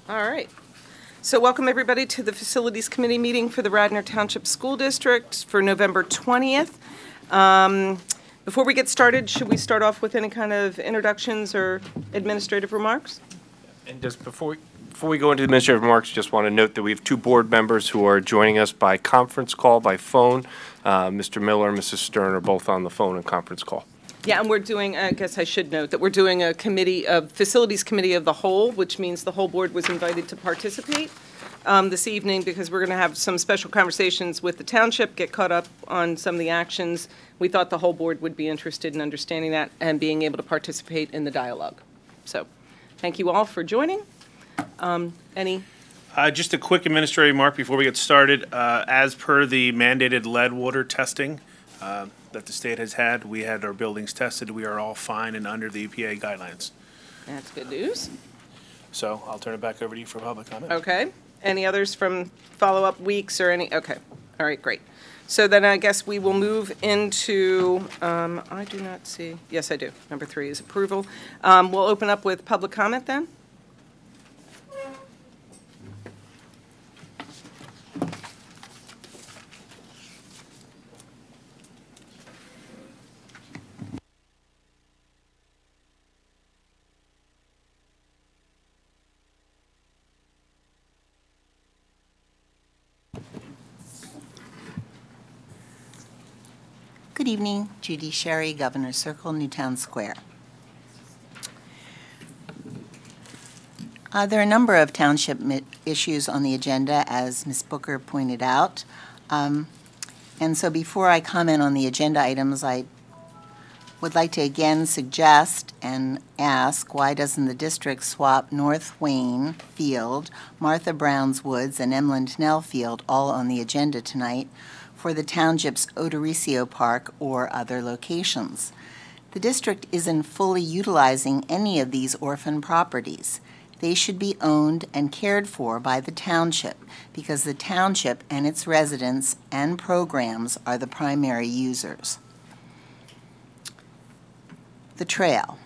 All right. So welcome everybody to the Facilities Committee meeting for the Radnor Township School District for November 20th. Before we get started, should we start off with any kind of introductions or administrative remarks? And just before we go into administrative remarks, just want to note that we have two board members who are joining us by conference call, by phone. Mr. Miller and Mrs. Stern are both on the phone and conference call. Yeah, and we're doing, I guess I should note that we're doing a Facilities Committee of the Whole, which means the whole board was invited to participate this evening because we're going to have some special conversations with the township, get caught up on some of the actions. We thought the whole board would be interested in understanding that and being able to participate in the dialogue. So thank you all for joining. Just a quick administrative remark before we get started. As per the mandated lead water testing that the state has had, we had our buildings tested. We are all fine and under the EPA guidelines. That's good news. So I'll turn it back over to you for public comment. Okay. Any others from follow-up weeks or any? Okay. All right, great. So then I guess we will move into, I do not see, yes I do. Number 3 is approval. We'll open up with public comment then. Good evening, Judy Sherry, Governor's Circle, Newtown Square. There are a number of township issues on the agenda, as Ms. Booker pointed out. And so before I comment on the agenda items, I would like to again suggest and ask, why doesn't the district swap North Wayne Field, Martha Brown's Woods, and Emlen Tunnell Field all on the agenda tonight for the township's Odoricio Park or other locations? The district isn't fully utilizing any of these orphan properties. They should be owned and cared for by the township because the township and its residents and programs are the primary users. The trail.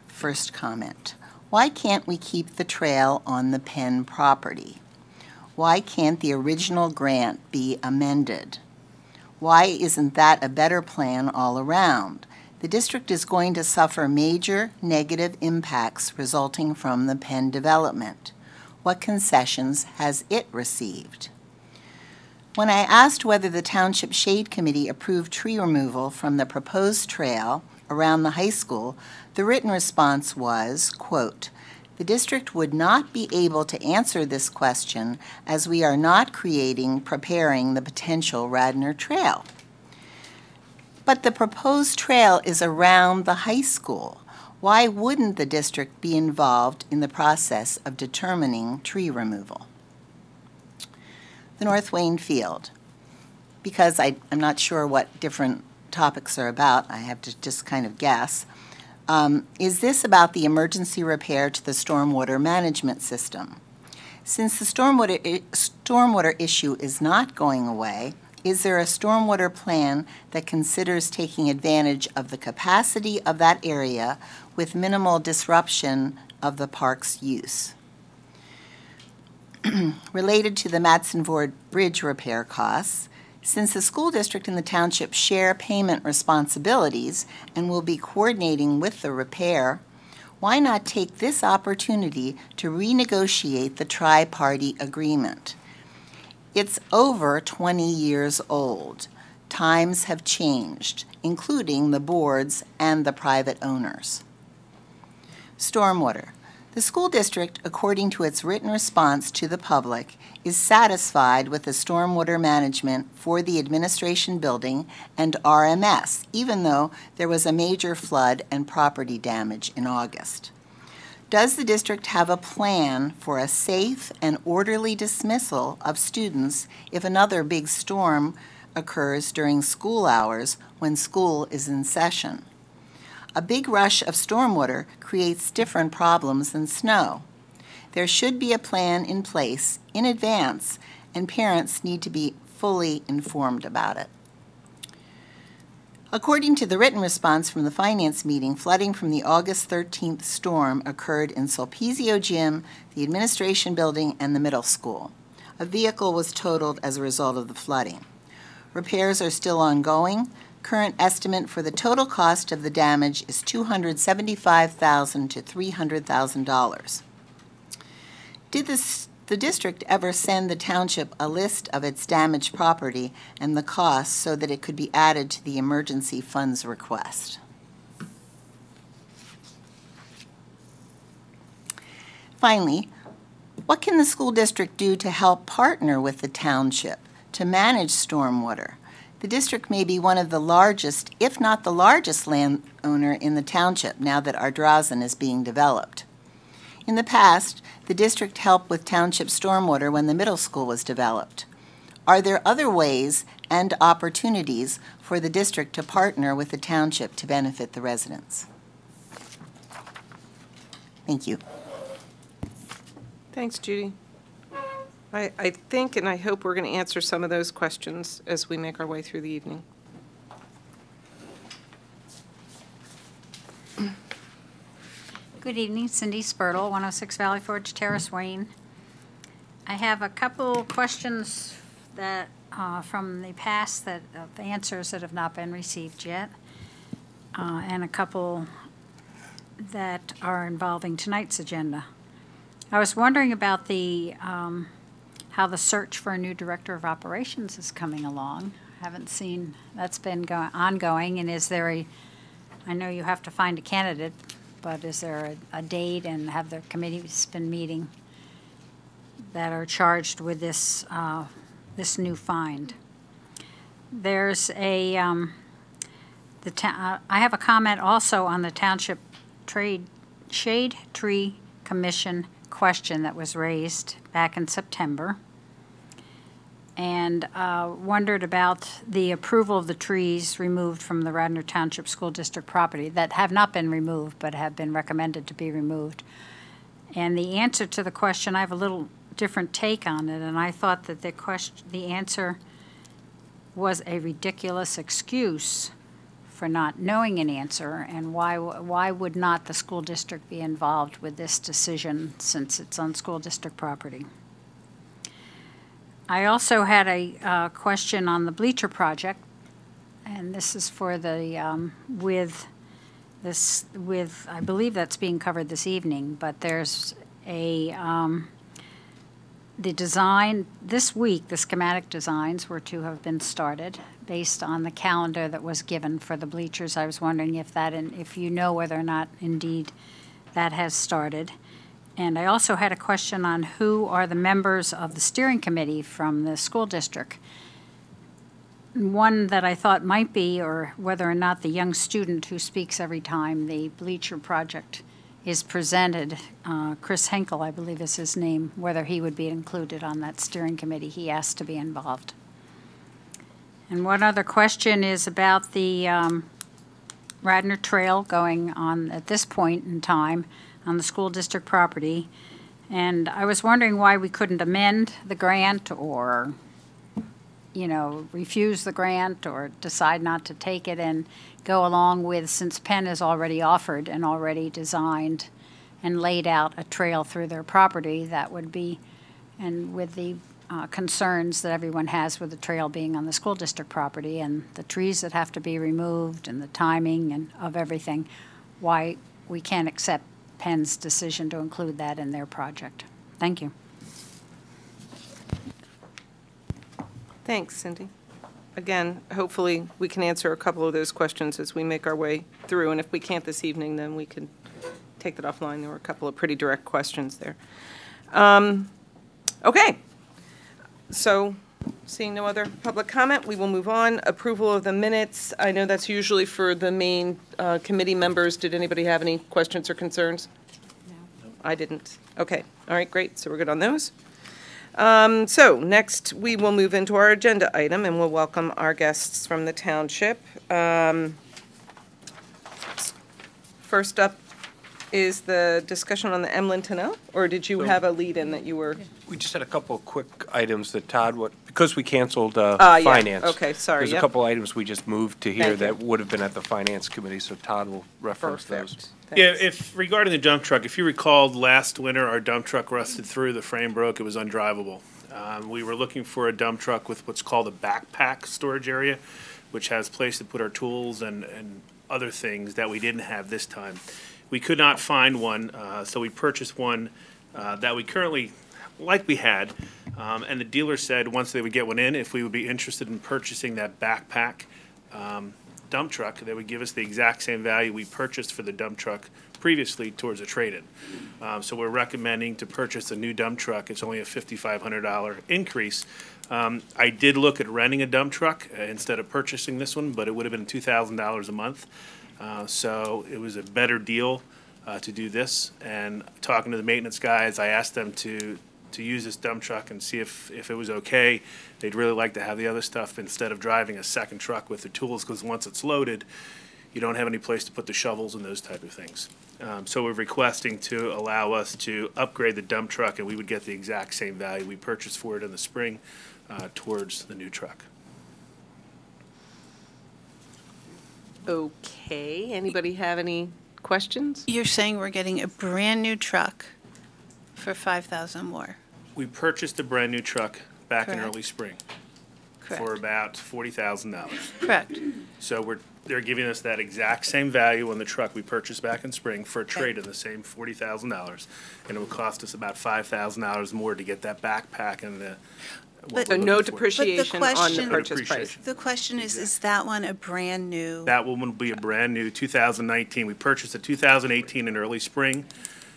First comment. Why can't we keep the trail on the Penn property? Why can't the original grant be amended? Why isn't that a better plan all around? The district is going to suffer major negative impacts resulting from the Penn development. What concessions has it received? When I asked whether the Township Shade Committee approved tree removal from the proposed trail around the high school, the written response was, quote, "The district would not be able to answer this question as we are not preparing the potential Radnor Trail." But the proposed trail is around the high school. Why wouldn't the district be involved in the process of determining tree removal? The North Wayne Field. Because I'm not sure what different topics are about, I have to just kind of guess. Is this about the emergency repair to the stormwater management system? Since the stormwater issue is not going away, is there a stormwater plan that considers taking advantage of the capacity of that area with minimal disruption of the park's use? Related to the Matson-Ford Bridge repair costs, since the school district and the township share payment responsibilities and will be coordinating with the repair, why not take this opportunity to renegotiate the tri-party agreement? It's over 20 years old. Times have changed, including the boards and the private owners. Stormwater. The school district, according to its written response to the public, is satisfied with the stormwater management for the administration building and RMS, even though there was a major flood and property damage in August. Does the district have a plan for a safe and orderly dismissal of students if another big storm occurs during school hours when school is in session? A big rush of stormwater creates different problems than snow. There should be a plan in place in advance, and parents need to be fully informed about it. According to the written response from the Finance meeting, flooding from the August 13th storm occurred in Sulpizio Gym, the Administration Building, and the middle school. A vehicle was totaled as a result of the flooding. Repairs are still ongoing. Current estimate for the total cost of the damage is $275,000 to $300,000. Did the district ever send the township a list of its damaged property and the costs so that it could be added to the emergency funds request? Finally, what can the school district do to help partner with the township to manage stormwater? The district may be one of the largest, if not the largest, landowner in the township now that Ardrazan is being developed. In the past, the district helped with township stormwater when the middle school was developed. Are there other ways and opportunities for the district to partner with the township to benefit the residents? Thank you. Thanks, Judy. I think and I hope we're going to answer some of those questions as we make our way through the evening. Good evening, Cindy Spurtle, 106 Valley Forge Terrace, Wayne. I have a couple questions that from the past that the answers that have not been received yet, and a couple that are involving tonight's agenda. I was wondering about the how the search for a new director of operations is coming along. I haven't seen, that's been ongoing, and is there a, I know you have to find a candidate, but is there a date, and have the committees been meeting that are charged with this, this new find? There's a, I have a comment also on the Township Shade Tree Commission question that was raised back in September, and wondered about the approval of the trees removed from the Radnor Township School District property that have not been removed but have been recommended to be removed. And the answer to the question, I have a little different take on it, and I thought that the answer was a ridiculous excuse for not knowing an answer, and why would not the school district be involved with this decision since it's on school district property? I also had a question on the bleacher project, and this is for the I believe that's being covered this evening, but there's a the design this week, the schematic designs were to have been started based on the calendar that was given for the bleachers. I was wondering if that, and if you know whether or not indeed that has started. And I also had a question on who are the members of the steering committee from the school district. One that I thought might be, or whether or not the young student who speaks every time the bleacher project is presented, Chris Henkel, I believe is his name, whether he would be included on that steering committee. He asked to be involved. And one other question is about the Radnor Trail going on at this point in time on the school district property. And I was wondering why we couldn't amend the grant or, you know, refuse the grant or decide not to take it and go along with, since Penn has already offered and already designed and laid out a trail through their property that would be, and with the concerns that everyone has with the trail being on the school district property and the trees that have to be removed and the timing and of everything, why we can't accept Penn's decision to include that in their project. Thank you. Thanks, Cindy. Again, hopefully we can answer a couple of those questions as we make our way through, and if we can't this evening, then we can take that offline. There were a couple of pretty direct questions there. Okay, so seeing no other public comment, we will move on. Approval of the minutes. I know that's usually for the main committee members. Did anybody have any questions or concerns? No. I didn't. Okay, all right, great. So we're good on those. So next we will move into our agenda item, and we'll welcome our guests from the township. First up is the discussion on the Emlen Tunnell, or did you have a lead-in that you were? We just had a couple of quick items that Todd, because we canceled Yeah. finance. Okay, sorry, There's a yep. couple items we just moved to here Thank you. that would have been at the finance committee, so Todd will reference those. Perfect. Yeah, Thanks. if, regarding the dump truck, if you recalled last winter, our dump truck rusted through, the frame broke, it was undrivable. We were looking for a dump truck with what's called a backpack storage area, which has place to put our tools and other things that we didn't have this time. We could not find one, so we purchased one that we currently, like we had, and the dealer said once they would get one in, if we would be interested in purchasing that backpack dump truck, they would give us the exact same value we purchased for the dump truck previously towards a trade-in. So we're recommending to purchase a new dump truck. It's only a $5,500 increase. I did look at renting a dump truck instead of purchasing this one, but it would have been $2,000 a month. So it was a better deal to do this. And talking to the maintenance guys, I asked them to use this dump truck and see if it was okay. They'd really like to have the other stuff instead of driving a second truck with the tools, because once it's loaded, you don't have any place to put the shovels and those type of things. So we're requesting to allow us to upgrade the dump truck, and we would get the exact same value we purchased for it in the spring towards the new truck. Okay, anybody have any questions? You're saying we're getting a brand-new truck for $5,000 more? We purchased a brand-new truck back in Correct. early spring Correct. for about $40,000. Correct. So they're giving us that exact same value on the truck we purchased back in spring for a trade in the same $40,000. And it will cost us about $5,000 more to get that backpack and the. what So we're no looking for. depreciation on the question- purchase price? Depreciation. The question is that one a brand-new? That one will be a brand-new 2019. We purchased a 2018 in early spring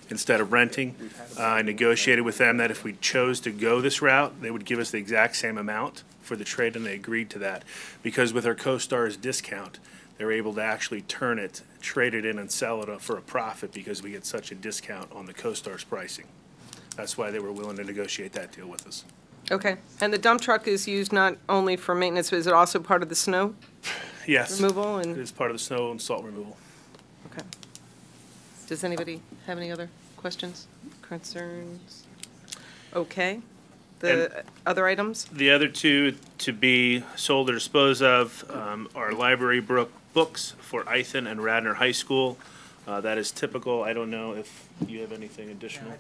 instead of renting. I negotiated with them that if we chose to go this route, they would give us the exact same amount for the trade, and they agreed to that. Because with our CoStar's discount, they're able to actually turn it, trade it in, and sell it for a profit because we get such a discount on the CoStar's pricing. That's why they were willing to negotiate that deal with us. Okay, and the dump truck is used not only for maintenance, but is it also part of the snow Yes. removal? It And, is part of the snow and salt removal. okay. Does anybody have any other questions, concerns? Okay. The other items? The other two to be sold or disposed of are library books for Ithan and Radnor High School. That is typical. I don't know if you have anything additional.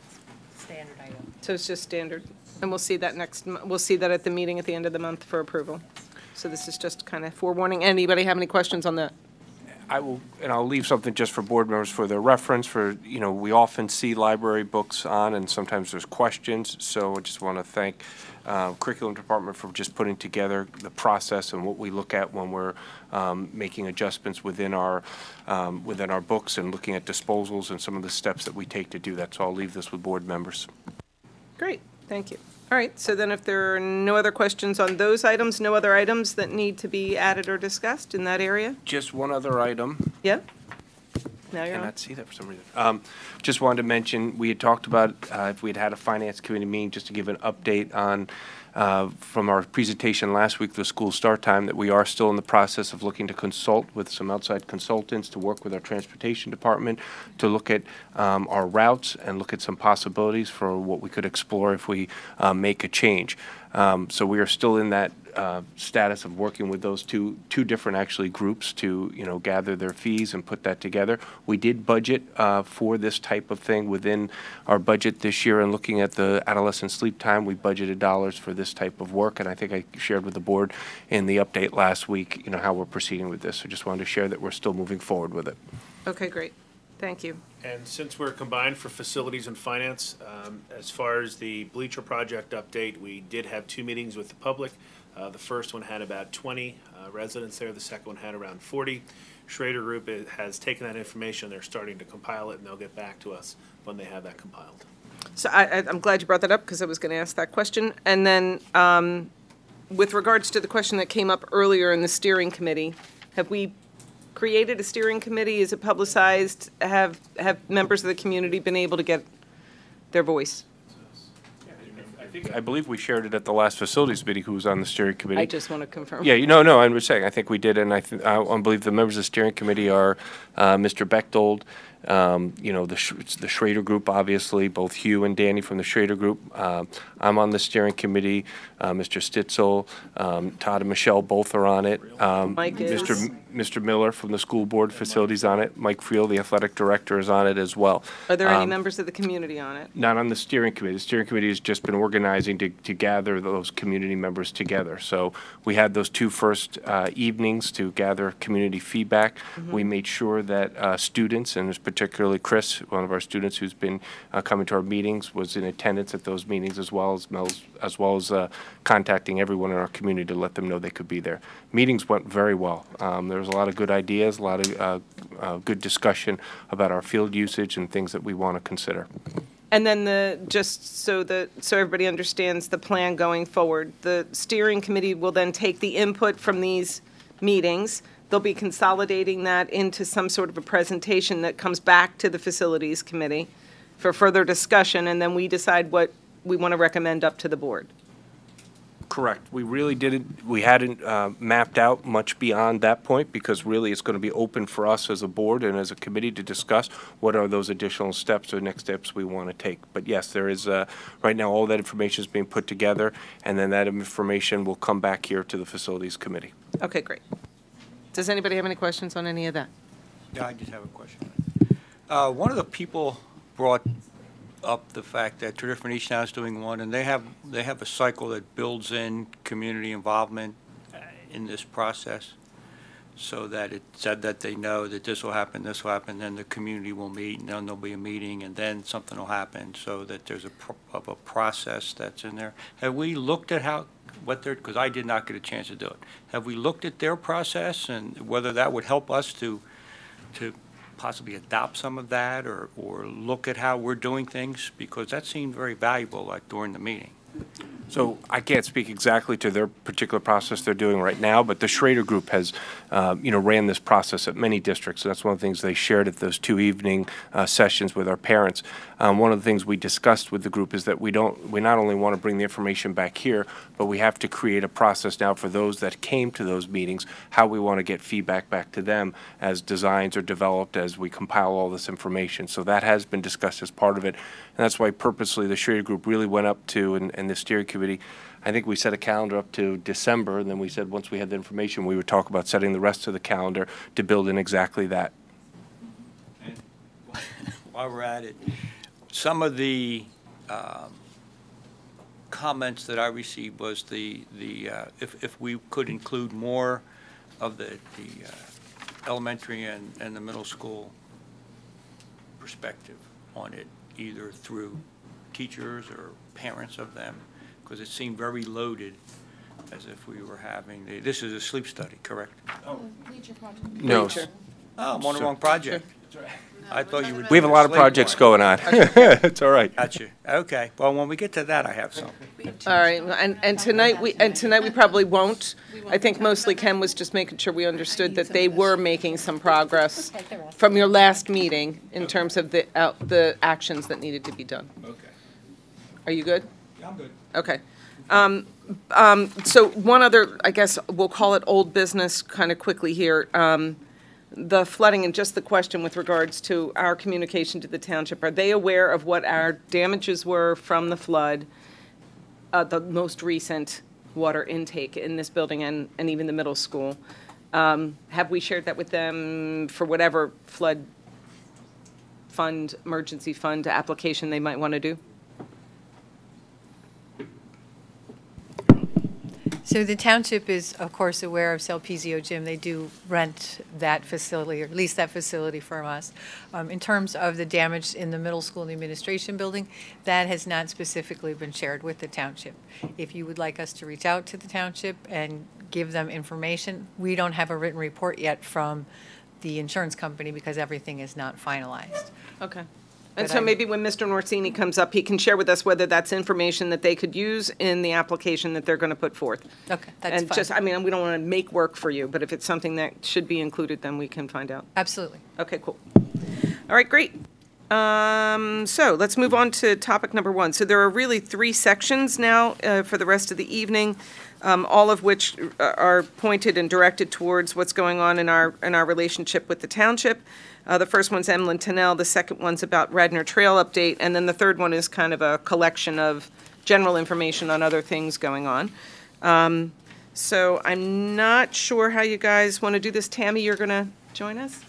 Standard item. So it's just standard, and we'll see that we'll see that at the meeting at the end of the month for approval. So this is just kind of forewarning. Anybody have any questions on that? I'll leave something just for board members for their reference. We often see library books on, and sometimes there's questions. So I just want to thank curriculum department for just putting together the process and what we look at when we're making adjustments within our books and looking at disposals and some of the steps that we take to do that. So I'll leave this with board members. Great, thank you. All right, so then if there are no other questions on those items, no other items that need to be added or discussed in that area? Just one other item. Yeah? Now you're on. Cannot see that for some reason. Just wanted to mention, we had talked about if we'd had a finance committee meeting, just to give an update on, from our presentation last week, the school start time, that we are still in the process of looking to consult with some outside consultants to work with our transportation department to look at our routes and look at some possibilities for what we could explore if we make a change. So we are still in that status of working with those two different actually groups to gather their fees and put that together. We did budget for this type of thing within our budget this year, and looking at the adolescent sleep time, we budgeted dollars for this type of work, and I think I shared with the board in the update last week how we're proceeding with this. So just wanted to share that we're still moving forward with it. Okay, great. Thank you. And since we're combined for facilities and finance, as far as the bleacher project update, we did have 2 meetings with the public. The first one had about 20 residents there. The second one had around 40. Schrader Group has taken that information. They're starting to compile it, and they'll get back to us when they have that compiled. So I'm glad you brought that up, because I was going to ask that question. And then with regards to the question that came up earlier in the steering committee, have we created a steering committee? Is it publicized? Have members of the community been able to get their voice? I I believe we shared it at the last facilities meeting, who was on the steering committee. I just want to confirm. Yeah, no, I'm just saying, I think we did, and I believe the members of the steering committee are Mr. Bechtold, the Schrader Group, obviously, both Hugh and Danny from the Schrader Group. I'm on the steering committee, Mr. Stitzel, Todd and Michelle both are on it. Mike is. Mr. Miller from the school board facilities on it. Mike Friel, the athletic director, is on it as well. Are there any members of the community on it? Not on the steering committee. The steering committee has just been organizing to gather those community members together. So we had those two first evenings to gather community feedback. We made sure that students, and particularly Chris, one of our students who's been coming to our meetings, was in attendance at those meetings, as well as contacting everyone in our community to let them know they could be there. Meetings went very well. There was a lot of good ideas, a lot of good discussion about our field usage and things that we want to consider. And then just so everybody understands the plan going forward, the steering committee will then take the input from these meetings. They'll be consolidating that into some sort of a presentation that comes back to the facilities committee for further discussion, and then we decide what we want to recommend up to the board. Correct. We hadn't mapped out much beyond that point, because really it's going to be open for us as a board and as a committee to discuss what are those additional steps or next steps we want to take. But yes, there is, right now all that information is being put together, and then that information will come back here to the facilities committee. Okay, great. Does anybody have any questions on any of that? Yeah, I just have a question. One of the people brought up the fact that Tradition East now is doing one, and they have a cycle that builds in community involvement in this process, so that it said that they know that this will happen, then the community will meet, and then there'll be a meeting, and then something will happen, so that there's a process that's in there. Have we looked at because I did not get a chance to do it. Have we looked at their process and whether that would help us to possibly adopt some of that, or look at how we're doing things? Because that seemed very valuable, like during the meeting. So I can't speak exactly to their particular process they're doing right now, but the Schrader Group has, ran this process at many districts. So that's one of the things they shared at those two evening sessions with our parents. One of the things we discussed with the group is that we not only want to bring the information back here, but we have to create a process now for those that came to those meetings, how we want to get feedback back to them as designs are developed, as we compile all this information. So that has been discussed as part of it. And that's why purposely the Schrader Group really went up to, and the steering committee, I think we set a calendar up to December, and then we said once we had the information, we would talk about setting the rest of the calendar to build in exactly that. And while we're at it, some of the comments that I received was if we could include more of the elementary and the middle school perspective on it, either through teachers or parents of them, because it seemed very loaded, as if we were having this is a sleep study, correct? Oh, Bleacher project. No. Bleacher. Oh, I'm on the wrong project. I thought you were. We have a lot of projects going on. It's all right. Gotcha. Okay. Well, when we get to that, I have some. All right, and tonight we probably won't. I think mostly Ken was just making sure we understood that they were making some progress from your last meeting in terms of the actions that needed to be done. Okay. Are you good? Yeah, I'm good. Okay. So one other, I guess we'll call it old business kind of quickly here. The flooding, and just the question with regards to our communication to the township. Are they aware of what our damages were from the flood, the most recent water intake in this building and even the middle school? Have we shared that with them for whatever flood fund, emergency fund application they might want to do? So the township is, of course, aware of Salpizio Gym. They do rent that facility, or lease that facility from us. In terms of the damage in the middle school and the administration building, that has not specifically been shared with the township. If you would like us to reach out to the township and give them information, we don't have a written report yet from the insurance company because everything is not finalized. Okay. And so maybe when Mr. Norsini comes up, he can share with us whether that's information that they could use in the application that they're going to put forth. Okay, that's And fine. just, I mean, we don't want to make work for you, but if it's something that should be included, then we can find out. Absolutely. Okay, cool. All right, great. So let's move on to topic number 1. So there are really 3 sections now for the rest of the evening, all of which are pointed and directed towards what's going on in our relationship with the township. The first one's Emlen Tunnell, the second one's about Radnor Trail update, and then the third one is kind of a collection of general information on other things going on. So I'm not sure how you guys want to do this. Tammy, you're going to join us?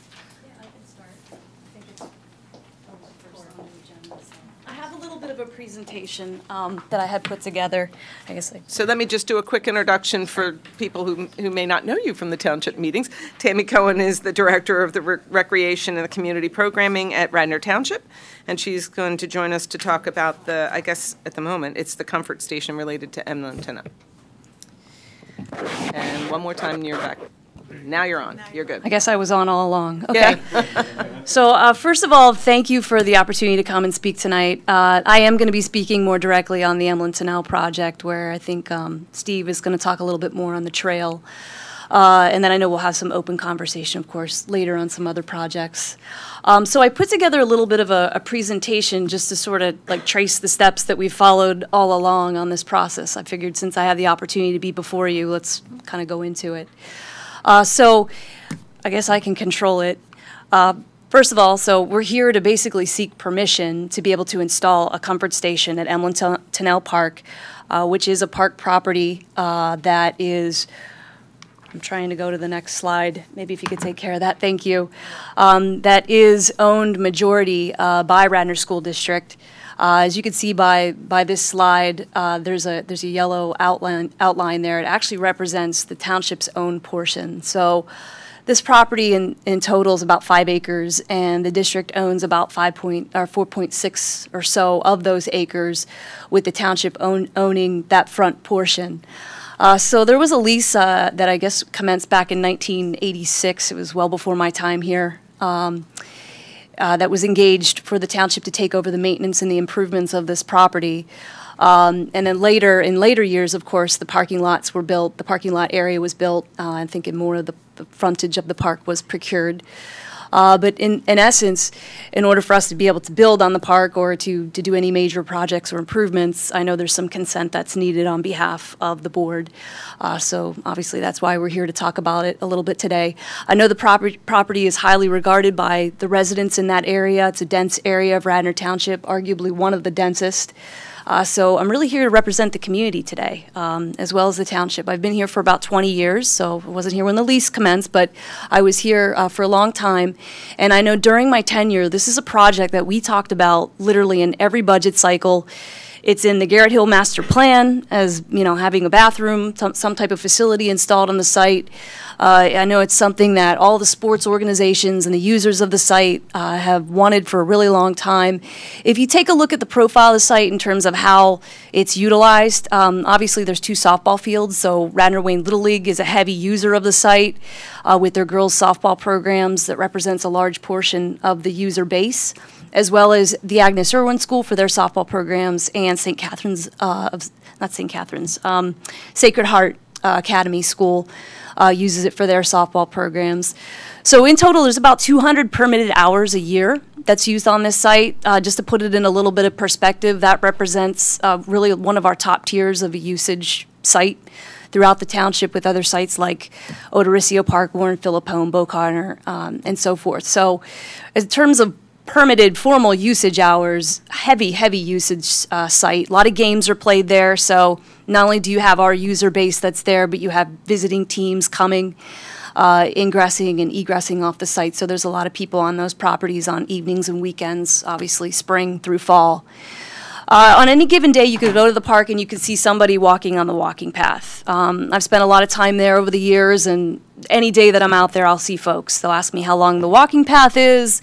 I have a little bit of a presentation that I had put together. I guess. So let me just do a quick introduction for people who may not know you from the township meetings. Tammy Cohen is the Director of the Recreation and the Community Programming at Radnor Township, and she's going to join us to talk about the, I guess at the moment, it's the comfort station related to Emlen Tunnell. And one more time, you're back. Now you're on. You're good. I guess I was on all along. Okay. Yeah. So first of all, thank you for the opportunity to come and speak tonight. I am going to be speaking more directly on the Emlen Tunnell project, where I think Steve is going to talk a little bit more on the trail. And then I know we'll have some open conversation, of course, later on some other projects. So I put together a little bit of a presentation just to sort of like trace the steps that we've followed all along on this process. I figured since I had the opportunity to be before you, let's kind of go into it. So I guess I can control it. First of all, so we're here to basically seek permission to be able to install a comfort station at Emlen Tunnell Park, which is a park property that is, I'm trying to go to the next slide. Maybe if you could take care of that, thank you. That is owned majority by Radnor School District. As you can see by this slide, there's a yellow outline there. It actually represents the township's own portion. So this property in total is about 5 acres, and the district owns about 4.6 or so of those acres, with the township owning that front portion. So there was a lease that I guess commenced back in 1986. It was well before my time here. That was engaged for the township to take over the maintenance and the improvements of this property. And then in later years, of course, the parking lots were built, the parking lot area was built. I think more of the frontage of the park was procured. But in essence, in order for us to be able to build on the park or to do any major projects or improvements, I know there's some consent that's needed on behalf of the board. So obviously that's why we're here to talk about it a little bit today. I know the property is highly regarded by the residents in that area. It's a dense area of Radnor Township, arguably one of the densest. So I'm really here to represent the community today, as well as the township. I've been here for about 20 years, so I wasn't here when the lease commenced, but I was here for a long time. And I know during my tenure, this is a project that we talked about literally in every budget cycle. It's in the Garrett Hill Master Plan as, you know, having a bathroom, some type of facility installed on the site. I know it's something that all the sports organizations and the users of the site have wanted for a really long time. If you take a look at the profile of the site in terms of how it's utilized, obviously there's 2 softball fields, so Radnor Wayne Little League is a heavy user of the site with their girls softball programs that represents a large portion of the user base, as well as the Agnes Irwin School for their softball programs, and St. Catherine's, not St. Catherine's, Sacred Heart Academy School uses it for their softball programs. So in total, there's about 200 permitted hours a year that's used on this site. Just to put it in a little bit of perspective, that represents really one of our top tiers of a usage site throughout the township, with other sites like Odoricio Park, Warren Philippone, Beau Connor, and so forth. So in terms of permitted formal usage hours, heavy usage site. A lot of games are played there, so not only do you have our user base that's there, but you have visiting teams coming, ingressing and egressing off the site. So there's a lot of people on those properties on evenings and weekends, obviously spring through fall. On any given day, you could go to the park and you could see somebody walking on the walking path. I've spent a lot of time there over the years, and any day that I'm out there, I'll see folks. They'll ask me how long the walking path is,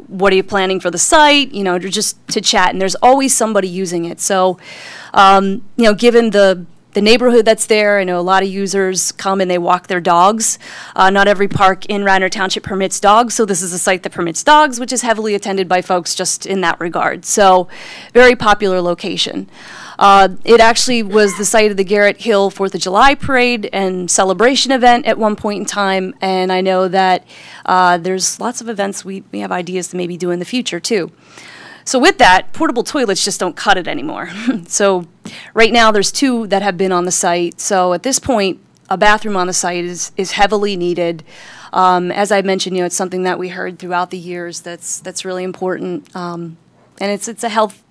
what are you planning for the site, you know, just to chat, and there's always somebody using it. So, you know, given the neighborhood that's there, I know a lot of users come and they walk their dogs. Not every park in Radnor Township permits dogs, so this is a site that permits dogs, which is heavily attended by folks just in that regard. So, very popular location. It actually was the site of the Garrett Hill 4th of July parade and celebration event at one point in time, and I know that there's lots of events we have ideas to maybe do in the future too. So with that, portable toilets just don't cut it anymore. So right now there's 2 that have been on the site. So at this point, a bathroom on the site is heavily needed. As I mentioned, it's something that we heard throughout the years that's really important. And it's a health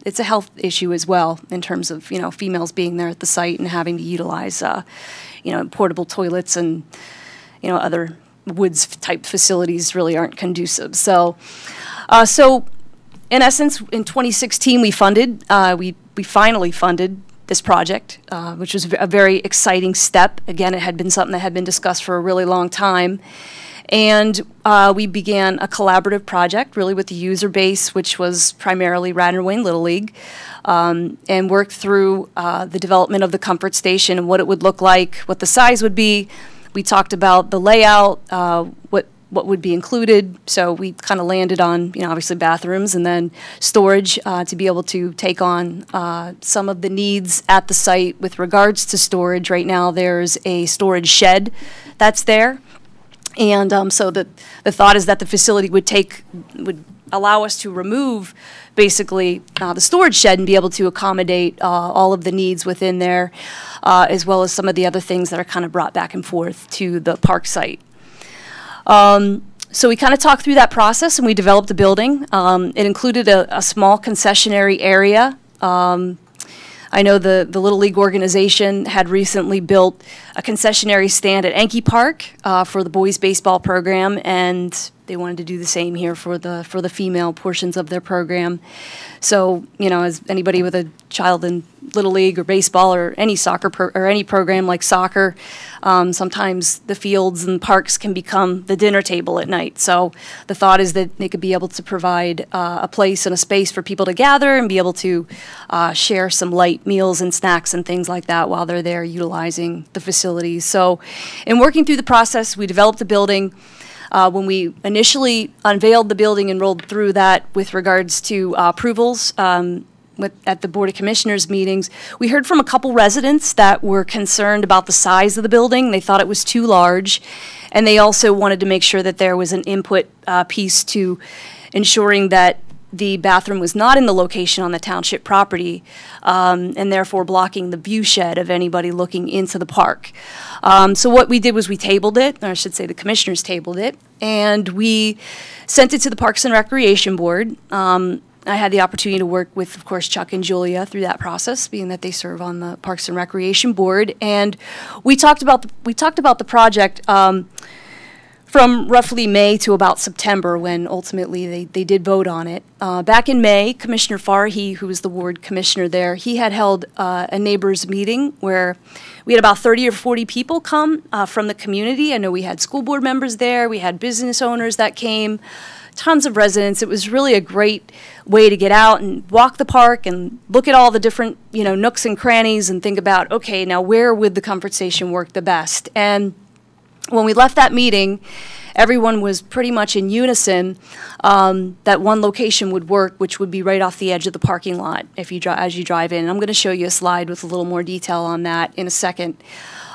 issue as well in terms of females being there at the site and having to utilize portable toilets, and other woods type facilities really aren't conducive. So in essence, in 2016 we funded we finally funded this project, which was a very exciting step. Again, it had been something that had been discussed for a really long time. And we began a collaborative project, really with the user base, which was primarily Radnor Wayne Little League, and worked through the development of the comfort station and what it would look like, what the size would be. We talked about the layout, what would be included. So we kind of landed on, obviously bathrooms, and then storage to be able to take on some of the needs at the site with regards to storage. Right now, there's a storage shed that's there. And so the thought is that the facility would allow us to remove basically the storage shed and be able to accommodate all of the needs within there, as well as some of the other things that are kind of brought back and forth to the park site. So we kind of talked through that process and we developed a building. It included a small concessionary area. I know the Little League organization had recently built a concessionary stand at Enke Park for the boys' baseball program, and they wanted to do the same here for the female portions of their program. So, as anybody with a child in Little League or baseball or any soccer or any program like soccer, sometimes the fields and parks can become the dinner table at night. So the thought is that they could be able to provide a place and a space for people to gather and be able to share some light meals and snacks and things like that while they're there utilizing the facilities. So in working through the process, we developed the building. When we initially unveiled the building and rolled through that with regards to approvals at the Board of Commissioners meetings, we heard from a couple residents that were concerned about the size of the building. They thought it was too large, and they also wanted to make sure that there was an input piece to ensuring that the bathroom was not in the location on the township property, and therefore blocking the view shed of anybody looking into the park. So what we did was we tabled it, or I should say the commissioners tabled it, and we sent it to the Parks and Recreation Board. I had the opportunity to work with, of course, Chuck and Julia through that process, being that they serve on the Parks and Recreation Board, and we talked about the project from roughly May to about September, when ultimately they did vote on it. Back in May, Commissioner Farhi, who was the ward commissioner there, he had held a neighbors meeting where we had about 30 or 40 people come from the community. I know we had school board members there, we had business owners that came, tons of residents. It was really a great way to get out and walk the park and look at all the different, nooks and crannies and think about, okay, now where would the comfort station work the best? And when we left that meeting, everyone was pretty much in unison that one location would work, which would be right off the edge of the parking lot as you drive in. And I'm going to show you a slide with a little more detail on that in a second.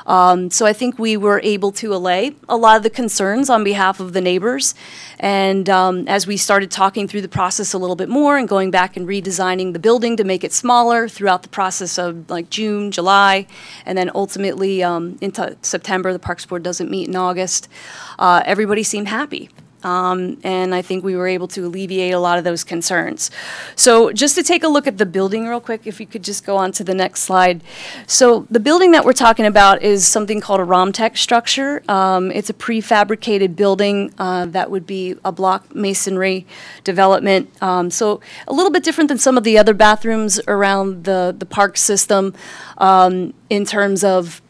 So I think we were able to allay a lot of the concerns on behalf of the neighbors. And as we started talking through the process a little bit more and going back and redesigning the building to make it smaller throughout the process of like June, July, and then ultimately into September, the Parks Board doesn't meet in August, everybody seemed happy. And I think we were able to alleviate a lot of those concerns. So just to take a look at the building real quick, if you could just go on to the next slide. So the building that we're talking about is something called a ROMTech structure. It's a prefabricated building that would be a block masonry development. So a little bit different than some of the other bathrooms around the park system in terms of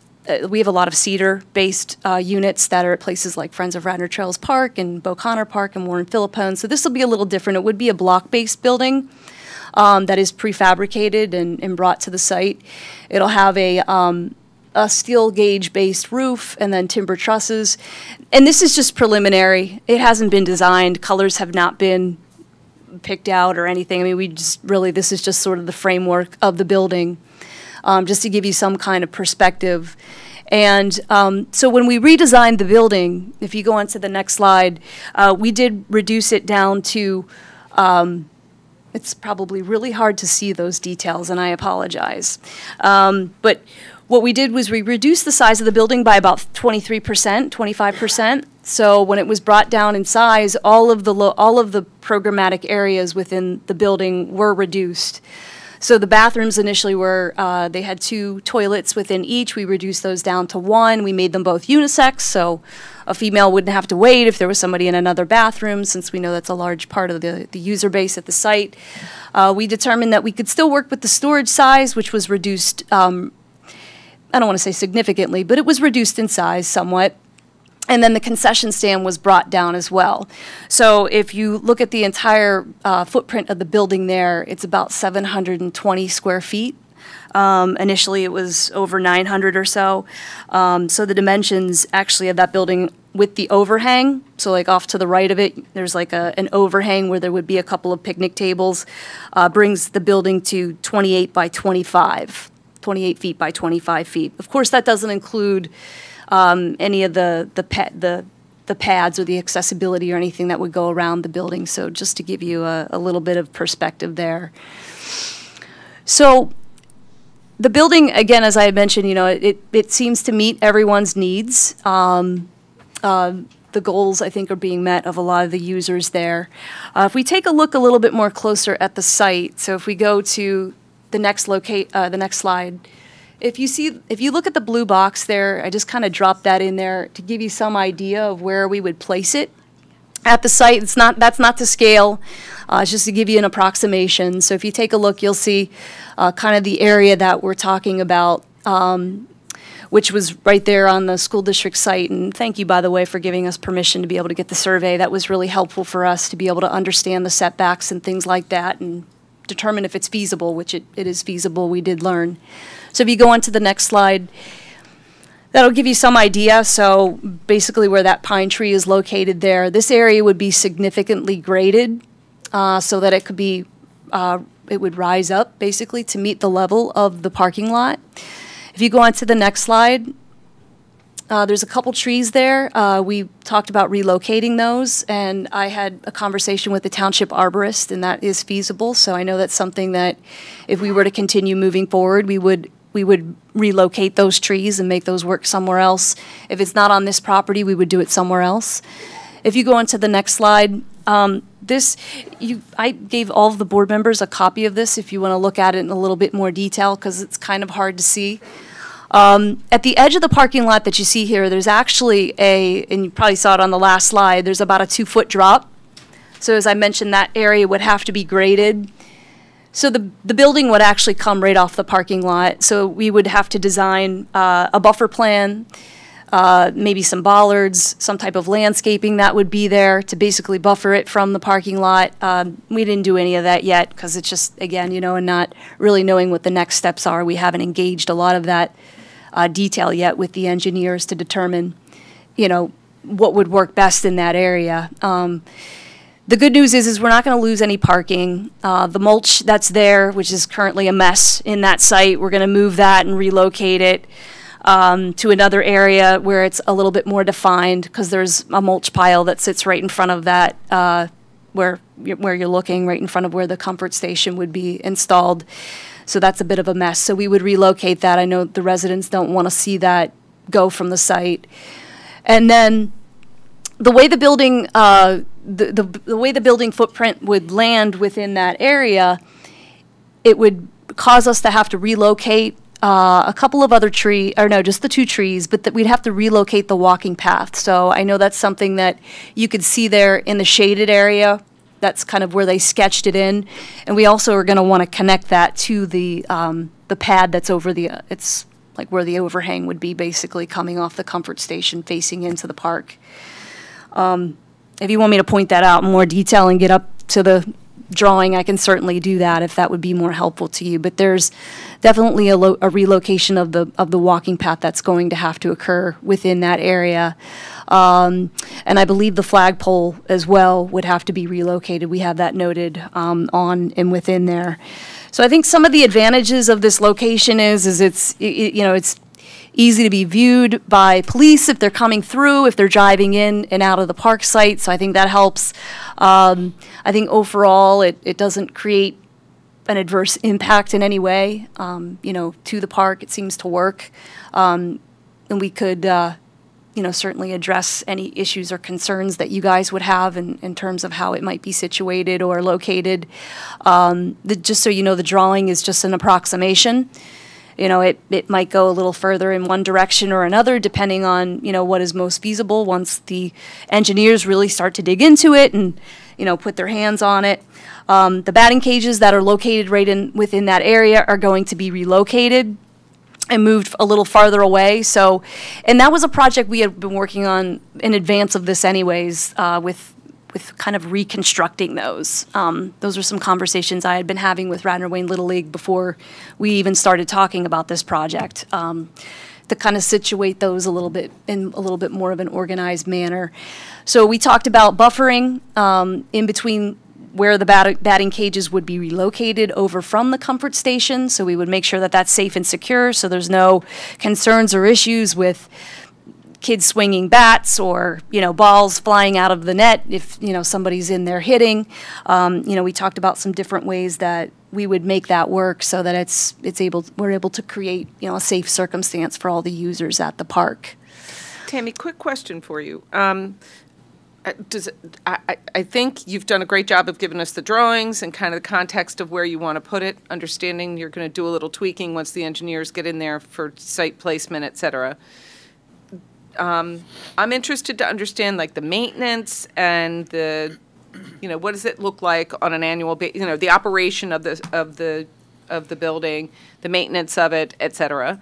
we have a lot of cedar-based units that are at places like Friends of Radnor Trails Park and Beauconner Park and Warren Philippone. So this will be a little different. It would be a block-based building that is prefabricated and brought to the site. It'll have a steel gauge-based roof and then timber trusses. And this is just preliminary. It hasn't been designed. Colors have not been picked out or anything. I mean, this is just sort of the framework of the building. just to give you some kind of perspective. And so when we redesigned the building, if you go on to the next slide, we did reduce it down to, it's probably really hard to see those details, and I apologize. But what we did was we reduced the size of the building by about 23%, 25%. So when it was brought down in size, all of the programmatic areas within the building were reduced. So the bathrooms initially were, they had 2 toilets within each. We reduced those down to 1. We made them both unisex, so a female wouldn't have to wait if there was somebody in another bathroom, since we know that's a large part of the user base at the site. We determined that we could still work with the storage size, which was reduced, I don't want to say significantly, but it was reduced in size somewhat. And then the concession stand was brought down as well. So if you look at the entire footprint of the building there, it's about 720 square feet. Initially, it was over 900 or so. So the dimensions actually of that building with the overhang, so like off to the right of it, there's like an overhang where there would be a couple of picnic tables, brings the building to 28 by 25, 28 feet by 25 feet. Of course, that doesn't include any of the pads or the accessibility or anything that would go around the building. So just to give you a little bit of perspective there. So the building, again, as I had mentioned, it seems to meet everyone's needs. The goals, I think, are being met of a lot of the users there. If we take a look a little bit more closer at the site, so if we go to the next slide, if you look at the blue box there, I just kind of dropped that in there to give you some idea of where we would place it at the site. That's not to scale, it's just to give you an approximation. So if you take a look, you'll see kind of the area that we're talking about, which was right there on the school district site. And thank you, by the way, for giving us permission to be able to get the survey. That was really helpful for us to be able to understand the setbacks and things like that and determine if it's feasible, which it is feasible, we did learn. So if you go on to the next slide, that'll give you some idea. So basically where that pine tree is located there, this area would be significantly graded so that it could be, it would rise up basically to meet the level of the parking lot. If you go on to the next slide, there's a couple trees there. We talked about relocating those, and I had a conversation with the township arborist, and that is feasible. So I know that's something that if we were to continue moving forward, we would relocate those trees and make those work somewhere else. If it's not on this property, we would do it somewhere else. If you go on to the next slide, I gave all of the board members a copy of this if you want to look at it in a little bit more detail, because it's kind of hard to see. At the edge of the parking lot that you see here, there's actually and you probably saw it on the last slide, there's about a 2-foot drop. So as I mentioned, that area would have to be graded. So the building would actually come right off the parking lot. So we would have to design a buffer plan, maybe some bollards, some type of landscaping that would be there to basically buffer it from the parking lot. We didn't do any of that yet because it's just, again, and not really knowing what the next steps are. We haven't engaged a lot of that detail yet with the engineers to determine, what would work best in that area. The good news is we're not going to lose any parking. The mulch that's there, which is currently a mess in that site, we're going to move that and relocate it to another area where it's a little bit more defined, because there's a mulch pile that sits right in front of that, where you're looking, right in front of where the comfort station would be installed. So that's a bit of a mess. So we would relocate that. I know the residents don't want to see that go from the site. And then the way the building, the way the building footprint would land within that area, it would cause us to have to relocate a couple of other trees, or no, just the 2 trees, but that we'd have to relocate the walking path. So I know that's something that you could see there in the shaded area. That's kind of where they sketched it in. And we also are going to want to connect that to the pad that's over it's like where the overhang would be, basically coming off the comfort station facing into the park. If you want me to point that out in more detail and get up to the drawing, I can certainly do that if that would be more helpful to you. But there's definitely a relocation of the walking path that's going to have to occur within that area. And I believe the flagpole as well would have to be relocated. We have that noted on and within there. So I think some of the advantages of this location is it's, you know, it's easy to be viewed by police if they're coming through, if they're driving in and out of the park site. So I think that helps. I think overall it doesn't create an adverse impact in any way, you know, to the park. It seems to work. And we could, you know, certainly address any issues or concerns that you guys would have in terms of how it might be situated or located. Just so you know, the drawing is just an approximation. You know, it might go a little further in one direction or another, depending on, you know, what is most feasible once the engineers really start to dig into it and, you know, put their hands on it. The batting cages that are located right within that area are going to be relocated and moved a little farther away. So, and that was a project we had been working on in advance of this anyways, with kind of reconstructing those. Those are some conversations I had been having with Radnor Wayne Little League before we even started talking about this project, to kind of situate those a little bit in a little bit more of an organized manner. So we talked about buffering in between where the batting cages would be relocated over from the comfort station. So we would make sure that that's safe and secure, so there's no concerns or issues with kids swinging bats or, you know, balls flying out of the net if, you know, somebody's in there hitting. You know, we talked about some different ways that we would make that work so that we're able to create, you know, a safe circumstance for all the users at the park. Tammy, quick question for you. I think you've done a great job of giving us the drawings and kind of the context of where you want to put it, understanding you're going to do a little tweaking once the engineers get in there for site placement, et cetera. I'm interested to understand, like, the maintenance and the, you know, what does it look like on an annual basis, you know, the operation of the building, the maintenance of it, et cetera.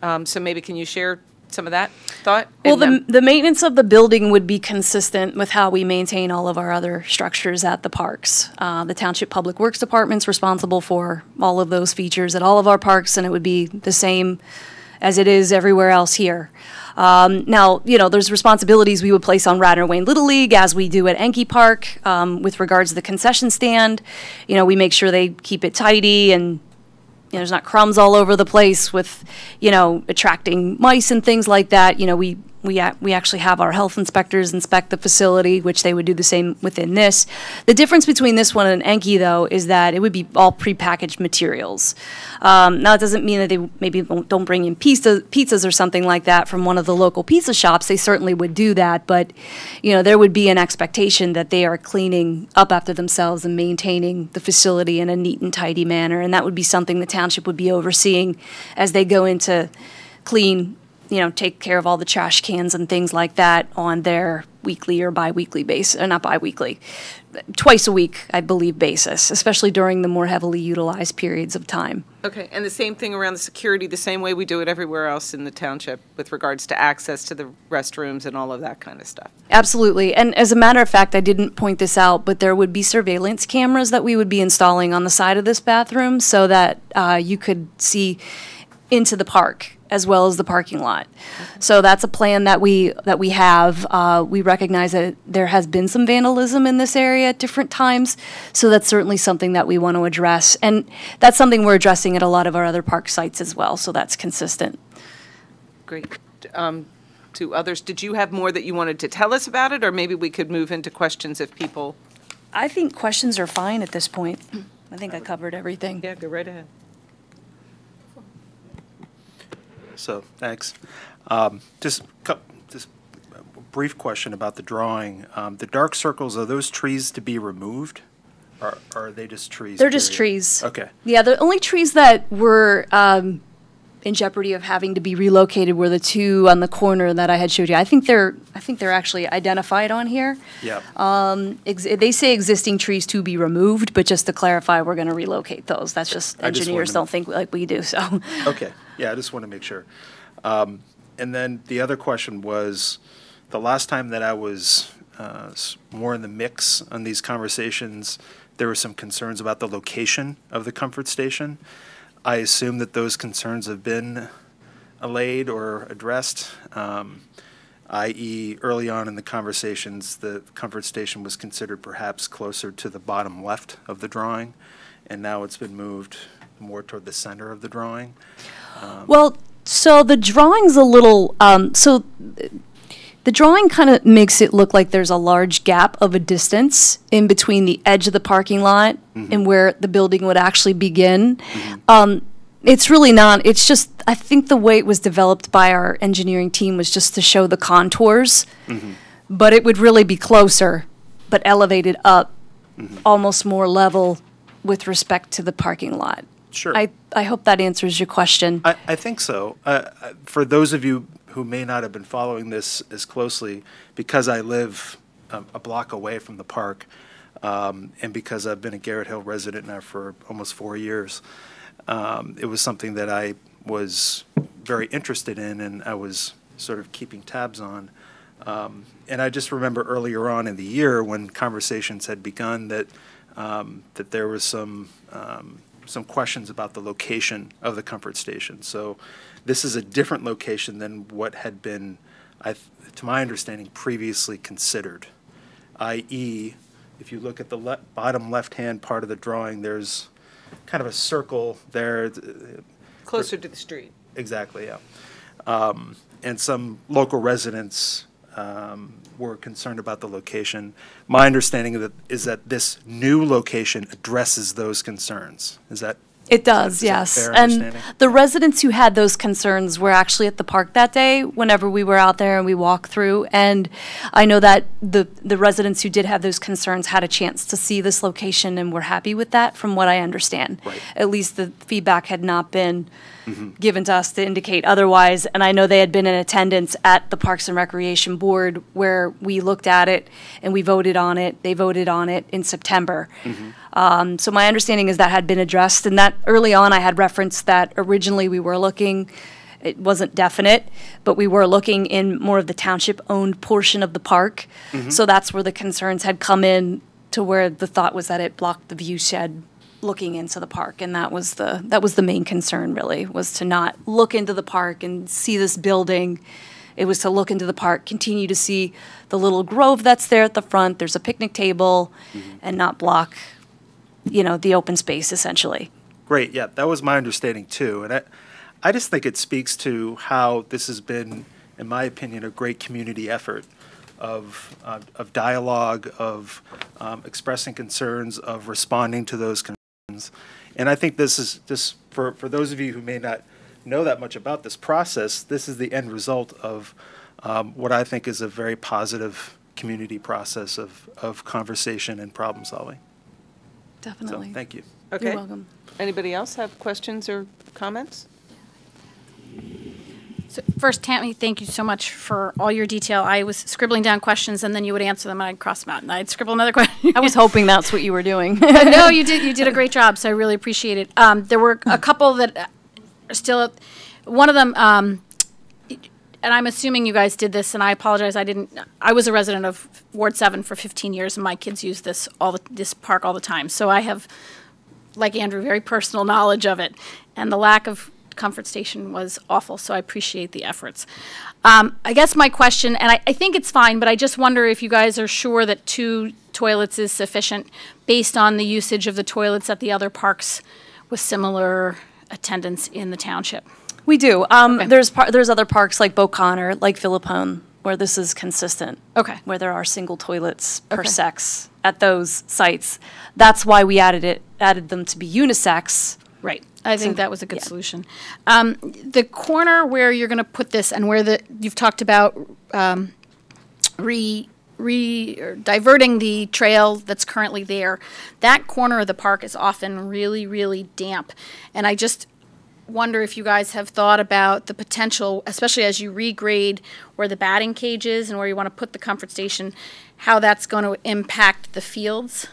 So maybe can you share some of that thought? Well, the maintenance of the building would be consistent with how we maintain all of our other structures at the parks. The Township Public Works Department's responsible for all of those features at all of our parks, and it would be the same as it is everywhere else here. Now, you know, there's responsibilities we would place on Radnor Wayne Little League, as we do at Enke Park, with regards to the concession stand. You know, we make sure they keep it tidy and, you know, there's not crumbs all over the place with, you know, attracting mice and things like that. You know, we actually have our health inspectors inspect the facility, which they would do the same within this. The difference between this one and Enke, though, is that it would be all prepackaged materials. Now, it doesn't mean that they maybe don't bring in pizzas or something like that from one of the local pizza shops. They certainly would do that, but, you know, there would be an expectation that they are cleaning up after themselves and maintaining the facility in a neat and tidy manner, and that would be something the township would be overseeing as they go into clean, you know, take care of all the trash cans and things like that on their weekly or bi-weekly basis, or not bi-weekly, twice a week, I believe, basis, especially during the more heavily utilized periods of time. Okay, and the same thing around the security, the same way we do it everywhere else in the township with regards to access to the restrooms and all of that kind of stuff. Absolutely, and as a matter of fact, I didn't point this out, but there would be surveillance cameras that we would be installing on the side of this bathroom so that you could see into the park as well as the parking lot. So that's a plan that we have. We recognize that there has been some vandalism in this area at different times, so that's certainly something that we want to address. And that's something we're addressing at a lot of our other park sites as well, so that's consistent. Great. To others, did you have more that you wanted to tell us about it, or maybe we could move into questions if people... I think questions are fine at this point. I think I covered everything. Yeah, go right ahead. So, thanks. Just a brief question about the drawing. The dark circles, are those trees to be removed? Or are they just trees? They're just trees. Okay. Yeah, the only trees that were in jeopardy of having to be relocated were the two on the corner that I had showed you. I think they're actually identified on here. Yeah. They say existing trees to be removed, but just to clarify, we're going to relocate those. That's just engineers don't think like we do. So. Okay. Yeah, I just want to make sure. And then the other question was, the last time that I was more in the mix on these conversations, there were some concerns about the location of the comfort station. I assume that those concerns have been allayed or addressed, i.e. early on in the conversations, the comfort station was considered perhaps closer to the bottom left of the drawing, and now it's been moved more toward the center of the drawing. Well, so the drawing's a little, the drawing kind of makes it look like there's a large gap of a distance in between the edge of the parking lot and where the building would actually begin. It's really not, it's just, I think the way it was developed by our engineering team was just to show the contours, but it would really be closer, but elevated up, almost more level with respect to the parking lot. Sure. I hope that answers your question. I think so. For those of you who may not have been following this as closely, because I live a block away from the park, and because I've been a Garrett Hill resident now for almost 4 years, it was something that I was very interested in, and I was sort of keeping tabs on. And I just remember earlier on in the year when conversations had begun that that there was some questions about the location of the comfort station. So this is a different location than what had been, to my understanding, previously considered, i.e., if you look at the bottom left-hand part of the drawing, there's kind of a circle there. Closer to the street. Exactly, yeah. And some local residents were concerned about the location. My understanding is that this new location addresses those concerns. Is that? It does, is that yes. fair And understanding? the residents who had those concerns were actually at the park that day whenever we were out there and we walked through. And I know that the residents who did have those concerns had a chance to see this location and were happy with that, from what I understand. Right. At least the feedback had not been given to us to indicate otherwise. And I know they had been in attendance at the Parks and Recreation Board where we looked at it and we voted on it. They voted on it in September. So my understanding is that had been addressed, and that early on I had referenced that originally we were looking, it wasn't definite, but we were looking in more of the township-owned portion of the park. So that's where the concerns had come in, to where the thought was that it blocked the view shed looking into the park, and that was the main concern, really, was to not look into the park and see this building. It was to look into the park, continue to see the little grove that's there at the front, there's a picnic table, and not block, you know, the open space, essentially. Great, yeah, that was my understanding too. And I just think it speaks to how this has been, in my opinion, a great community effort of dialogue, of expressing concerns, of responding to those concerns. And I think this is just, for those of you who may not know that much about this process, this is the end result of what I think is a very positive community process of conversation and problem solving. Definitely. So, thank you. Okay. You're welcome. Anybody else have questions or comments? So first, Tammy, thank you so much for all your detail. I was scribbling down questions, and then you would answer them, and I'd cross them out, and I'd scribble another question. I was hoping that's what you were doing. No, you did a great job, so I really appreciate it. There were a couple that are still, one of them, and I'm assuming you guys did this, and I apologize, I was a resident of Ward 7 for 15 years, and my kids use this park all the time. So I have, like Andrew, very personal knowledge of it, and the lack of comfort station was awful, so I appreciate the efforts. I guess my question, and I think it's fine, but I just wonder if you guys are sure that 2 toilets is sufficient based on the usage of the toilets at the other parks with similar attendance in the township. We do. Okay. There's other parks like Beauconner, like Philippone, where this is consistent. Okay. Where there are single toilets per Okay. sex at those sites. That's why we added them to be unisex. Right. I think So, that was a good yeah. solution. The corner where you're going to put this, and where you've talked about or diverting the trail that's currently there, that corner of the park is often really, really damp. And I just wonder if you guys have thought about the potential, especially as you regrade where the batting cage is and where you want to put the comfort station, how that's going to impact the fields.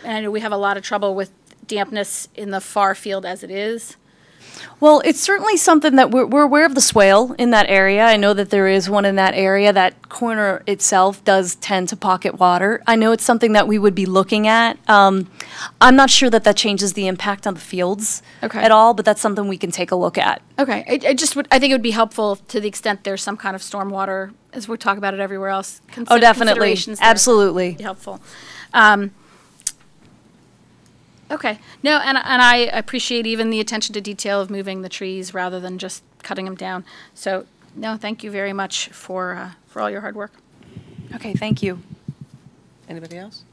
And I know we have a lot of trouble with dampness in the far field as it is. Well, it's certainly something that we're aware of the swale in that area. I know that there is one in that area. That corner itself does tend to pocket water. I know it's something that we would be looking at. I'm not sure that changes the impact on the fields at all, but that's something we can take a look at. Okay, I think it would be helpful to the extent there's some kind of stormwater, as we talk about it everywhere else. Oh, definitely, Considerations there. absolutely. Be helpful. Okay. No, and I appreciate even the attention to detail of moving the trees rather than just cutting them down. So, no, thank you very much for all your hard work. Okay, thank you. Anybody else?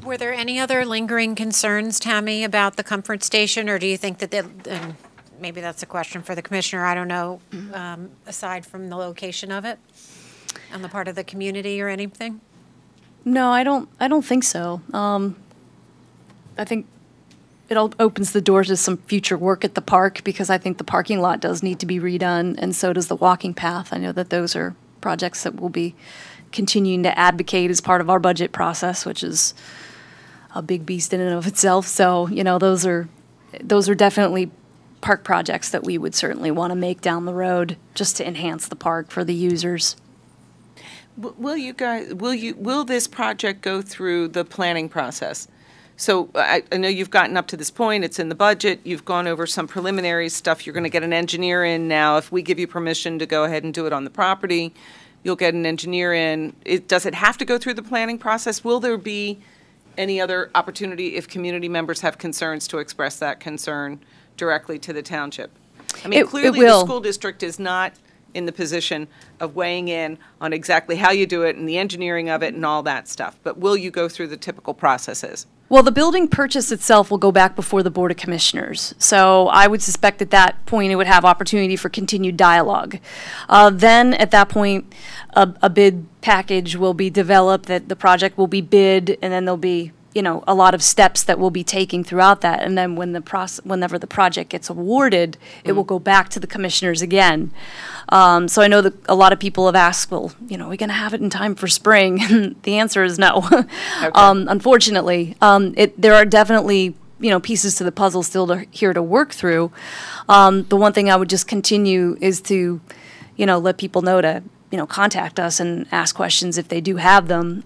Were there any other lingering concerns, Tammy, about the comfort station, or do you think that, and maybe that's a question for the commissioner, I don't know, aside from the location of it, on the part of the community or anything? No, I don't think so. I think it opens the door to some future work at the park, because I think the parking lot does need to be redone, and so does the walking path. I know that those are projects that we'll be continuing to advocate as part of our budget process, which is a big beast in and of itself. So, you know, those are definitely park projects that we would certainly want to make down the road just to enhance the park for the users. Will this project go through the planning process? So I know you've gotten up to this point, it's in the budget, you've gone over some preliminary stuff, you're going to get an engineer in now. If we give you permission to go ahead and do it on the property, you'll get an engineer in. Does it have to go through the planning process? Will there be any other opportunity if community members have concerns to express that concern directly to the township? I mean, clearly the school district is not in the position of weighing in on exactly how you do it and the engineering of it and all that stuff, but will you go through the typical processes? Well, the building purchase itself will go back before the Board of Commissioners. So I would suspect at that point it would have opportunity for continued dialogue. Then at that point, a bid package will be developed, that the project will be bid, and then there'll be, you know, a lot of steps that we'll be taking throughout that. And then whenever the project gets awarded, it will go back to the commissioners again. So I know that a lot of people have asked, well, you know, are we going to have it in time for spring? And the answer is no. Okay. Unfortunately, there are definitely, you know, pieces to the puzzle still here to work through. The one thing I would just continue is to, you know, let people know to, you know, contact us and ask questions if they do have them.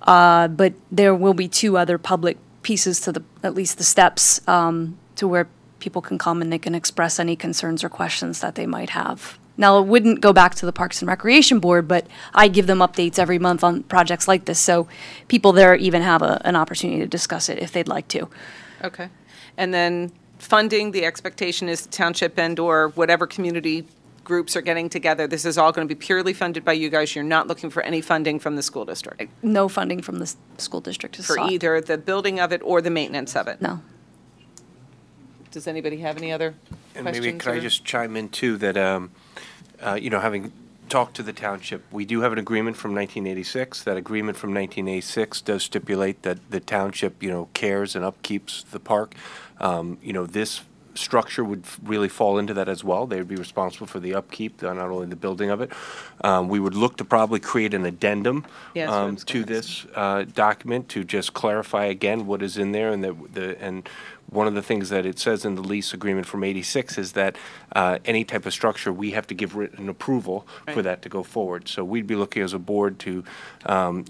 But there will be 2 other public pieces to at least the steps, to where people can come and they can express any concerns or questions that they might have. Now, it wouldn't go back to the Parks and Recreation Board, but I give them updates every month on projects like this, so people there even have an opportunity to discuss it if they'd like to. Okay. And then funding, the expectation is township and/or whatever community groups are getting together, this is all going to be purely funded by you guys. You're not looking for any funding from the school district? No funding from the school district. For either the building of it or the maintenance of it? No. Does anybody have any other and questions? Maybe could I just chime in too that, you know, having talked to the township, we do have an agreement from 1986. That agreement from 1986 does stipulate that the township, you know, cares and upkeeps the park. You know, this structure would really fall into that as well. They would be responsible for the upkeep, not only the building of it. We would look to probably create an addendum to this document to just clarify again what is in there, and and one of the things that it says in the lease agreement from '86 is that any type of structure, we have to give written approval for that to go forward. So we'd be looking as a board to,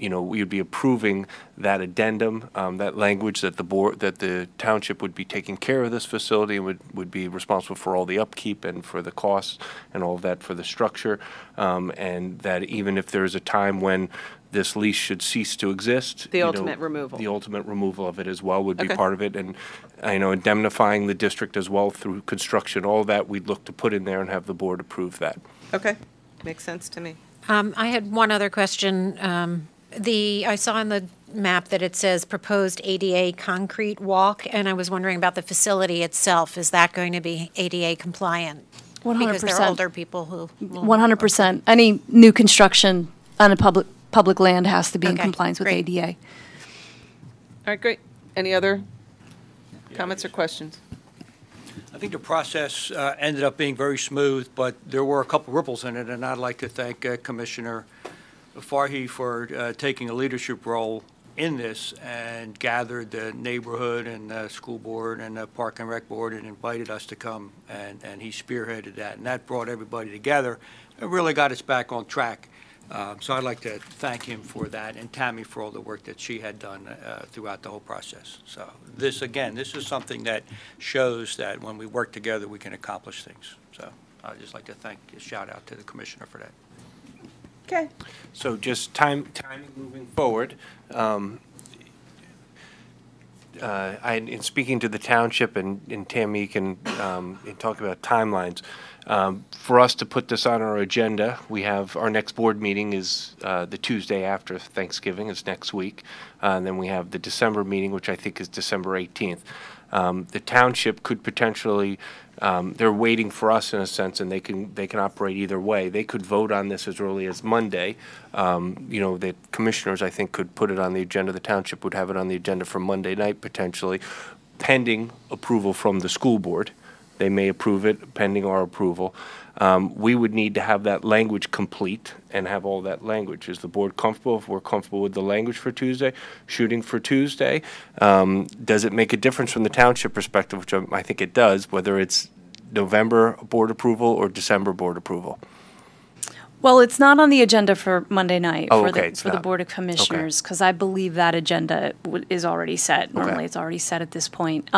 you know, we would be approving that addendum, that language that the township would be taking care of this facility and would be responsible for all the upkeep and for the costs and all of that for the structure, and that even if there's a time when this lease should cease to exist. The ultimate removal. The ultimate removal of it as well would be part of it. And, you know, indemnifying the district as well through construction, all that we'd look to put in there and have the board approve that. Okay. Makes sense to me. I had one other question. I saw in the map that it says proposed ADA concrete walk, and I was wondering about the facility itself. Is that going to be ADA compliant? 100%. Because there are older people who... 100%. Any new construction on a public land has to be in compliance with ADA. All right, great. Any other comments or questions? I think the process ended up being very smooth, but there were a couple ripples in it, and I'd like to thank Commissioner Farhi for taking a leadership role in this and gathered the neighborhood and the school board and the Park and Rec board and invited us to come, and he spearheaded that, and that brought everybody together and really got us back on track. So I'd like to thank him for that, and Tammy for all the work that she had done throughout the whole process. So this, again, this is something that shows that when we work together, we can accomplish things. So I'd just like to shout out to the commissioner for that. Okay. So just timing moving forward. in speaking to the township, and Tammy can talk about timelines, for us to put this on our agenda, we have our next board meeting is the Tuesday after Thanksgiving, is next week. And then we have the December meeting, which I think is December 18th. The township could potentially, they're waiting for us in a sense, and they can operate either way. They could vote on this as early as Monday. You know, the commissioners, I think, could put it on the agenda. The township would have it on the agenda for Monday night potentially, pending approval from the school board. They may approve it pending our approval. We would need to have that language complete and have all that language. Is the board comfortable? If we're comfortable with the language for Tuesday, shooting for Tuesday, does it make a difference from the township perspective, which I think it does, whether it's November board approval or December board approval? Well, it's not on the agenda for Monday night Oh, for okay, the it's for the not. Board of Commissioners, because I believe that agenda is already set. Normally, Okay. it's already set at this point.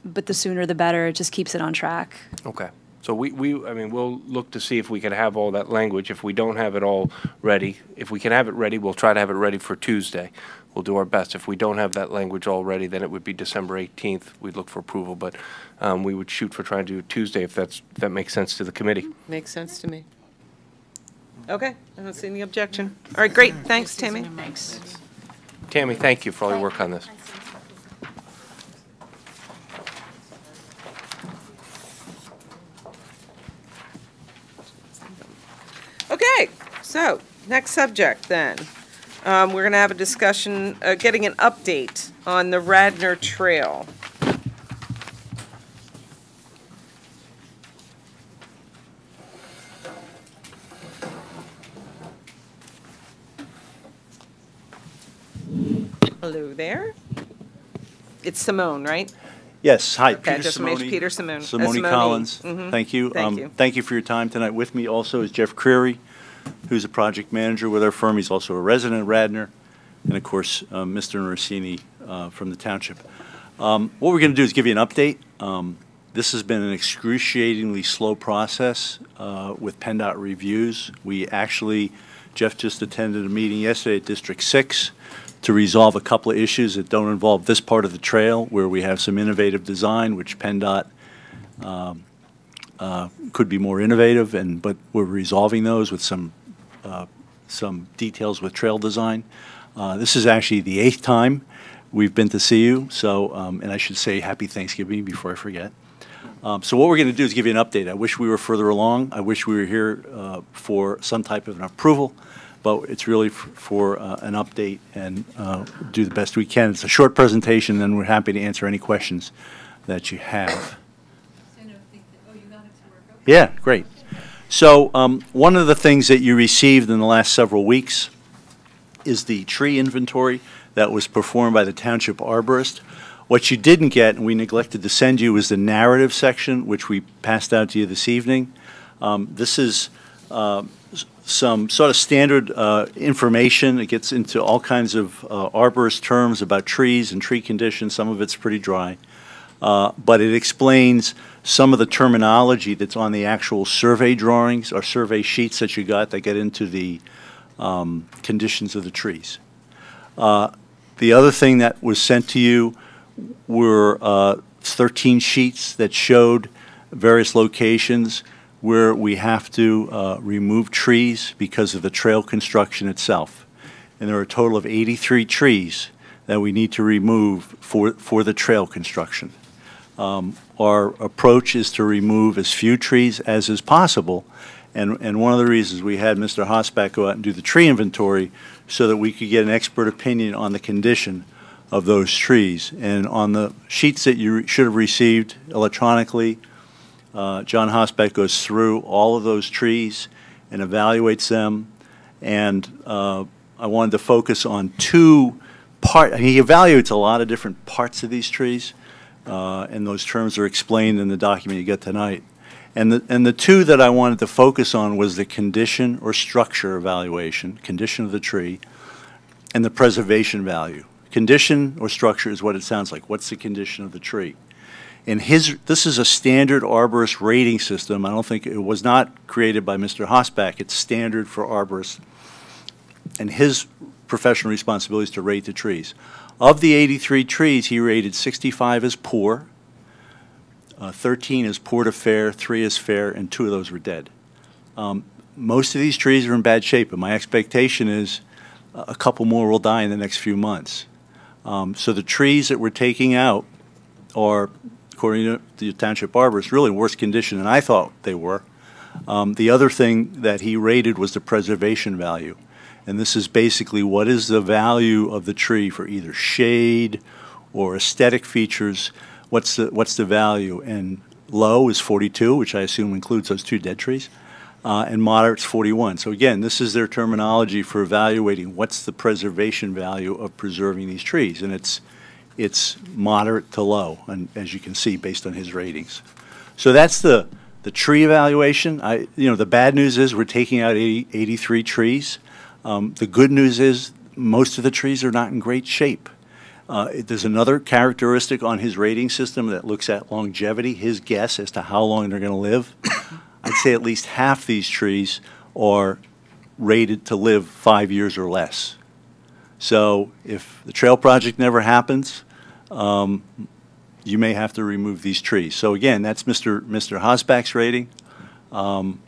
But the sooner the better. It just keeps it on track. Okay. So I mean, we'll look to see if we can have all that language. If we don't have it all ready, if we can have it ready, we'll try to have it ready for Tuesday. We'll do our best. If we don't have that language all ready, then it would be December 18th. We'd look for approval, but we would shoot for trying to do it Tuesday if that makes sense to the committee. Makes sense to me. Okay, I don't see any objection. All right, great, thanks, Tammy. Thanks. Tammy, thank you for all your work on this. Okay, so, next subject then. We're going to have a discussion, getting an update on the Radnor Trail. Hello there. It's Simone, right? Yes, hi, Okay, Peter just Simone. make Peter Simone. Simone Collins. Mhm. Thank you. Thank you. Thank you for your time tonight. With me also is Jeff Creary, who's a project manager with our firm. He's also a resident of Radnor, and of course, Mr. Orsini from the township. What we're going to do is give you an update. This has been an excruciatingly slow process with PennDOT reviews. We actually, Jeff just attended a meeting yesterday at District 6 to resolve a couple of issues that don't involve this part of the trail, where we have some innovative design, which PennDOT could be more innovative, but we're resolving those with some details with trail design. This is actually the 8th time we've been to see you, so, and I should say Happy Thanksgiving before I forget. So what we're going to do is give you an update. I wish we were further along. I wish we were here for some type of an approval, but it's really for an update and do the best we can. It's a short presentation, and we're happy to answer any questions that you have. Yeah, great. So one of the things that you received in the last several weeks is the tree inventory that was performed by the township arborist. What you didn't get, and we neglected to send you, was the narrative section, which we passed out to you this evening. This is some sort of standard information. It gets into all kinds of arborist terms about trees and tree conditions. Some of it's pretty dry. But it explains some of the terminology that's on the actual survey drawings or survey sheets that you got that get into the conditions of the trees. The other thing that was sent to you were 13 sheets that showed various locations where we have to remove trees because of the trail construction itself. And there are a total of 83 trees that we need to remove for the trail construction. Our approach is to remove as few trees as is possible, and one of the reasons we had Mr. Hosback go out and do the tree inventory so that we could get an expert opinion on the condition of those trees. And on the sheets that you should have received electronically, John Hosback goes through all of those trees and evaluates them, and I wanted to focus on two parts. He evaluates a lot of different parts of these trees, and those terms are explained in the document you get tonight. And the two that I wanted to focus on was the condition or structure evaluation, condition of the tree, and the preservation value. Condition or structure is what it sounds like. What's the condition of the tree? And this is a standard arborist rating system. I don't think it was not created by Mr. Hosback. It's standard for arborists. And his professional responsibility is to rate the trees. Of the 83 trees, he rated 65 as poor, 13 as poor to fair, 3 as fair, and 2 of those were dead. Most of these trees are in bad shape, and my expectation is a couple more will die in the next few months. So the trees that we're taking out are, according to the Township arborist, really worse condition than I thought they were. The other thing that he rated was the preservation value. And this is basically what is the value of the tree for either shade or aesthetic features. What's the value? And low is 42, which I assume includes those 2 dead trees, and moderate's 41. So again, this is their terminology for evaluating what's the preservation value of preserving these trees, and it's moderate to low, and as you can see based on his ratings. So that's the tree evaluation. The bad news is we're taking out 83 trees. The good news is most of the trees are not in great shape. There's another characteristic on his rating system that looks at longevity, his guess as to how long they're going to live. I'd say at least half these trees are rated to live 5 years or less. So if the trail project never happens, you may have to remove these trees. So again, that's Mr. Hosbach's rating. Again,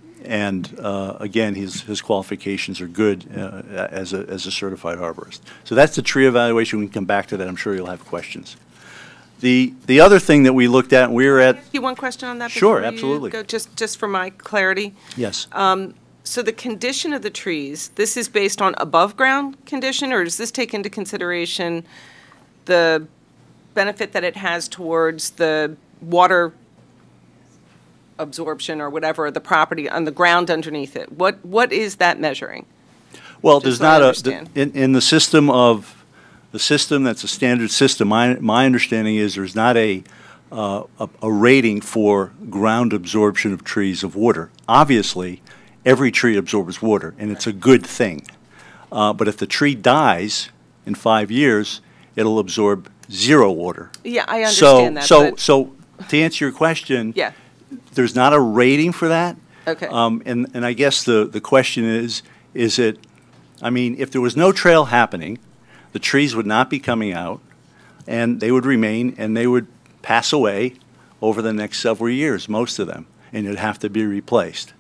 his qualifications are good as a certified arborist. So that's the tree evaluation. We can come back to that. I'm sure you'll have questions. The other thing that we looked at, and we were at. Can I ask you one question on that? Sure, before you absolutely. go? Just for my clarity. Yes. So the condition of the trees, this is based on above ground condition, or does this take into consideration the benefit that it has towards the water absorption or whatever of the property on the ground underneath it? What is that measuring? Well, Just there's so not in the system that's a standard system. My understanding is there's not a rating for ground absorption of trees of water. Obviously, every tree absorbs water, and it's a good thing. But if the tree dies in 5 years, it'll absorb 0 water. Yeah, I understand that. So to answer your question, yeah. There's not a rating for that. Okay. And I guess the question is it, I mean, if there was no trail happening, the trees would not be coming out, and they would remain, and they would pass away over the next several years, most of them, and it'd have to be replaced.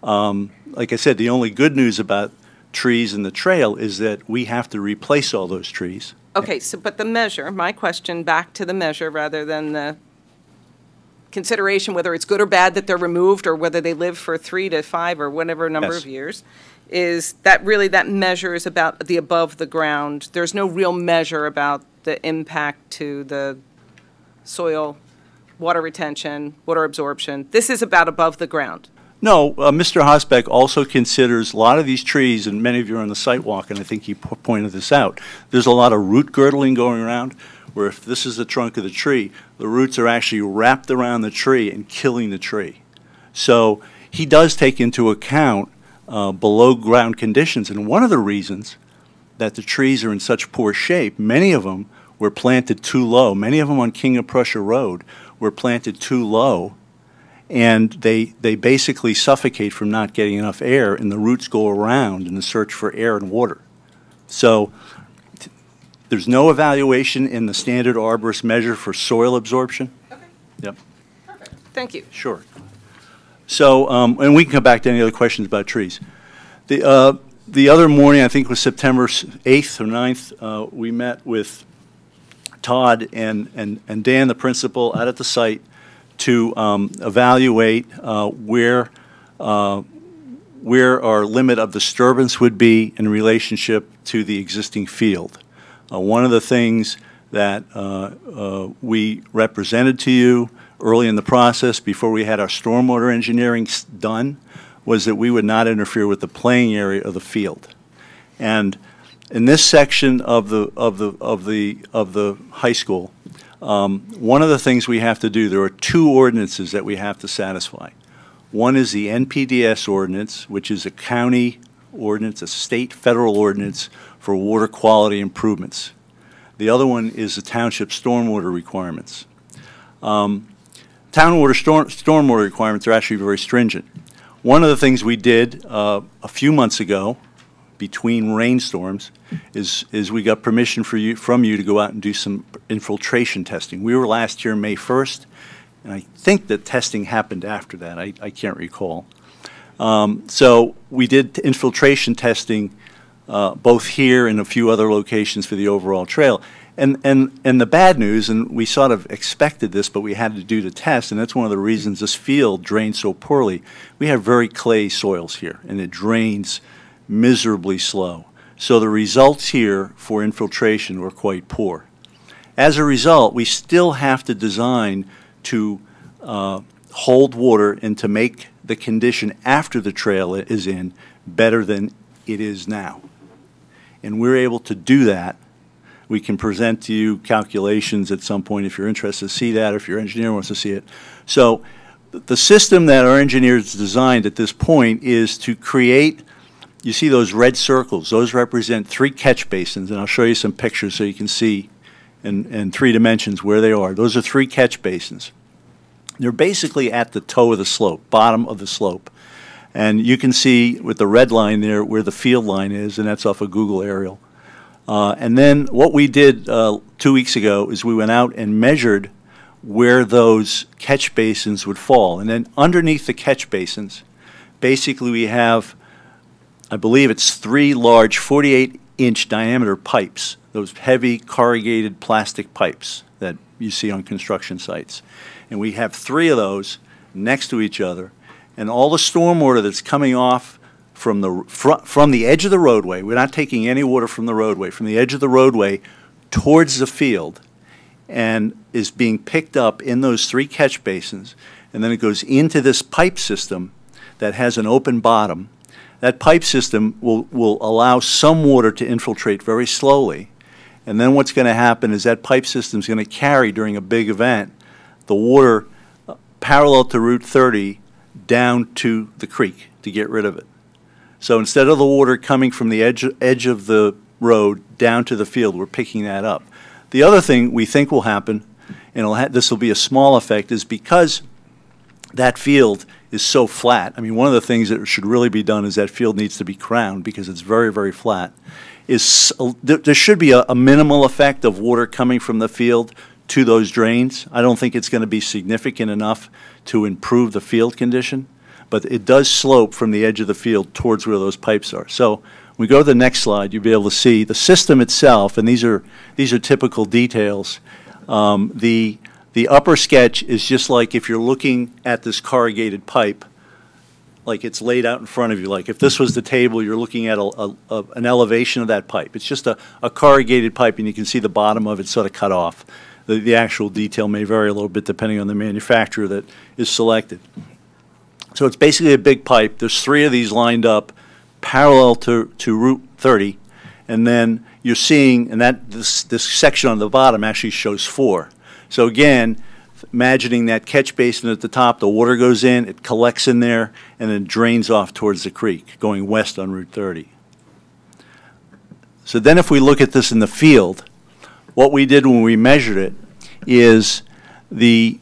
Like I said, the only good news about trees in the trail is that we have to replace all those trees. Okay, so, but the measure, my question back to the measure rather than the consideration whether it's good or bad that they're removed or whether they live for 3 to 5 or whatever number Yes. of years, is that really that measure is about the above the ground. There's no real measure about the impact to the soil, water retention, water absorption. This is about above the ground. No, Mr. Hosbach also considers a lot of these trees, and many of you are on the site walk, and I think he pointed this out. There's a lot of root girdling going around, where if this is the trunk of the tree, the roots are actually wrapped around the tree and killing the tree. So he does take into account below ground conditions, and one of the reasons that the trees are in such poor shape, many of them were planted too low. Many of them on King of Prussia Road were planted too low, and they basically suffocate from not getting enough air, and the roots go around in the search for air and water. So there's no evaluation in the standard arborist measure for soil absorption. Okay. Yep. Perfect. Thank you. Sure. So, and we can come back to any other questions about trees. The other morning, I think it was September 8th or 9th, we met with Todd and Dan, the principal, out at the site to evaluate where our limit of disturbance would be in relationship to the existing field. One of the things that we represented to you early in the process before we had our stormwater engineering done was that we would not interfere with the playing area of the field. And in this section of the high school, one of the things we have to do, there are 2 ordinances that we have to satisfy. One is the NPDS ordinance, which is a county ordinance, a state federal ordinance for water quality improvements. The other one is the township stormwater requirements. Stormwater requirements are actually very stringent. One of the things we did a few months ago, between rainstorms is we got permission from you to go out and do some infiltration testing. We were last here May 1st, and I think that testing happened after that. I can't recall. So we did infiltration testing both here and a few other locations for the overall trail. And the bad news, and we sort of expected this, but we had to do the test, and that's one of the reasons this field drains so poorly. We have very clay soils here, and it drains miserably slow. So the results here for infiltration were quite poor. As a result, we still have to design to hold water and to make the condition after the trail is in better than it is now. And we're able to do that. We can present to you calculations at some point if you're interested to see that, or if your engineer wants to see it. So the system that our engineers designed at this point is to create, you see those red circles, those represent 3 catch basins, and I'll show you some pictures so you can see in 3 dimensions where they are. Those are 3 catch basins. They're basically at the toe of the slope, bottom of the slope. And you can see with the red line there where the field line is, and that's off a Google aerial. And then what we did 2 weeks ago is we went out and measured where those catch basins would fall. And then underneath the catch basins, basically we have, I believe it's 3 large 48-inch diameter pipes, those heavy corrugated plastic pipes that you see on construction sites. And we have 3 of those next to each other, and all the stormwater that's coming off from the edge of the roadway, we're not taking any water from the roadway, from the edge of the roadway towards the field, and is being picked up in those 3 catch basins, and then it goes into this pipe system that has an open bottom. That pipe system will allow some water to infiltrate very slowly, and then what's going to happen is that pipe system is going to carry during a big event the water parallel to Route 30 down to the creek to get rid of it. So instead of the water coming from the edge of the road down to the field, we're picking that up. The other thing we think will happen, and this will be a small effect, is because that field is so flat. I mean, one of the things that should really be done is that field needs to be crowned because it's very, very flat. There should be a minimal effect of water coming from the field to those drains. I don't think it's going to be significant enough to improve the field condition, but it does slope from the edge of the field towards where those pipes are. So when we go to the next slide, you'll be able to see the system itself, and these are typical details. The upper sketch is just like if you're looking at this corrugated pipe, like it's laid out in front of you. Like if this was the table, you're looking at an elevation of that pipe. It's just a corrugated pipe, and you can see the bottom of it sort of cut off. The actual detail may vary a little bit depending on the manufacturer that is selected. So it's basically a big pipe. There's 3 of these lined up parallel to Route 30, and then you're seeing, and this section on the bottom actually shows 4. So again, imagining that catch basin at the top, the water goes in, it collects in there, and then drains off towards the creek, going west on Route 30. So then if we look at this in the field, what we did when we measured it is the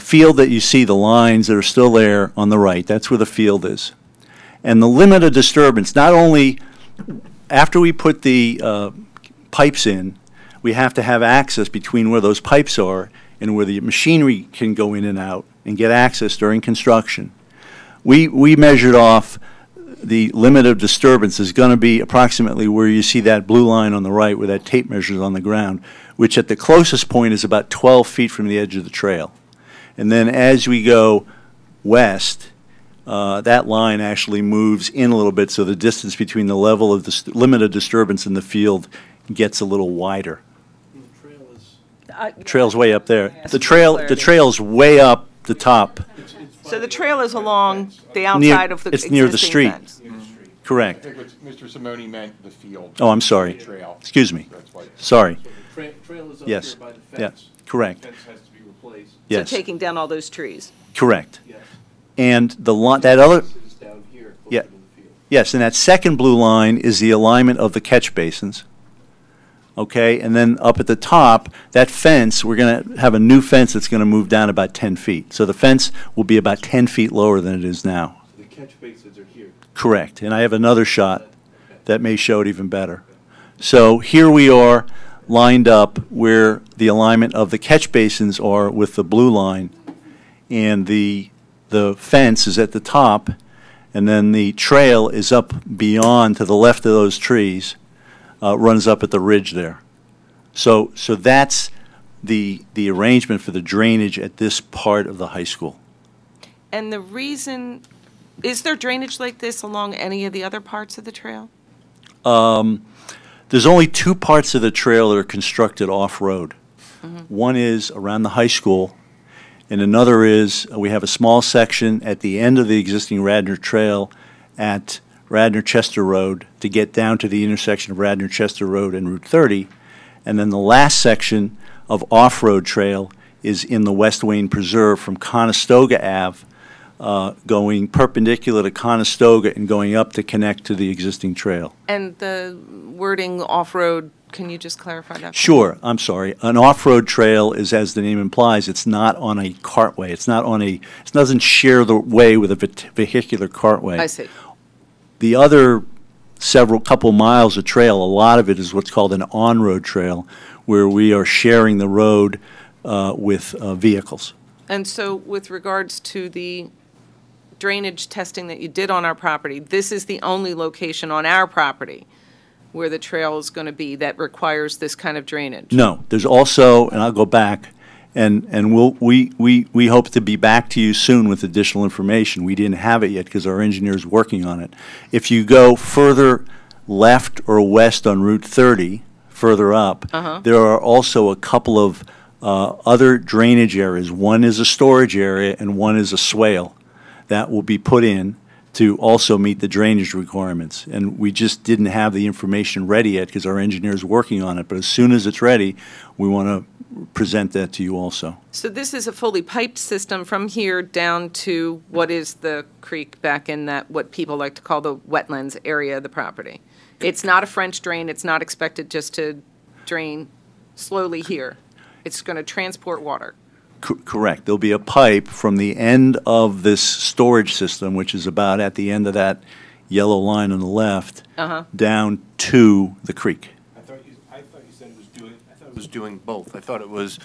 field that you see, the lines that are still there on the right, that's where the field is. And the limit of disturbance, not only after we put the pipes in, we have to have access between where those pipes are and where the machinery can go in and out and get access during construction. We measured off the limit of disturbance is going to be approximately where you see that blue line on the right where that tape measures on the ground, which at the closest point is about 12 feet from the edge of the trail. And then as we go west, that line actually moves in a little bit, so the distance between the level of the limit of disturbance in the field gets a little wider. The trail's way up there. The trail's way up the top. So the trail is along the outside of the It's near the street. Fence. Correct. I think what Mr. Simone meant the field. Oh, I'm sorry. The trail. Excuse me. That's why. Sorry. So the trail is up Yes. here by the Yeah. fence. Correct. The fence has to be replaced. Yes. So taking down all those trees. Correct. Yes. And that other, This is down here, closer yeah, to the field. yes, and that second blue line is the alignment of the catch basins. Okay, and then up at the top, that fence, we're going to have a new fence that's going to move down about 10 feet. So the fence will be about 10 feet lower than it is now. So the catch basins are here. Correct. And I have another shot. that may show it even better. So here we are lined up where the alignment of the catch basins are with the blue line, and the fence is at the top, and then the trail is up beyond to the left of those trees, runs up at the ridge there. So that's the arrangement for the drainage at this part of the high school. And the reason, is there drainage like this along any of the other parts of the trail? There's only two parts of the trail that are constructed off-road. One is around the high school, and another is we have a small section at the end of the existing Radnor Trail at Radnor-Chester Road to get down to the intersection of Radnor-Chester Road and Route 30. And then the last section of off-road trail is in the West Wayne Preserve from Conestoga Ave, going perpendicular to Conestoga and going up to connect to the existing trail. And the wording off-road, can you just clarify that? Sure, I'm sorry. An off-road trail is, as the name implies, it's not on a cartway. It's not on a, it doesn't share the way with a vehicular cartway. I see. The other couple miles of trail, a lot of it is what's called an on-road trail, where we are sharing the road with vehicles. And so with regards to the drainage testing that you did on our property, this is the only location on our property where the trail is going to be that requires this kind of drainage? No, there's also, and I'll go back, and we hope to be back to you soon with additional information. We didn't have it yet because our engineer's working on it. If you go further left or west on Route 30, further up, there are also a couple of other drainage areas. One is a storage area and one is a swale that will be put in to also meet the drainage requirements. And we just didn't have the information ready yet because our engineer is working on it. But as soon as it's ready, we want to present that to you also. So this is a fully piped system from here down to what is the creek back in that, what people like to call the wetlands area of the property. It's not a French drain. It's not expected just to drain slowly here. It's going to transport water. Correct. There'll be a pipe from the end of this storage system, which is about at the end of that yellow line on the left, down to the creek. I thought you said it was doing. I thought it was doing both. I thought it was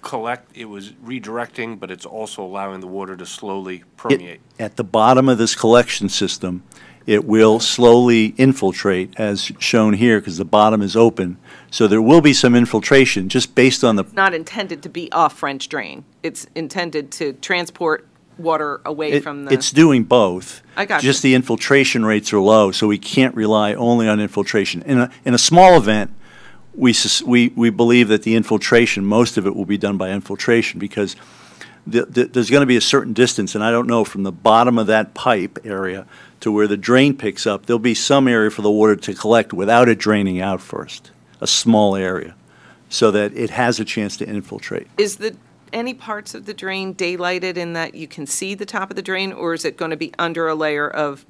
redirecting, but it's also allowing the water to slowly permeate. At the bottom of this collection system, it will slowly infiltrate, as shown here, because the bottom is open. So there will be some infiltration, just based on the... It's not intended to be a French drain. It's intended to transport water away from the... It's doing both. I got Just you. the infiltration rates are low, so we can't rely only on infiltration. In a small event, we believe that the infiltration, most of it will be done by infiltration, because there's going to be a certain distance, and I don't know, from the bottom of that pipe area to where the drain picks up, there'll be some area for the water to collect without it draining out first, a small area, so that it has a chance to infiltrate. Is any parts of the drain daylighted in that you can see the top of the drain, or is it going to be under a layer of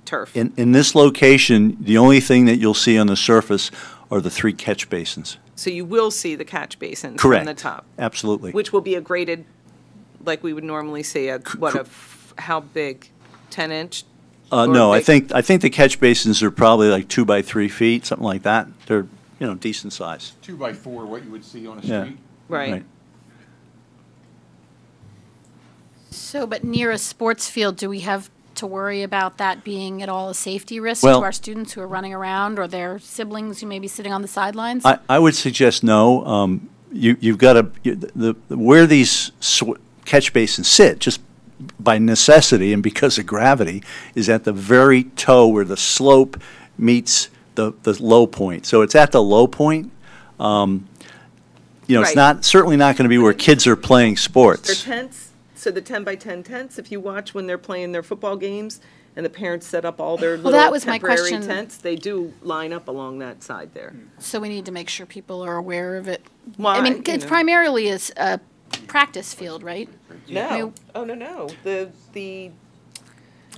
turf? In this location, the only thing that you'll see on the surface are the 3 catch basins. So you will see the catch basins Correct. from the top? Absolutely. Which will be a graded, like we would normally see, how big, 10-inch? No, I think the catch basins are probably like 2 by 3 feet, something like that. They're, decent size. 2 by 4, what you would see on a Yeah. street. Right. So, but near a sports field, do we have to worry about that being at all a safety risk Well, to our students who are running around or their siblings who may be sitting on the sidelines? I would suggest no. You've got to, where these catch basins sit, just by necessity and because of gravity, is at the very toe where the slope meets the low point. So it's at the low point. It's certainly not going to be where kids are playing sports. They're tents, so the 10 by 10 tents, if you watch when they're playing their football games and the parents set up all their little that was my temporary question. tents, they do line up along that side there. So we need to make sure people are aware of it. Well, I mean, it's primarily a practice field, right? No. I mean, Oh, no. The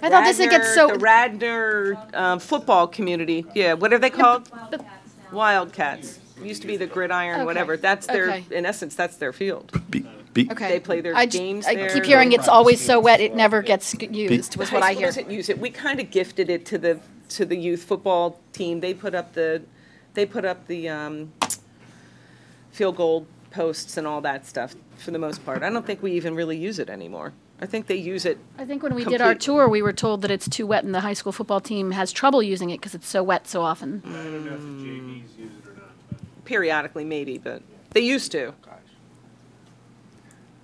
I thought this would get so. The Radnor football community. Yeah, what are they called? Wildcats. Used to be the gridiron, Okay. whatever. That's their, Okay. in essence, that's their field. Okay. They play their games there. I keep hearing it's always so wet it never gets used, was what I High hear. school doesn't use it. We kind of gifted it to to the youth football team. They put up the field goal posts and all that stuff for the most part. I don't think we even really use it anymore. I think they use it. I think when we did our tour, we were told that it's too wet, and the high school football team has trouble using it because it's so wet so often. I don't know if the JVs use it or not. Periodically, maybe, but they used to.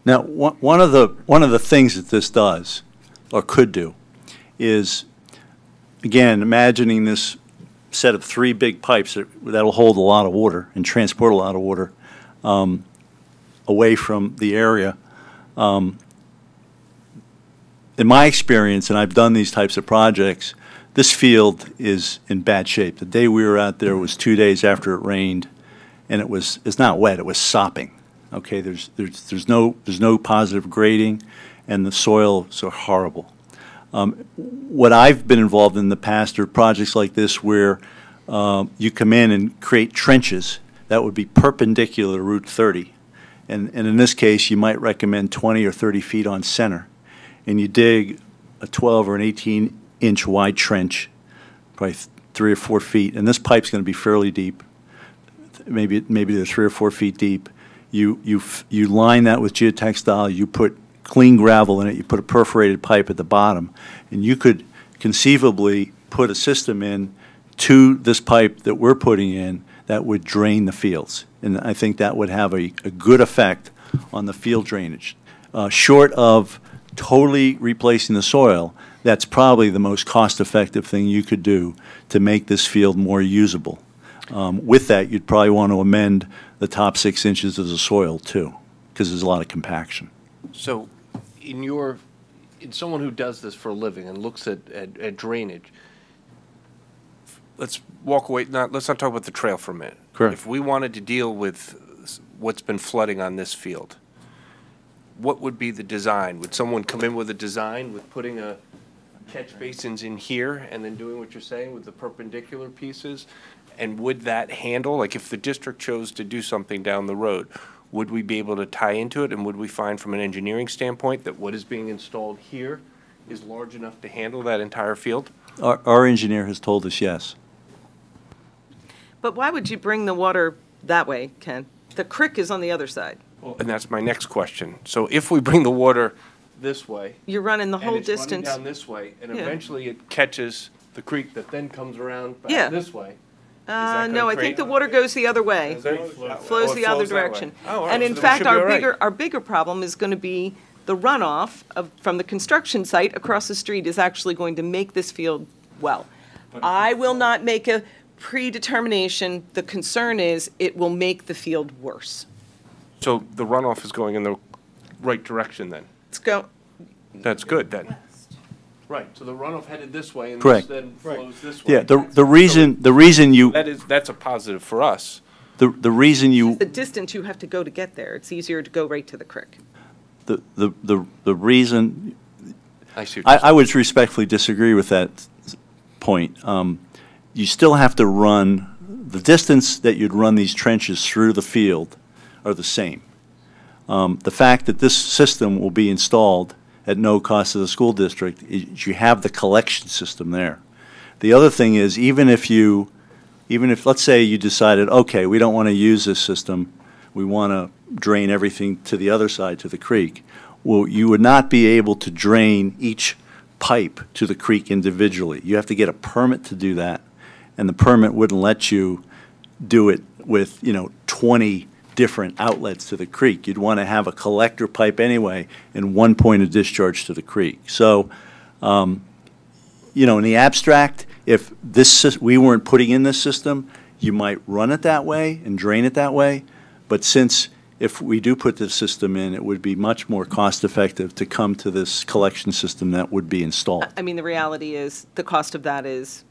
Now, one of the things that this does, or could do, is, again, imagining this set of 3 big pipes that'll hold a lot of water and transport a lot of water away from the area. In my experience, and I've done these types of projects, this field is in bad shape. The day we were out there was 2 days after it rained, and it's not wet, it was sopping. Okay, there's no positive grading, and the soils are horrible. What I've been involved in the past are projects like this where you come in and create trenches that would be perpendicular to Route 30. And in this case, you might recommend 20 or 30 feet on center. And you dig a 12 or an 18-inch wide trench, probably 3 or 4 feet. And this pipe's going to be fairly deep. Maybe they're 3 or 4 feet deep. You line that with geotextile. You put clean gravel in it. You put a perforated pipe at the bottom. And you could conceivably put a system in to this pipe that we're putting in that would drain the fields. And I think that would have a good effect on the field drainage. Short of totally replacing the soil, that's probably the most cost-effective thing you could do to make this field more usable. With that, you'd probably want to amend the top 6 inches of the soil too, because there's a lot of compaction. So in someone who does this for a living and looks at drainage, let's walk away, let's not talk about the trail for a minute. Correct. If we wanted to deal with what's been flooding on this field, what would be the design? Would someone come in with a design with putting a catch basins in here and then doing what you're saying with the perpendicular pieces? And would that handle, like if the district chose to do something down the road, would we be able to tie into it? And would we find from an engineering standpoint that what is being installed here is large enough to handle that entire field? Our engineer has told us yes. But why would you bring the water that way, Ken? The creek is on the other side. And that's my next question. So if we bring the water this way. You're running the whole and it's distance. running down this way, and Yeah. eventually it catches the creek that then comes around back this way. No, I think the water goes the other way. Flows the other direction. Oh, all right, And so in then we fact, should be all right. our bigger problem is going to be the runoff from the construction site across the street is actually going to make this field well. I will not make a predetermination. The concern is it will make the field worse. So the runoff is going in the right direction then? That's good then. Right, so the runoff headed this way and Correct. this then flows this way. Yeah, the reason you that's a positive for us. the reason you The distance you have to go to get there, it's easier to go right to the creek. the reason I see what you're I would respectfully disagree with that point. You still have to run the distance that you'd run these trenches through the field are the same. The fact that this system will be installed at no cost to the school district is you have the collection system there. The other thing is even if let's say you decided, okay, we don't want to use this system, we want to drain everything to the other side, to the creek, well, you would not be able to drain each pipe to the creek individually. You have to get a permit to do that, and the permit wouldn't let you do it with, 20 different outlets to the creek. You'd want to have a collector pipe anyway and one point of discharge to the creek. So, in the abstract, if we weren't putting in this system, you might run it that way and drain it that way. But since if we do put this system in, it would be much more cost effective to come to this collection system that would be installed. I mean, the reality is the cost of that is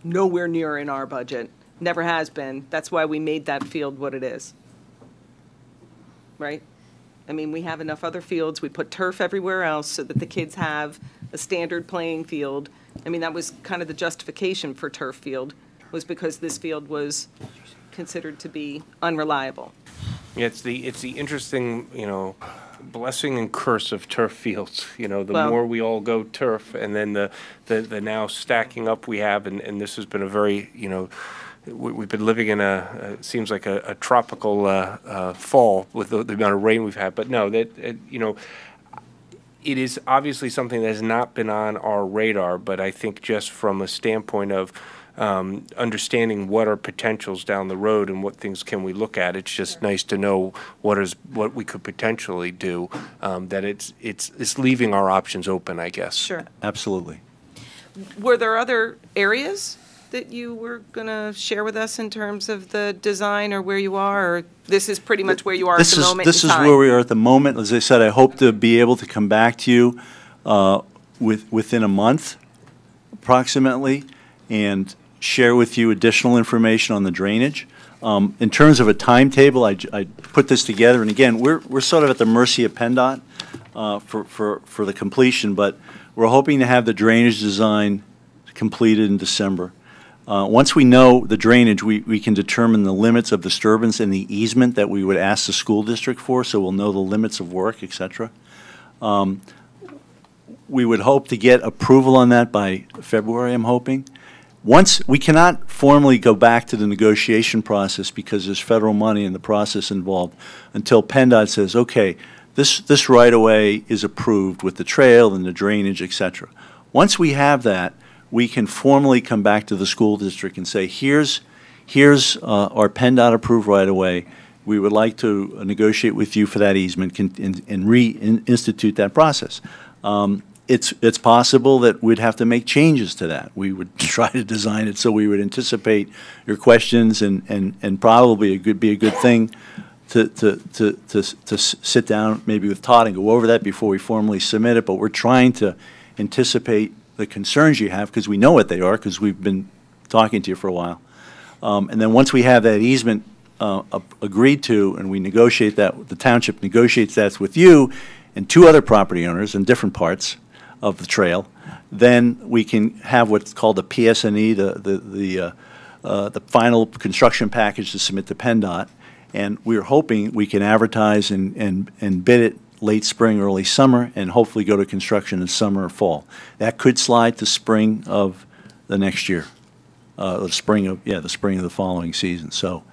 nowhere near in our budget. Never has been. That's why we made that field what it is. Right? I mean, we have enough other fields. We put turf everywhere else so that the kids have a standard playing field. I mean, that was kind of the justification for turf field, was because this field was considered to be unreliable. Yeah, it's the interesting, blessing and curse of turf fields. The Well- more we all go turf, and then the now stacking up we have, and this has been a very, we've been living in it seems like a tropical fall with the amount of rain we've had. But no, it is obviously something that has not been on our radar, but I think just from a standpoint of understanding what are potentials down the road and what things can we look at, it's just nice to know what we could potentially do, that it's leaving our options open, I guess. Sure. Absolutely. Were there other areas that you were going to share with us in terms of the design or where you are, or this is pretty much where you are at the moment in This is time? where we are at the moment. As I said, I hope to be able to come back to you within a month, approximately, and share with you additional information on the drainage. In terms of a timetable, I put this together, and again, we're sort of at the mercy of PennDOT for the completion, but we're hoping to have the drainage design completed in December. Once we know the drainage, we can determine the limits of disturbance and the easement that we would ask the school district for, so we'll know the limits of work, et cetera. We would hope to get approval on that by February, I'm hoping. Once, we cannot formally go back to the negotiation process because there's federal money in the process involved until PennDOT says, okay, this right-of-way is approved with the trail and the drainage, et cetera. Once we have that, we can formally come back to the school district and say, here's our PennDOT approved right-of-way. We would like to negotiate with you for that easement and reinstitute that process. It's possible that we'd have to make changes to that. We would try to design it so we would anticipate your questions and probably be a good thing to sit down maybe with Todd and go over that before we formally submit it. But we're trying to anticipate the concerns you have because we know what they are because we've been talking to you for a while. And then once we have that easement agreed to and we negotiate that, the township negotiates that with you and two other property owners in different parts of the trail, then we can have what's called the PSNE, the final construction package to submit to PennDOT, and we're hoping we can advertise and bid it late spring, early summer, and hopefully go to construction in summer or fall. That could slide to spring of the next year, the spring of the following season. So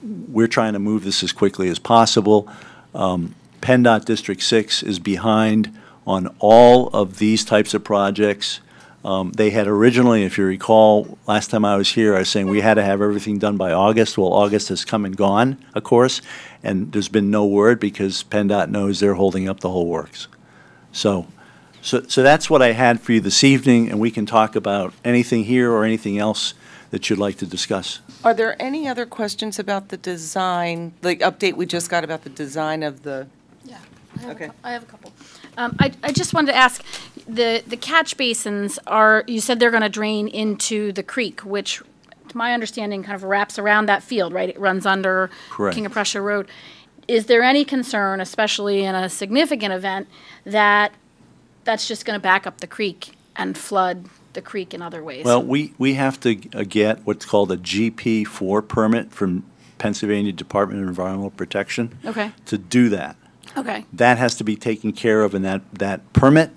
we're trying to move this as quickly as possible. PennDOT District 6 is behind on all of these types of projects. They had originally, if you recall, last time I was here, I was saying we had to have everything done by August. Well, August has come and gone, of course, and there's been no word because PennDOT knows they're holding up the whole works. So that's what I had for you this evening, and we can talk about anything here or anything else that you'd like to discuss. Are there any other questions about the design, the update we just got about the design of the? Yeah, I have a couple. I just wanted to ask, the catch basins are, you said they're going to drain into the creek, which, to my understanding, kind of wraps around that field, right? It runs under Correct. King of Prussia Road. Is there any concern, especially in a significant event, that that's just going to back up the creek and flood the creek in other ways? Well, we have to get what's called a GP4 permit from Pennsylvania Department of Environmental Protection to do that. Okay. That has to be taken care of in that permit.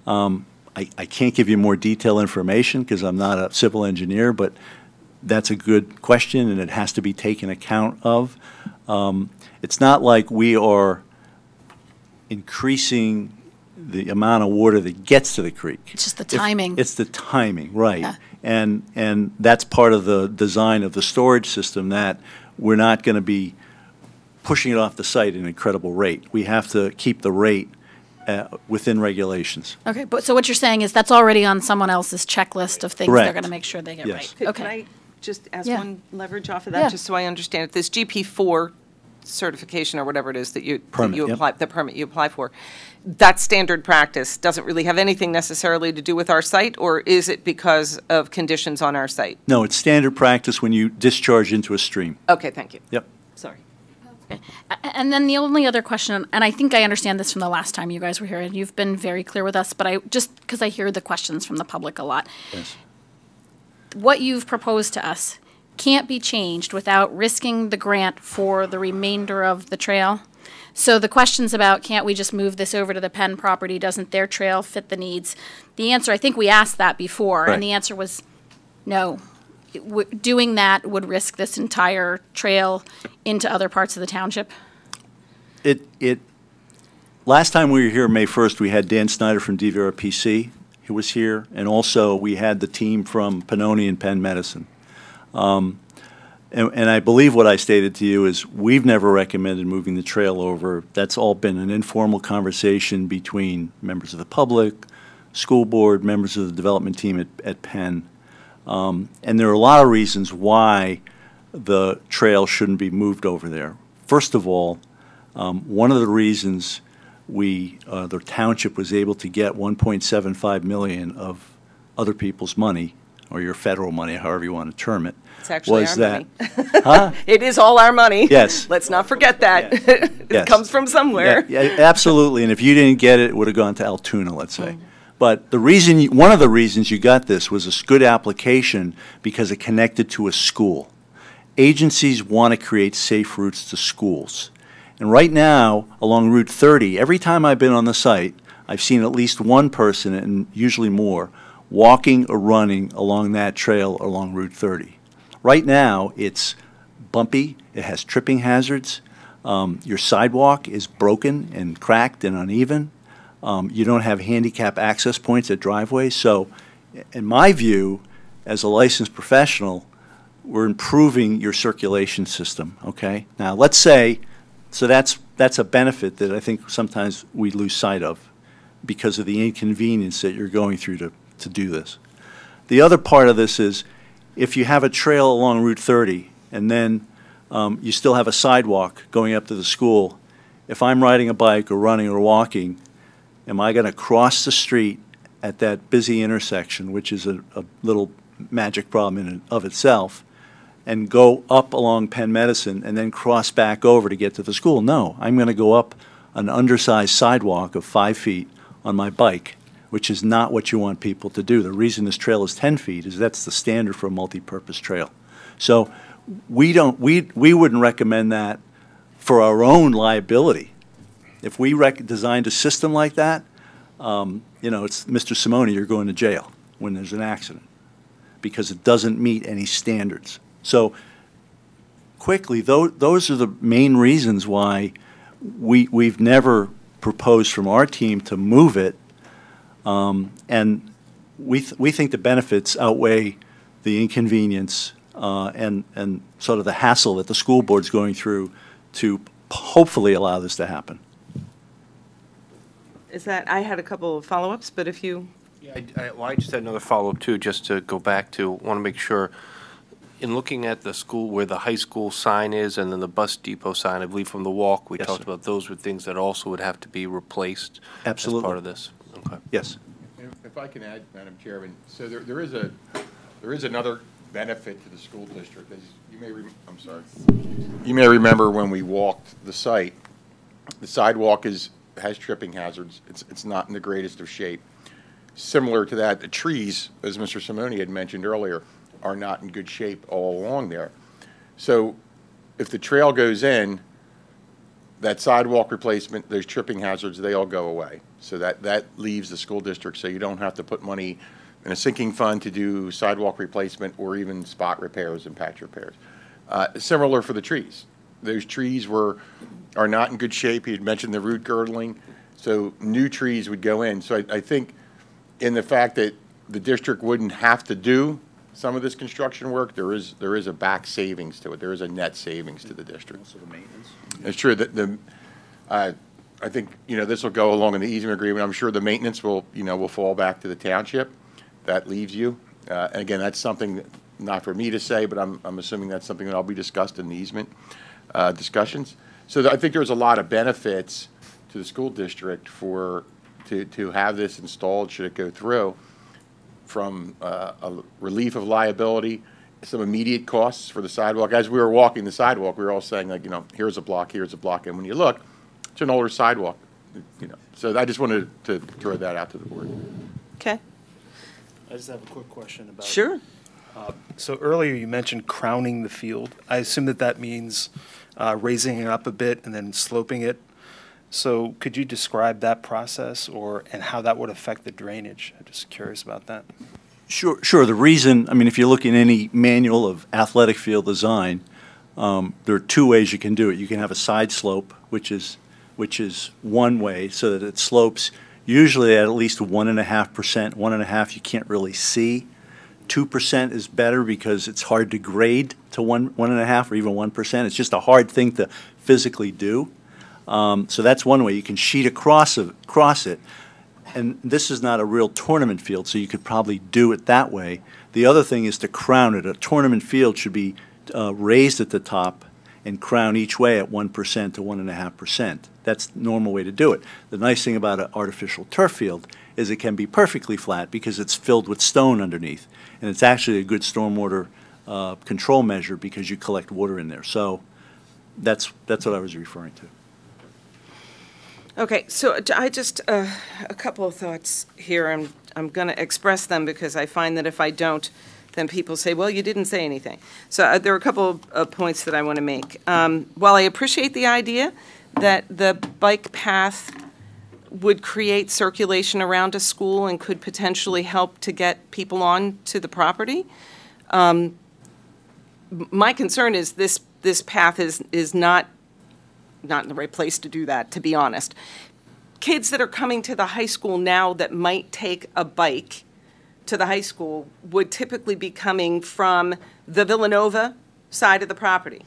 I can't give you more detailed information because I'm not a civil engineer, but that's a good question and it has to be taken account of. It's not like we are increasing the amount of water that gets to the creek. It's just the timing. It's the timing, right. Yeah. And that's part of the design of the storage system, that we're not going to be pushing it off the site at an incredible rate. We have to keep the rate within regulations. Okay, but so what you're saying is that's already on someone else's checklist of things they're Correct. going to make sure they get Yes. right. Can I just ask Yeah. one leverage off of that, Yeah. just so I understand it? This GP4 certification or whatever it is that you Permit, yep. apply, the permit you apply for, that standard practice doesn't really have anything necessarily to do with our site, or is it because of conditions on our site? No, it's standard practice when you discharge into a stream. Okay, thank you. Yep. Sorry. Okay. And then the only other question, and I think I understand this from the last time you guys were here, and you've been very clear with us, but I just, because I hear the questions from the public a lot. Yes. What you've proposed to us can't be changed without risking the grant for the remainder of the trail. So the questions about can't we just move this over to the Penn property, doesn't their trail fit the needs? The answer, I think we asked that before, Right. and the answer was no. Doing that would risk this entire trail into other parts of the township. Last time we were here, May 1st, we had Dan Snyder from DVRPC, who was here, and also we had the team from Pannoni and Penn Medicine. And I believe what I stated to you is we've never recommended moving the trail over. That's all been an informal conversation between members of the public, school board, members of the development team at Penn. And there are a lot of reasons why the trail shouldn't be moved over there. First of all, one of the reasons the township was able to get $1.75 million of other people's money, or your federal money, however you want to term it, It's actually was our that, money. huh? It is all our money. Yes. Let's not forget that. Yes. It Yes. comes from somewhere. Yeah, absolutely. And if you didn't get it, it would have gone to Altoona, let's say. But the reason, one of the reasons you got this was a good application because it connected to a school. Agencies want to create safe routes to schools. And right now, along Route 30, every time I've been on the site, I've seen at least one person, and usually more, walking or running along that trail along Route 30. Right now, it's bumpy, it has tripping hazards, your sidewalk is broken and cracked and uneven, you don't have handicap access points at driveways. So in my view, as a licensed professional, we're improving your circulation system, okay? Now, let's say, so that's a benefit that I think sometimes we lose sight of because of the inconvenience that you're going through to do this. The other part of this is if you have a trail along Route 30 and then you still have a sidewalk going up to the school, if I'm riding a bike or running or walking, am I going to cross the street at that busy intersection, which is a little magic problem in and of itself, and go up along Penn Medicine and then cross back over to get to the school? No, I'm going to go up an undersized sidewalk of 5 feet on my bike, which is not what you want people to do. The reason this trail is 10 feet is that's the standard for a multi-purpose trail. So we wouldn't recommend that for our own liability. If we designed a system like that, you know, it's Mr. Simone, you're going to jail when there's an accident because it doesn't meet any standards. So quickly, those are the main reasons why we've never proposed from our team to move it, and we think the benefits outweigh the inconvenience and sort of the hassle that the school board's going through to hopefully allow this to happen. Is that, I had a couple of follow-ups, but if you... Yeah, I just had another follow-up too, just to go back to, want to make sure, in looking at the school where the high school sign is and then the bus depot sign, I believe from the walk, we Yes, talked sir. about those were things that also would have to be replaced Absolutely. as part of this. Okay. Yes. If I can add, Madam Chairman, so there is another benefit to the school district. As you may, I'm sorry. You may remember when we walked the site, the sidewalk has tripping hazards. It's not in the greatest of shape. Similar to that, the trees, as Mr. Simone had mentioned earlier, are not in good shape all along there. So if the trail goes in, that sidewalk replacement, those tripping hazards, they all go away. So that leaves the school district, so you don't have to put money in a sinking fund to do sidewalk replacement or even spot repairs and patch repairs. Similar for the trees. Those trees are not in good shape. He had mentioned the root girdling, so new trees would go in. So I think in the fact that the district wouldn't have to do some of this construction work, there is a back savings to it. There is a net savings to the district. Also the maintenance. It's true that I think, you know, this will go along in the easement agreement. I'm sure the maintenance will fall back to the township. That leaves you. And again, that's something that, not for me to say, but I'm assuming that's something that will be discussed in the easement discussions. So I think there's a lot of benefits to the school district to have this installed should it go through, from a relief of liability, some immediate costs for the sidewalk. As we were walking the sidewalk, we were all saying, like, you know, here's a block, and when you look, it's an older sidewalk, you know. So I just wanted to throw that out to the board. Okay. I just have a quick question about. Sure. So earlier you mentioned crowning the field. I assume that that means raising it up a bit and then sloping it. So could you describe that process and how that would affect the drainage? I'm just curious about that. Sure. The reason, I mean, if you look in any manual of athletic field design, there are two ways you can do it. You can have a side slope, which is one way, so that it slopes usually at least 1.5%. 1.5% you can't really see. 2% is better because it's hard to grade to 1.5% or even 1%. It's just a hard thing to physically do. So that's one way. You can sheet across it. And this is not a real tournament field, so you could probably do it that way. The other thing is to crown it. A tournament field should be raised at the top and crown each way at 1% to 1.5%. That's the normal way to do it. The nice thing about an artificial turf field is it can be perfectly flat because it's filled with stone underneath. And it's actually a good stormwater control measure because you collect water in there. So that's what I was referring to. Okay, so I just, a couple of thoughts here. I'm going to express them because I find that if I don't, then people say, well, you didn't say anything. So there are a couple of points that I want to make. While I appreciate the idea that the bike path would create circulation around a school and could potentially help to get people on to the property, my concern is this path is not in the right place to do that, to be honest. Kids that are coming to the high school now that might take a bike to the high school would typically be coming from the Villanova side of the property.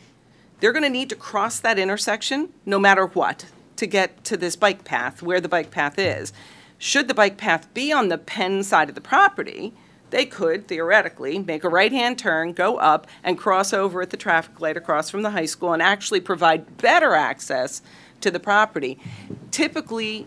They're going to need to cross that intersection no matter what to get to this bike path, where the bike path is. Should the bike path be on the Penn side of the property, they could theoretically make a right-hand turn, go up, and cross over at the traffic light across from the high school and actually provide better access to the property. Typically,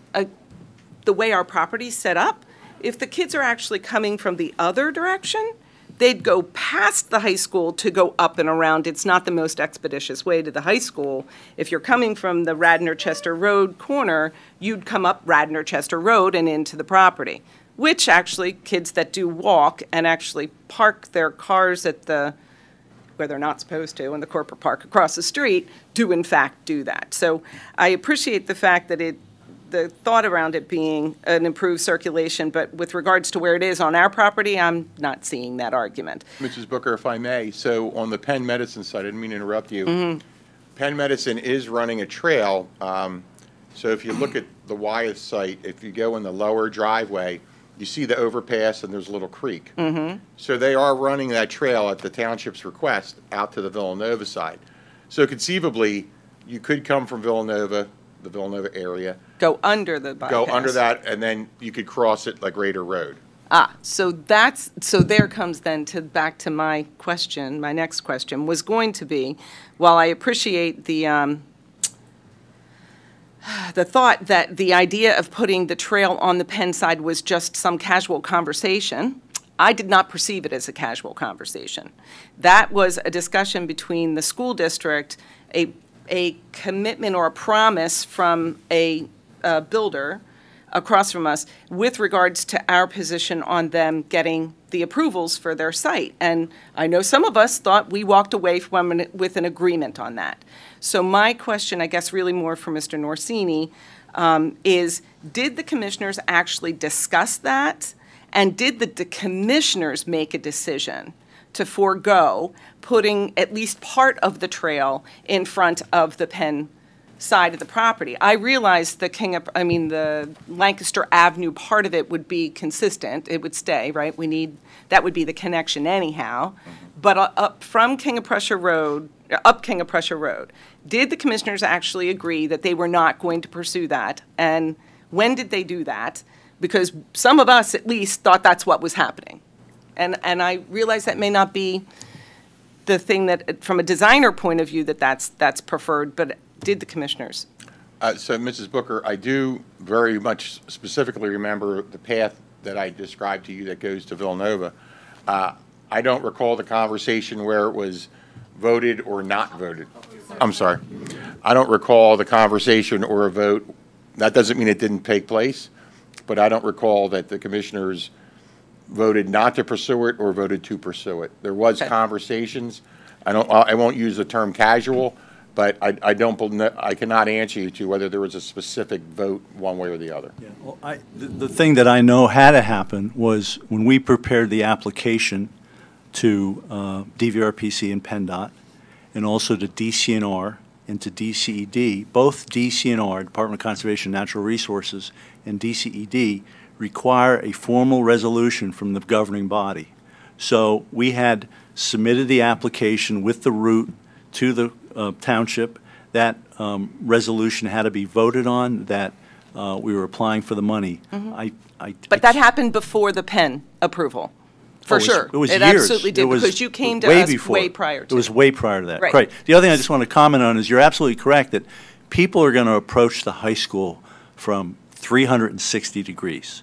the way our property's set up, if the kids are actually coming from the other direction, they'd go past the high school to go up and around. It's not the most expeditious way to the high school. If you're coming from the Radnor-Chester Road corner, you'd come up Radnor-Chester Road and into the property, which actually kids that do walk and actually park their cars at where they're not supposed to, in the corporate park across the street, do in fact do that. So I appreciate the fact that the thought around it being an improved circulation, but with regards to where it is on our property, I'm not seeing that argument. Mrs. Booker, if I may, so on the Penn Medicine side, I didn't mean to interrupt you. Penn Medicine is running a trail. So if you look at the Wyeth site, if you go in the lower driveway, you see the overpass and there's a little creek. So they are running that trail at the township's request out to the Villanova side. So conceivably, you could come from Villanova, the Villanova area. Go under the bypass. Go under that, and then you could cross it like Raider Road. So there comes then back to my question. My next question was going to be, while I appreciate the thought that the idea of putting the trail on the Penn side was just some casual conversation, I did not perceive it as a casual conversation. That was a discussion between the school district, a commitment or a promise from a builder across from us with regards to our position on them getting the approvals for their site. And I know some of us thought we walked away with an agreement on that. So my question, I guess really more for Mr. Norsini, is did the commissioners actually discuss that? And did the commissioners make a decision to forego putting at least part of the trail in front of the Penn side of the property? I realize the Lancaster Avenue part of it would be consistent. It would stay, right? That would be the connection anyhow. But up King of Prussia Road, did the commissioners actually agree that they were not going to pursue that? And when did they do that? Because some of us at least thought that's what was happening. And I realize that may not be the thing that, from a designer point of view, that's preferred, but did the commissioners? So, Mrs. Booker, I do very much specifically remember the path that I described to you that goes to Villanova. I don't recall the conversation where it was voted or not voted. I'm sorry. I don't recall the conversation or a vote. That doesn't mean it didn't take place, but I don't recall that the commissioners voted not to pursue it or voted to pursue it. There was Okay. conversations. I won't use the term casual, but I cannot answer you to whether there was a specific vote one way or the other. Yeah, well, the thing that I know had to happen was when we prepared the application to DVRPC and PennDOT, and also to DCNR and to DCED, both DCNR, Department of Conservation and Natural Resources, and DCED require a formal resolution from the governing body. So we had submitted the application with the route to the township. That resolution had to be voted on, that we were applying for the money. But that happened before the Penn approval, for sure. It was It years. absolutely did, It was because you came to way us before. way prior to. It was way prior to that. Right. The other thing I just want to comment on is you're absolutely correct that people are going to approach the high school from 360 degrees,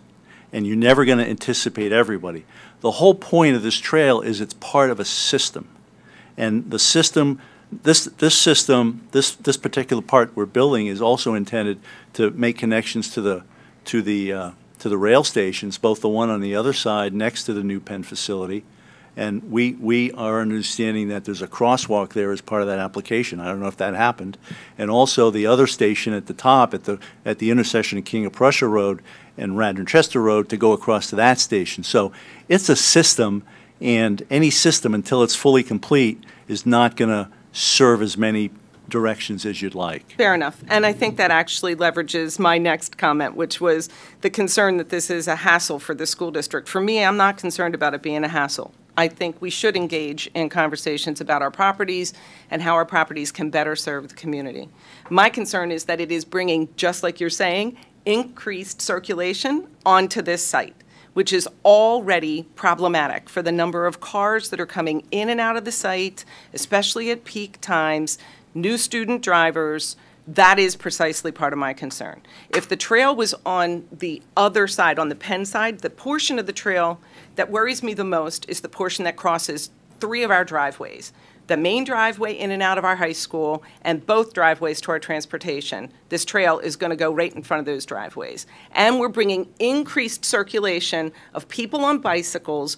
and you're never going to anticipate everybody. The whole point of this trail is it's part of a system, and the system, this particular part we're building is also intended to make connections to the rail stations, both the one on the other side next to the new Penn facility, and we are understanding that there's a crosswalk there as part of that application. I don't know if that happened, and also the other station at the top at the intersection of King of Prussia Road and Radnor Chester Road to go across to that station. So it's a system, and any system until it's fully complete is not going to serve as many directions as you'd like. Fair enough. And I think that actually leverages my next comment, which was the concern that this is a hassle for the school district. For me, I'm not concerned about it being a hassle. I think we should engage in conversations about our properties and how our properties can better serve the community. My concern is that it is bringing, just like you're saying, increased circulation onto this site, which is already problematic for the number of cars that are coming in and out of the site, especially at peak times, new student drivers. That is precisely part of my concern. If the trail was on the other side, on the Penn side, the portion of the trail that worries me the most is the portion that crosses 3 of our driveways. The main driveway in and out of our high school and both driveways to our transportation. This trail is going to go right in front of those driveways. And we're bringing increased circulation of people on bicycles,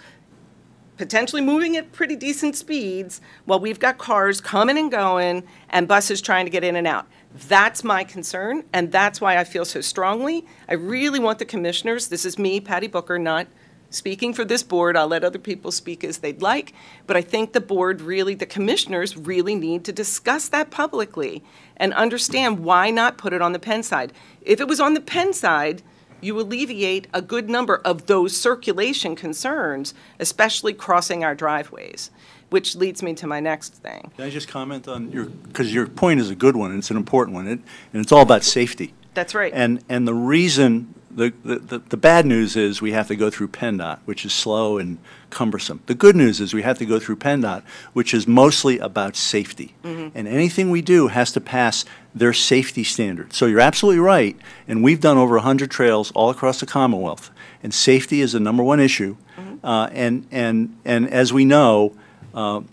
potentially moving at pretty decent speeds while we've got cars coming and going and buses trying to get in and out. That's my concern, and that's why I feel so strongly. I really want the commissioners, this is me, Patty Booker, not speaking for this board. I'll let other people speak as they'd like, but I think the board really, the commissioners really need to discuss that publicly and understand why not put it on the Penn side. If it was on the Penn side, you alleviate a good number of those circulation concerns, especially crossing our driveways, which leads me to my next thing. Can I just comment on because your point is a good one, and it's an important one, and it's all about safety. That's right. And the reason, the bad news is we have to go through PennDOT, which is slow and cumbersome. The good news is we have to go through PennDOT, which is mostly about safety. And anything we do has to pass their safety standards. So you're absolutely right, and we've done over 100 trails all across the Commonwealth, and safety is the #1 issue. And as we know,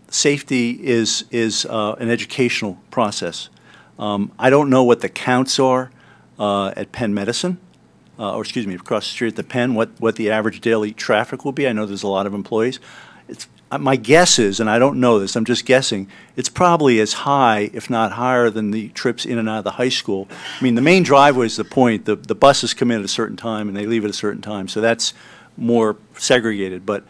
safety is an educational process. I don't know what the counts are at Penn Medicine, or excuse me, across the street at the Penn, what the average daily traffic will be. I know there's a lot of employees. My guess is, and I don't know this, I'm just guessing, it's probably as high, if not higher, than the trips in and out of the high school. I mean, the main driveway is the point. The buses come in at a certain time and they leave at a certain time, so that's more segregated. But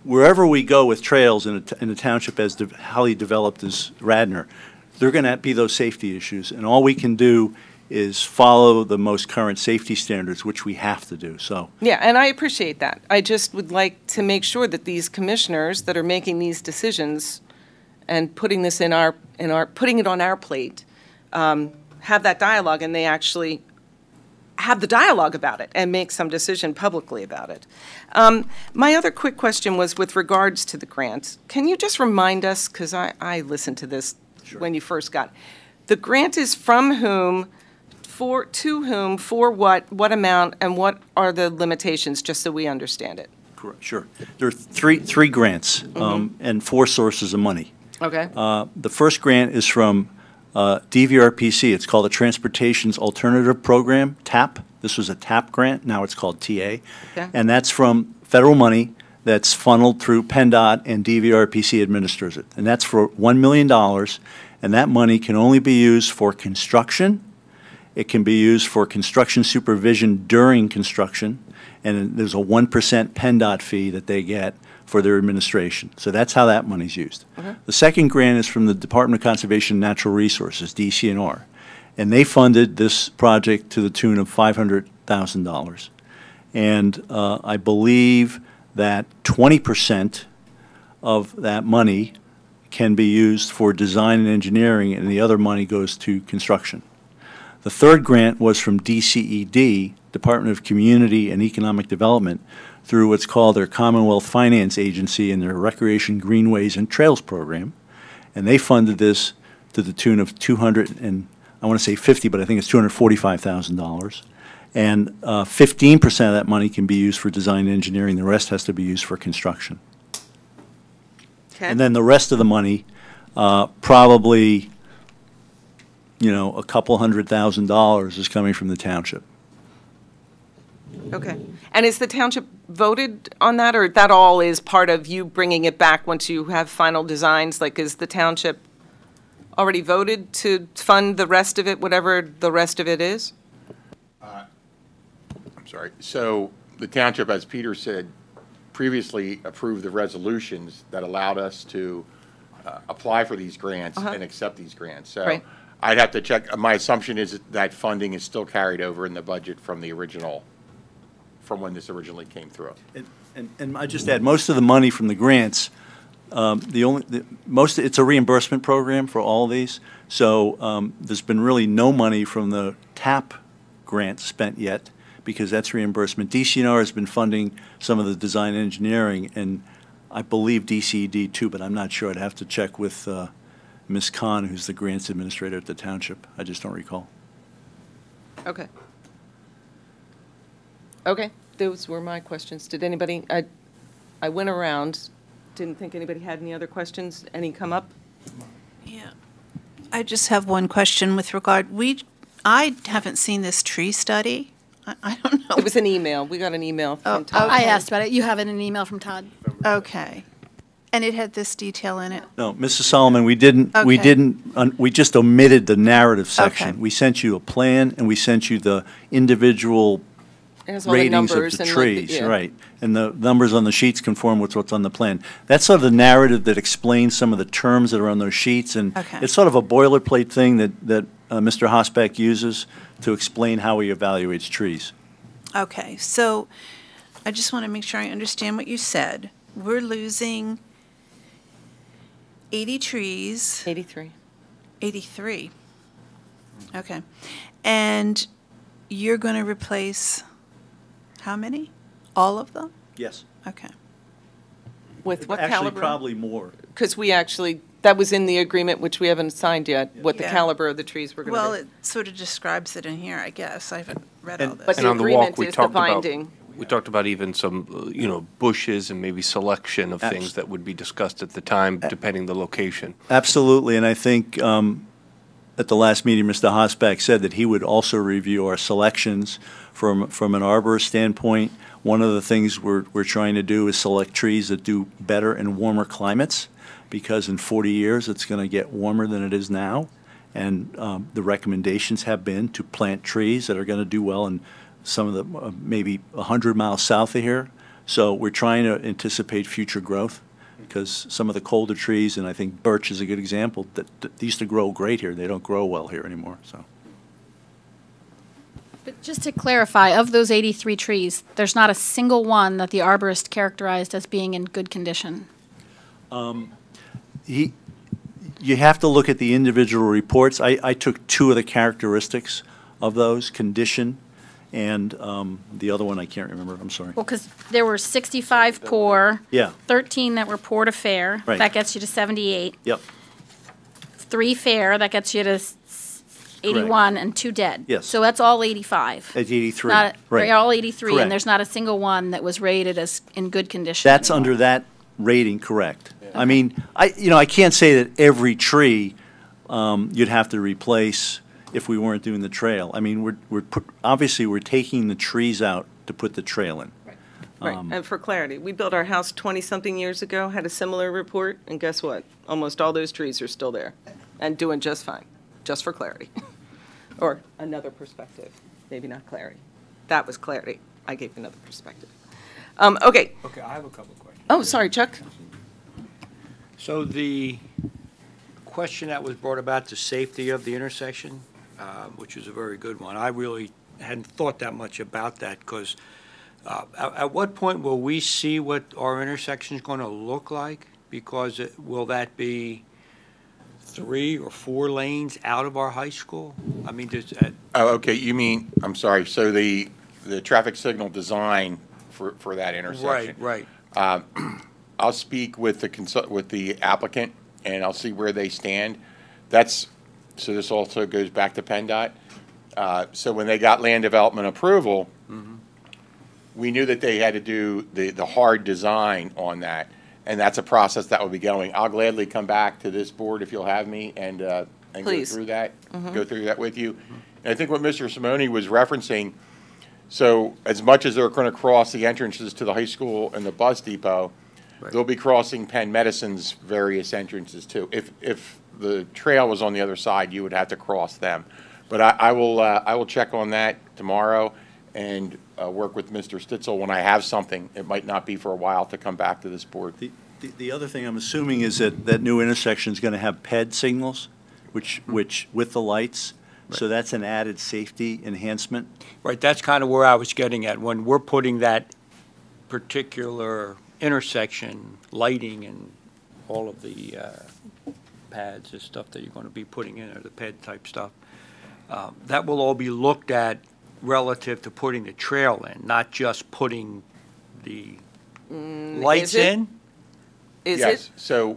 wherever we go with trails in a township as highly developed as Radnor, there are going to be those safety issues, and all we can do is follow the most current safety standards, which we have to do. So yeah, and I appreciate that. I just would like to make sure that these commissioners that are making these decisions and putting this putting it on our plate have that dialogue, and they actually have the dialogue about it and make some decision publicly about it. My other quick question was with regards to the grant. Can you just remind us, because I listened to this when you first got it. The grant is from whom, to whom, for what amount, and what are the limitations, just so we understand it? correct, sure. There are three grants and 4 sources of money. Okay. The first grant is from DVRPC. It's called the Transportation's Alternative Program, TAP. This was a TAP grant, now it's called TA. Okay. And that's from federal money that's funneled through PennDOT, and DVRPC administers it. And that's for $1 million, and that money can only be used for construction. It can be used for construction supervision during construction, and there's a 1% PennDOT fee that they get for their administration. So that's how that money's used. The second grant is from the Department of Conservation and Natural Resources, DCNR, and they funded this project to the tune of $500,000. And I believe that 20% of that money can be used for design and engineering, and the other money goes to construction. The third grant was from DCED, Department of Community and Economic Development, through what's called their Commonwealth Finance Agency and their Recreation Greenways and Trails program. And they funded this to the tune of I want to say 50, but I think it's $245,000. And 15% of that money can be used for design and engineering. The rest has to be used for construction. Okay. And then the rest of the money, probably, you know, a couple $100,000 is coming from the township. Okay. And is the township voted on that, or that all is part of you bringing it back once you have final designs? Like, is the township already voted to fund the rest of it, whatever the rest of it is? I'm sorry. So the township, as Peter said, previously approved the resolutions that allowed us to apply for these grants and accept these grants. So Right. I'd have to check. My assumption is that funding is still carried over in the budget from the original, from when this originally came through. And I just add, most of the money from the grants, it's a reimbursement program for all of these. So there's been really no money from the TAP grant spent yet, because that's reimbursement. DCNR has been funding some of the design and engineering, and I believe DCED too, but I'm not sure. I'd have to check with Ms. Khan, who's the grants administrator at the township. I just don't recall. Okay. Okay, those were my questions. Did anybody, I went around, didn't think anybody had any other questions. Any come up? Yeah. I just have one question with regard, I haven't seen this tree study. I don't know. It was an email. We got an email from Todd. I asked about it. You have it in an email from Todd. Okay. And it had this detail in it? No, Mrs. Solomon, we just omitted the narrative section. Okay. We sent you a plan, and we sent you the individual It has all the ratings of numbers the and trees, yeah. right. And the numbers on the sheets conform with what's on the plan. That's sort of the narrative that explains some of the terms that are on those sheets, and Okay. it's sort of a boilerplate thing that Mr. Hosbeck uses to explain how he evaluates trees. Okay, so I just want to make sure I understand what you said. We're losing 80 trees. 83. 83. Okay. And you're going to replace how many? All of them? Yes. Okay. With what Actually, caliber? probably more. Because we actually, that was in the agreement, which we haven't signed yet, what the Yeah. caliber of the trees were going to be. Well, it sort of describes it in here, I guess. I haven't read all this. But And the on the agreement walk, we is the talked about, binding. we talked about even some, bushes and maybe selection of things that would be discussed at the time, depending the location. Absolutely, and I think at the last meeting, Mr. Hosbeck said that he would also review our selections from an arborist standpoint. One of the things we're trying to do is select trees that do better in warmer climates, because in 40 years it's going to get warmer than it is now. And the recommendations have been to plant trees that are going to do well in some of the maybe 100 miles south of here. So we're trying to anticipate future growth, because some of the colder trees, and I think birch is a good example, that they used to grow great here. They don't grow well here anymore. So. But just to clarify, of those 83 trees, there's not a single one that the arborist characterized as being in good condition. You have to look at the individual reports. I took two of the characteristics of those, condition, and the other one I can't remember. I'm sorry. Well, because there were 65 poor. Yeah. 13 that were poor to fair. Right. That gets you to 78. Yep. 3 fair, that gets you to 81, and 2 dead. Yes. So that's all 85. At 83. Not, Right. They're all 83, Correct. and there's not a single one that was rated as in good condition. That's under that rating, correct. I mean, I can't say that every tree you'd have to replace if we weren't doing the trail. I mean, obviously, we're taking the trees out to put the trail in. Right, and for clarity, we built our house 20-something years ago, had a similar report, and guess what? Almost all those trees are still there and doing just fine, just for clarity. Or another perspective, maybe not clarity. That was clarity. I gave another perspective. Okay. Okay, I have a couple of questions. Oh, sorry, Chuck. So the question that was brought about the safety of the intersection, which is a very good one. I really hadn't thought that much about that because at what point will we see what our intersection is going to look like? Because will that be 3 or 4 lanes out of our high school? I mean, Oh, okay, you mean, I'm sorry, so the traffic signal design for that intersection? Right. I'll speak with the applicant, and I'll see where they stand. So this also goes back to PennDOT. So when they got land development approval, we knew that they had to do the hard design on that, and that's a process that will be going. I'll gladly come back to this board if you'll have me and go through that, with you. And I think what Mr. Simone was referencing, so as much as they're going to cross the entrances to the high school and the bus depot, they'll be crossing Penn Medicine's various entrances too. If the trail was on the other side, you would have to cross them. But I will check on that tomorrow and work with Mr. Stitzel when I have something. It might not be for a while to come back to this board. The other thing I'm assuming is that new intersection is going to have PED signals, which with the lights. Right. So that's an added safety enhancement. Right, that's kind of where I was getting at. When we're putting that particular intersection, lighting and all of the pads and stuff that you're going to be putting in, or the PED type stuff, that will all be looked at relative to putting the trail in, not just putting the lights in? Yes. So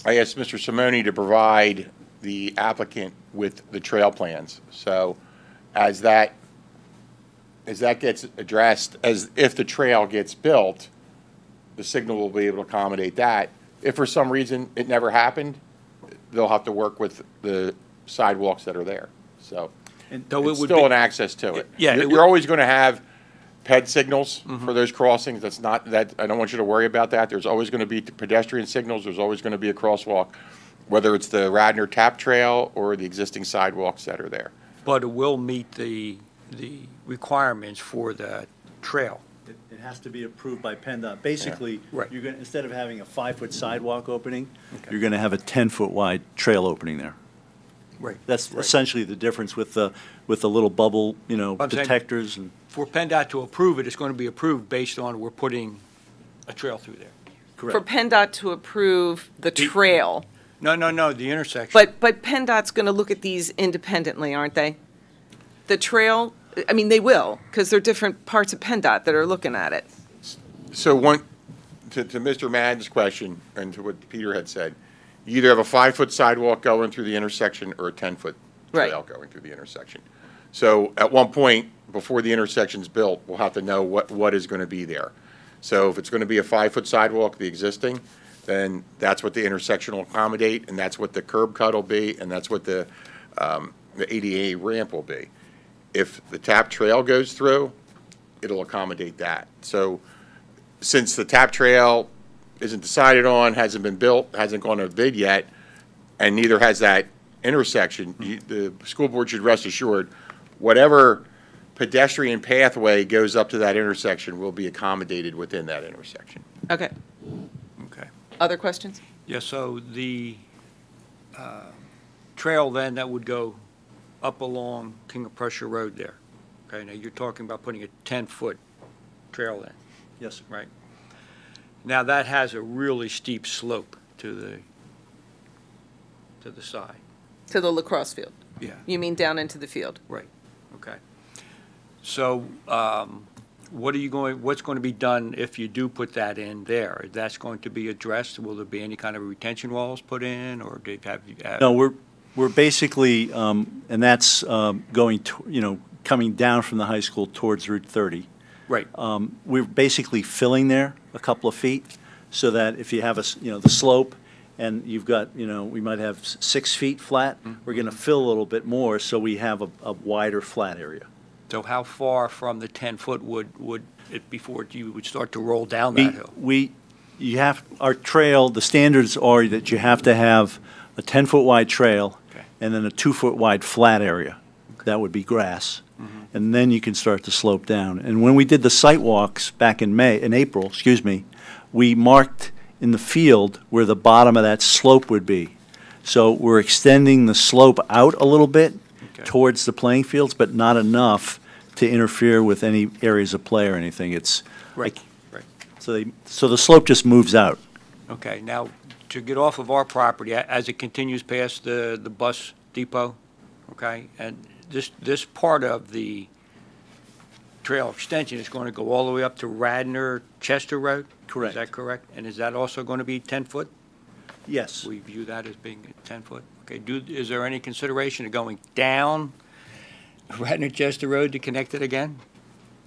I asked Mr. Simone to provide the applicant with the trail plans. So as that gets addressed, as if the trail gets built, the signal will be able to accommodate that. If for some reason it never happened, they'll have to work with the sidewalks that are there. So it's still an access to it. You're always going to have PED signals for those crossings. That's not that. I don't want you to worry about that. There's always going to be pedestrian signals. There's always going to be a crosswalk, whether it's the Radnor tap trail or the existing sidewalks that are there. But it will meet the requirements for the trail. It has to be approved by PennDOT. Basically, you're going instead of having a 5-foot sidewalk opening, you're going to have a 10-foot wide trail opening there. Right. That's essentially the difference with the little bubble, detectors. And for PennDOT to approve it, it's going to be approved based on we're putting a trail through there. Correct. For PennDOT to approve the trail. No, the intersection. But PennDOT's going to look at these independently, aren't they? The trail, I mean, they will, because there are different parts of PennDOT that are looking at it. So to Mr. Madden's question and to what Peter had said, you either have a 5-foot sidewalk going through the intersection or a 10-foot trail going through the intersection. So at one point, before the intersection's built, we'll have to know what is going to be there. So if it's going to be a 5-foot sidewalk, the existing, then that's what the intersection will accommodate, and that's what the curb cut will be, and that's what the ADA ramp will be. If the tap trail goes through, it'll accommodate that. So since the tap trail isn't decided on, hasn't been built, hasn't gone to bid yet, and neither has that intersection, the school board should rest assured whatever pedestrian pathway goes up to that intersection will be accommodated within that intersection. Okay. Okay. Other questions? Yeah, so the trail then that would go up along King of Prussia Road there. Okay, now you're talking about putting a 10-foot trail in. Yes, right. Now that has a really steep slope to the side. To the lacrosse field? Yeah. You mean down into the field? Right. Okay. So what's going to be done if you do put that in there? That's going to be addressed? Will there be any kind of retention walls put in, or do you have? No, we're basically, and that's going to, coming down from the high school towards Route 30. Right. We're basically filling there a couple of feet so that if you have the slope and you've got, we might have 6 feet flat. We're going to fill a little bit more, so we have a wider flat area. So how far from the 10-foot would it before you would start to roll down that hill? Our trail, the standards are that you have to have a 10-foot wide trail and then a 2-foot wide flat area. That would be grass. And then you can start to slope down. And when we did the site walks back in April, we marked in the field where the bottom of that slope would be. So we're extending the slope out a little bit towards the playing fields, but not enough to interfere with any areas of play or anything. It's Right. so the slope just moves out. Okay, now, to get off of our property, as it continues past the bus depot, okay, and this part of the trail extension is going to go all the way up to Radnor, Chester Road? Correct. Is that correct? And is that also going to be 10-foot? Yes. We view that as being 10-foot? Okay, is there any consideration of going down Radnor, Chester Road to connect it again?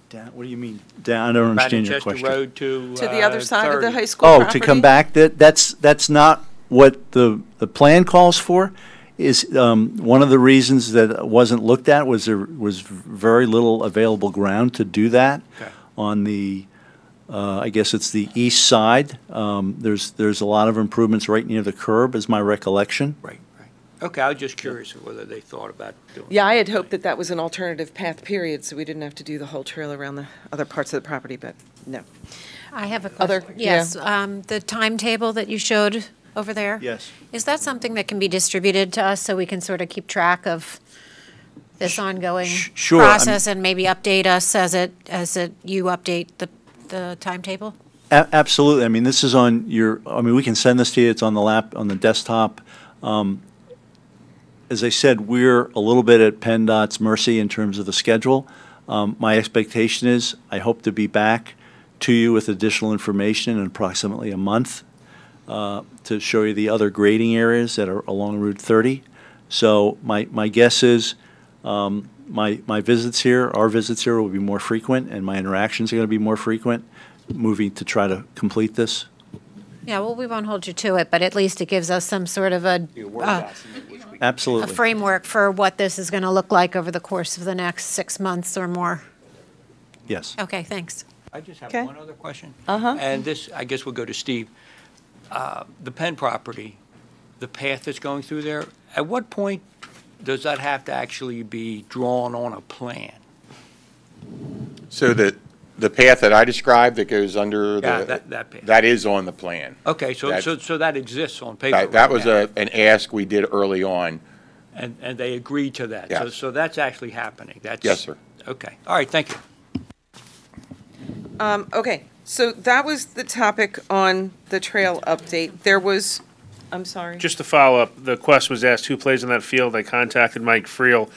Down, what do you mean? Down, I don't understand your question. Radnor, Chester Road To the other side of the 30. high school Oh, property? to come back, that's not what the plan calls for. Is one of the reasons that wasn't looked at was there was very little available ground to do that on the, I guess it's the east side. There's a lot of improvements right near the curb, is my recollection. Right. Okay, I was just curious whether they thought about doing Yeah, I had hoped that that was an alternative path, period, so we didn't have to do the whole trail around the other parts of the property, but no. I have a question. Yes, the timetable that you showed over there? Yes. Is that something that can be distributed to us so we can sort of keep track of this ongoing Sure, process and maybe update us as you update the timetable? Absolutely. I mean, this is on we can send this to you. It's on the desktop. As I said, we're a little bit at PennDOT's mercy in terms of the schedule. My expectation is I hope to be back to you with additional information in approximately a month to show you the other grading areas that are along Route 30. So my guess is my visits here, our visits here will be more frequent, and my interactions are going to be more frequent, moving to try to complete this. Yeah, well, we won't hold you to it, but at least it gives us some sort of a Absolutely. framework for what this is going to look like over the course of the next 6 months or more. Yes. Okay, thanks. I just have Okay. one other question. Uh-huh. And this, I guess we'll go to Steve. The Penn property, the path that's going through there, at what point does that have to actually be drawn on a plan? So the path that I described that goes under Yeah, the, that path. that is on the plan. Okay, so that exists on paper. That right was now. an ask we did early on. And they agreed to that. Yes. So that's actually happening. That's Yes, sir. Okay. All right, thank you. Okay, so that was the topic on the trail update. There was, I'm sorry. Just to follow up, the question was asked, who plays on that field? I contacted Mike Friel,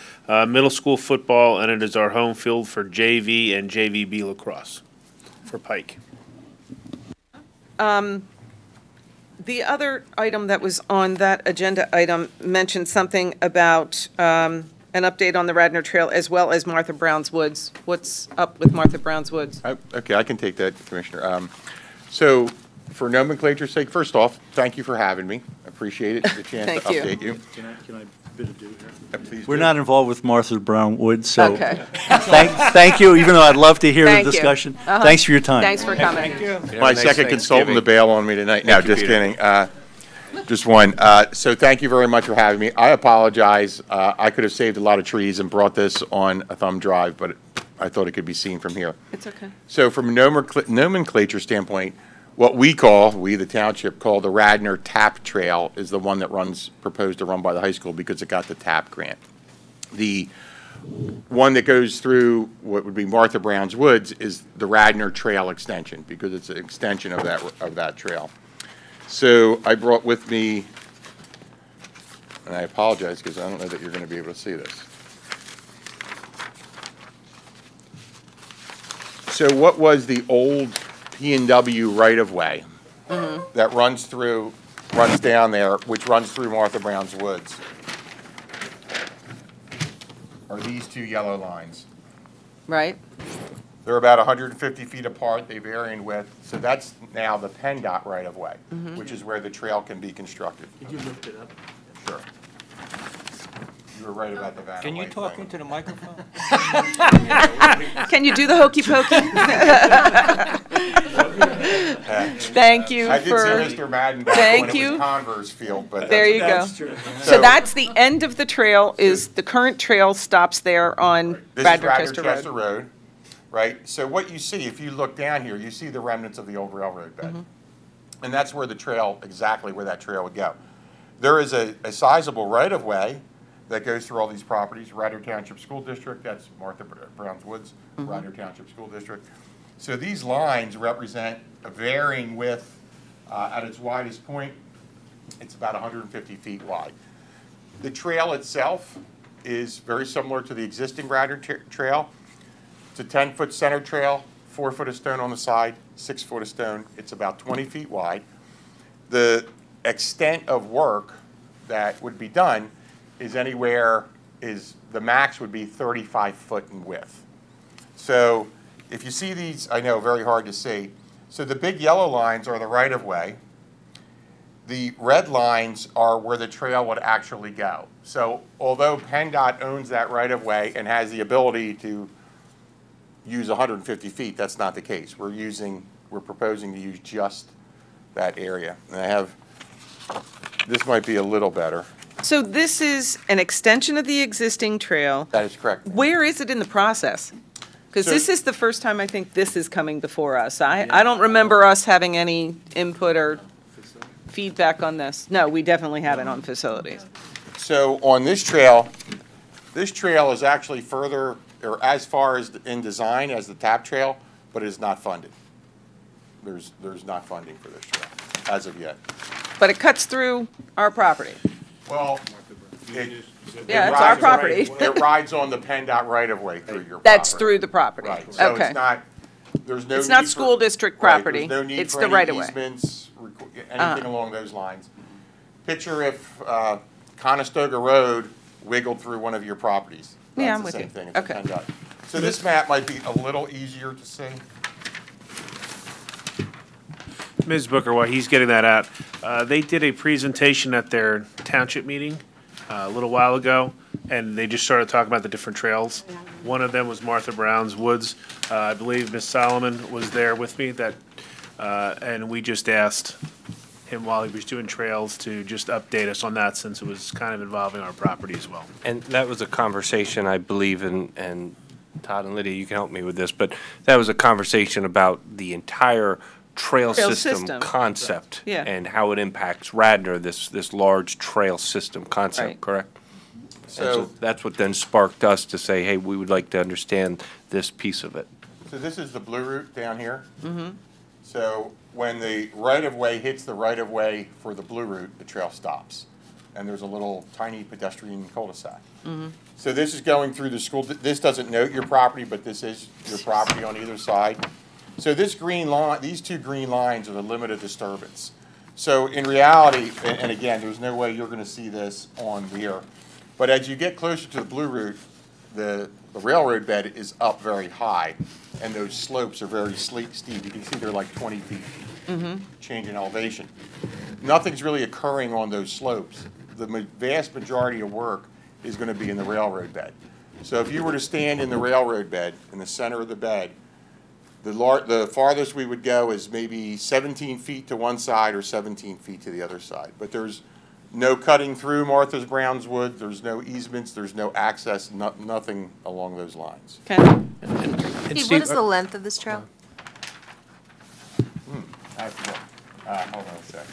middle school football, and it is our home field for JV and JVB lacrosse for Pike. The other item that was on that agenda item mentioned something about an update on the Radnor Trail as well as Martha Brown's Woods. What's up with Martha Brown's Woods? Okay, I can take that, Commissioner. So for nomenclature's sake, first off, thank you for having me. I appreciate it, the chance to Thank you. update you. Can I bid adieu here? Please We're do. not involved with Martha Brown Woods, so Okay. thank you, even though I'd love to hear the Thank you. discussion. Uh-huh. Thanks for your time. Thanks for coming. My nice second consultant to Thanksgiving. bail on me tonight. No, Thank you, just Peter. kidding. Just one. So thank you very much for having me. I apologize. I could have saved a lot of trees and brought this on a thumb drive, but I thought it could be seen from here. It's okay. So from a nomenclature standpoint, what we, the township, call the Radnor TAP Trail is the one that proposed to run by the high school because it got the TAP grant. The one that goes through what would be Martha Brown's Woods is the Radnor Trail extension because it's an extension of that trail. So I brought with me, and I apologize because I don't know that you're going to be able to see this. So what was the old P&W right-of-way that runs down there, which runs through Martha Brown's Woods? Are these two yellow lines. Right? They're about 150 feet apart. They vary in width. So that's now the PennDOT right-of-way, which is where the trail can be constructed. Could you lift it up? Sure. You were right about the Vanna Can you White talk thing. into the microphone? Can you do the hokey pokey? Thank you I did for, see Mr. Madden back thank when it you. was Converse Field, but There you go. So that's the end of the trail, is the current trail stops there on This Radnor is Chester Radnor Chester Road. Road, right? So what you see, if you look down here, you see the remnants of the old railroad bed. And that's where the trail, exactly where that trail would go. There is a sizable right-of-way that goes through all these properties. Radnor Township School District, that's Martha Brown's Woods, Radnor Township School District. So these lines represent a varying width. At its widest point, it's about 150 feet wide. The trail itself is very similar to the existing Radnor trail. It's a 10-foot center trail, 4 foot of stone on the side, 6 foot of stone. It's about 20 feet wide. The extent of work that would be done is anywhere, the max would be 35 foot in width. So if you see these, I know, very hard to see. So the big yellow lines are the right-of-way. The red lines are where the trail would actually go. So although PennDOT owns that right-of-way and has the ability to use 150 feet, that's not the case. We're proposing to use just that area. And this might be a little better. So this is an extension of the existing trail. That is correct. Where is it in the process? Because So- this is the first time I think this is coming before us. I don't remember us having any input or feedback on this. No, we definitely haven't on facilities. So on this trail is actually further, or as far as in design as the TAP trail, but it is not funded. There's not funding for this trail as of yet. But it cuts through our property. Well, Yeah, it's our property. It rides on the PennDOT right-of-way through your property. That's through the property. Right, so Okay. it's not, there's no It's need not for- school district right, property. There's no need It's for the any right-of-way. easements, anything along those lines. Picture if Conestoga Road wiggled through one of your properties. Yeah, I'm That's with the you. same thing. It's a Okay. PennDOT. So this map might be a little easier to see. Ms. Booker, while he's getting that out, they did a presentation at their township meeting a little while ago, and they just started talking about the different trails. One of them was Martha Brown's Woods. I believe Ms. Solomon was there with me, and we just asked him while he was doing trails to just update us on that, since it was kind of involving our property as well. And that was a conversation, I believe, and Todd and Lydia, you can help me with this, but that was a conversation about the entire trail system concept Yeah. and how it impacts Radnor, this large trail system concept, Right. correct? And So, that's what then sparked us to say, hey, we would like to understand this piece of it. so this is the blue route down here. So when the right-of-way hits the right-of-way for the blue route, the trail stops. And there's a little tiny pedestrian cul-de-sac. So this is going through the school, this doesn't note your property, but this is your property on either side. So this green line, these two green lines are the limit of disturbance. So in reality, and again, there's no way you're gonna see this on here, but as you get closer to the blue route, the railroad bed is up very high, and those slopes are very steep. You can see they're like 20 feet change in elevation. Nothing's really occurring on those slopes. The vast majority of work is gonna be in the railroad bed. So if you were to stand in the railroad bed, in the center of the bed, the farthest we would go is maybe 17 feet to one side or 17 feet to the other side. But there's no cutting through Martha Brown's Wood, there's no easements, there's no access, nothing along those lines. Okay. Steve, what is the length of this trail? I have to look. Hold on a sec.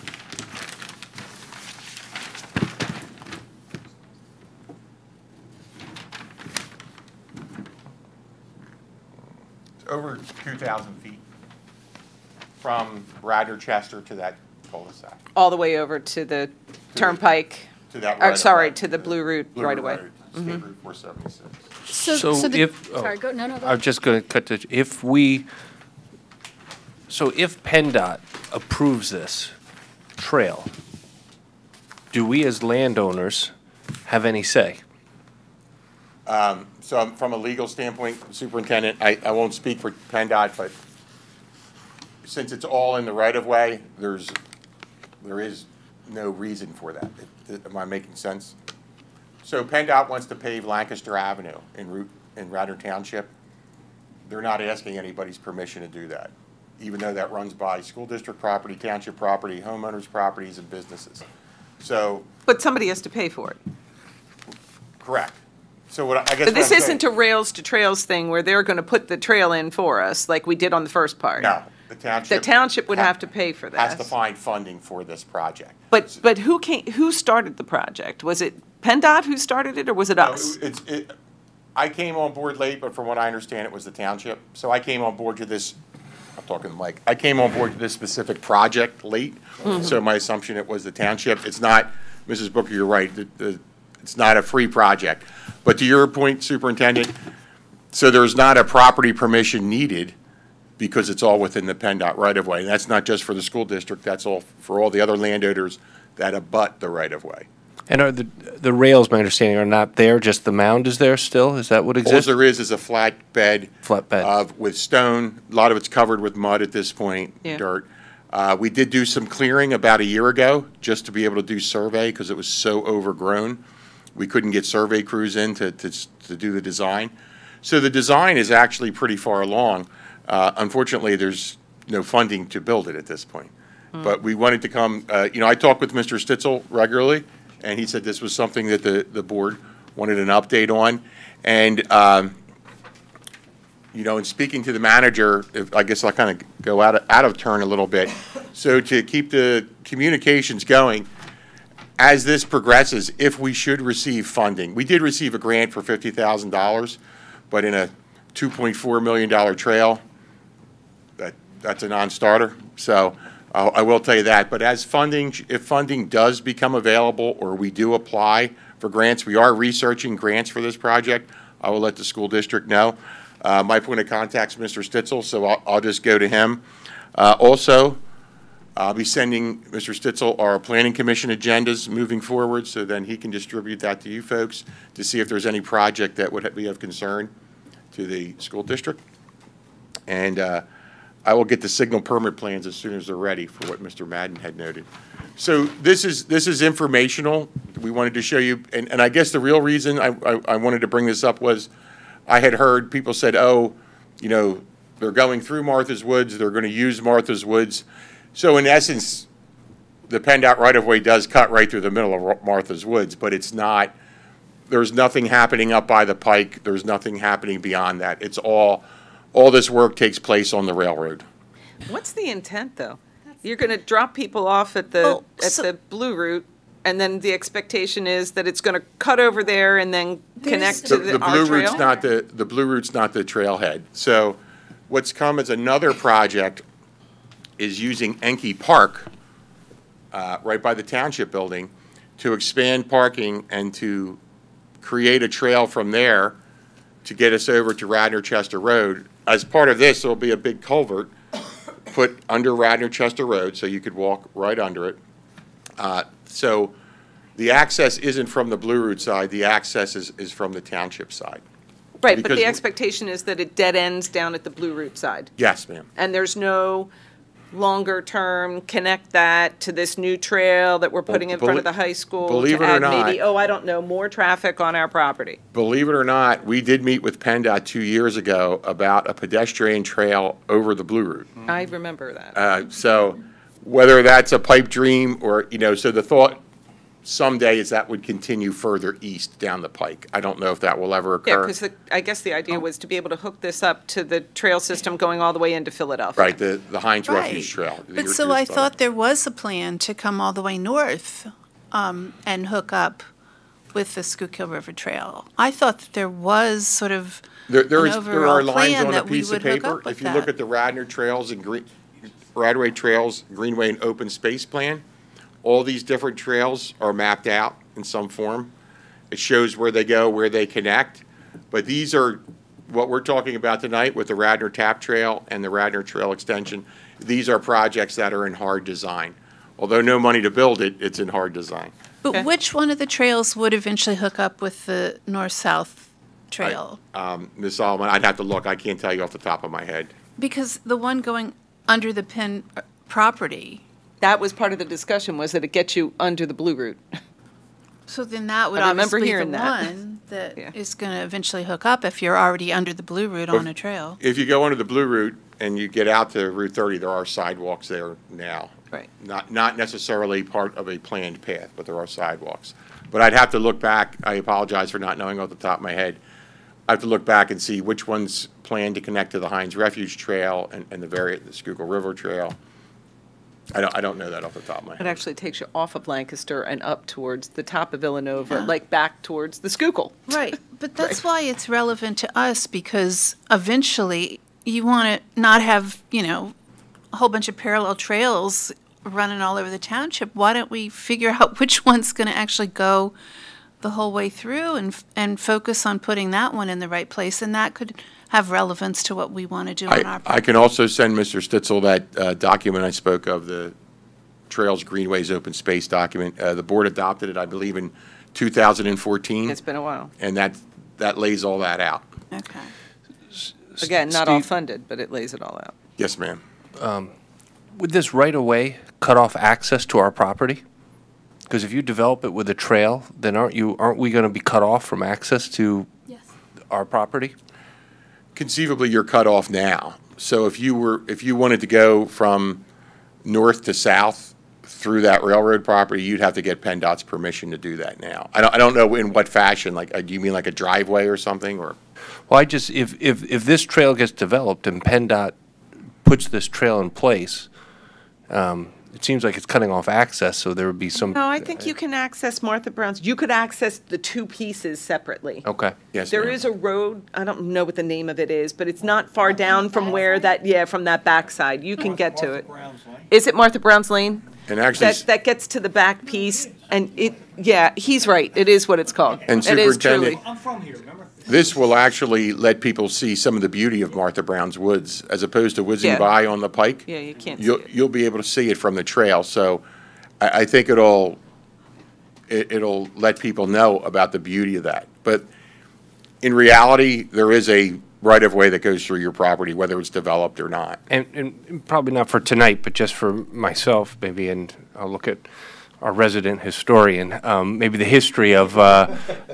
It's over 2,000 feet from Radnor Chester to that cul-de-sac. All the way over to the turnpike, To that or right sorry, of way. to the Blue Route Blue right away. Road, State Route 476. So if, Sorry, go, no, I'm just going to cut to, if PennDOT approves this trail, do we as landowners have any say? So from a legal standpoint, Superintendent, I won't speak for PennDOT, but since it's all in the right-of-way, there is no reason for that. Am I making sense? So PennDOT wants to pave Lancaster Avenue in Radnor Township. They're not asking anybody's permission to do that, even though that runs by school district property, township property, homeowners' properties, and businesses. So. But somebody has to pay for it. Correct. So what I guess. But this isn't a rails to trails thing where they're going to put the trail in for us like we did on the first part. No, the township. The township would have to pay for that. Has to find funding for this project. But who started the project? Was it PennDOT who started it, or was it us? I came on board late, but from what I understand, it was the township. So I came on board to this. I'm talking to Mike. I came on board to this specific project late. Mm-hmm. So my assumption it was the township. It's not, Mrs. Booker, you're right. It's not a free project. But to your point, Superintendent, so there's not a property permission needed because it's all within the PennDOT right-of-way. And that's not just for the school district. That's all for all the other landowners that abut the right-of-way. And are the rails, my understanding, are not there, just the mound is there still? Is that what exists? All there is a flat bed. With stone. A lot of it's covered with mud at this point, yeah. Dirt. We did do some clearing about a year ago just to be able to do survey because it was so overgrown. We couldn't get survey crews in to do the design. So the design is actually pretty far along. Unfortunately, there's no funding to build it at this point. But we wanted to come, I talk with Mr. Stitzel regularly, and he said this was something that the board wanted an update on. And, in speaking to the manager, I guess I'll kind of go out of turn a little bit. So to keep the communications going, as this progresses, if we should receive funding, we did receive a grant for $50,000, but in a $2.4 million trail, that's a non-starter. So I will tell you that. But as if funding does become available or we do apply for grants, we are researching grants for this project. I will let the school district know. My point of contact is Mr. Stitzel, so I'll just go to him. Also, I'll be sending Mr. Stitzel our planning commission agendas moving forward, so then he can distribute that to you folks to see if there's any project that would be of concern to the school district. And I will get the signal permit plans as soon as they're ready for what Mr. Madden had noted. So this is informational. We wanted to show you, and I guess the real reason I wanted to bring this up was I had heard people said, oh, they're going through Martha's Woods, they're going to use Martha's Woods. So in essence, the PennDOT right-of-way does cut right through the middle of Martha's Woods, but it's not, there's nothing happening up by the pike, there's nothing happening beyond that. It's all this work takes place on the railroad. What's the intent, though? You're going to drop people off at the Blue Route, and then the expectation is that it's going to cut over there and then connect to the Blue trail? Route's not the Blue Route's not the trailhead. So what's come as another project is using Enke Park, right by the Township building, to expand parking and to create a trail from there to get us over to Radnor Chester Road. As part of this, there'll be a big culvert put under Radnor Chester Road, so you could walk right under it. So the access isn't from the Blue Route side, the access is from the Township side. Right, but the expectation is that it dead ends down at the Blue Route side. Yes, ma'am. And there's no longer term connect that to this new trail that we're putting in front of the high school believe to it or add not, maybe, I don't know, more traffic on our property. Believe it or not, we did meet with PennDOT 2 years ago about a pedestrian trail over the Blue Route. I remember that. So whether that's a pipe dream or, so the thought someday is that would continue further east down the pike. I don't know if that will ever occur. Yeah, because I guess the idea was to be able to hook this up to the trail system going all the way into Philadelphia. Right, the Heinz Refuge Trail. But so I thought there was a plan to come all the way north and hook up with the Schuylkill River Trail. I thought that there was sort of there are lines on a piece of paper. If you look at the Radnor Trails and Radway Trails Greenway and Open Space Plan, all these different trails are mapped out in some form. It shows where they go, where they connect. But these are what we're talking about tonight with the Radnor Tap Trail and the Radnor Trail Extension. These are projects that are in hard design. Although no money to build it, it's in hard design. But which one of the trails would eventually hook up with the north-south trail? Ms. Solomon, I'd have to look. I can't tell you off the top of my head. Because the one going under the Penn property, That was part of the discussion, was that it gets you under the Blue Route. so then that would I remember obviously be the hearing that. one that Yeah. is going to eventually hook up if you're already under the Blue Route on a trail. If you go under the Blue Route and you get out to Route 30, there are sidewalks there now. Right. Not necessarily part of a planned path, but there are sidewalks. But I'd have to look back. I apologize for not knowing off the top of my head. I have to look back and see which one's planned to connect to the Hines Refuge Trail and the Schuylkill River Trail. I don't know that off the top of my It head. actually takes you off of Lancaster and up towards the top of Villanova, like back towards the Schuylkill. Right, but that's why it's relevant to us, because eventually you want to not have, a whole bunch of parallel trails running all over the township. Why don't we figure out which one's going to actually go the whole way through and focus on putting that one in the right place, and that could have relevance to what we want to do on our I can also send Mr. Stitzel that document I spoke of, the Trails, Greenways, Open Space document. The board adopted it, I believe, in 2014. It's been a while. And that lays all that out. Okay. Again, not all Steve- funded, but it lays it all out. Yes, ma'am. Would this right of way cut off access to our property? Because if you develop it with a trail, then aren't we going to be cut off from access to our property? Conceivably, you're cut off now. So if you wanted to go from north to south through that railroad property, you'd have to get PennDOT's permission to do that now. I don't know in what fashion. Like, do you mean like a driveway or something, or? Well, if this trail gets developed and PennDOT puts this trail in place, it seems like it's cutting off access, so there would be some. No, I think you can access Martha Brown's. You could access the two pieces separately. Okay. Yes, There ma'am. is a road, I don't know what the name of it is, but it's not far down from where from that backside. You can get to it. Is it Martha Brown's Lane? And actually, That gets to the back piece, and he's right, it is what it's called. And It is Superintendent- truly. I'm from here, remember? this will actually let people see some of the beauty of Martha Brown's Woods, as opposed to whizzing Yeah. by on the pike. Yeah, you can't see You'll it. you'll be able to see it from the trail. So I think it'll let people know about the beauty of that. But in reality, there is a right-of-way that goes through your property, whether it's developed or not. And probably not for tonight, but just for myself, maybe, and I'll look at our resident historian, maybe the history of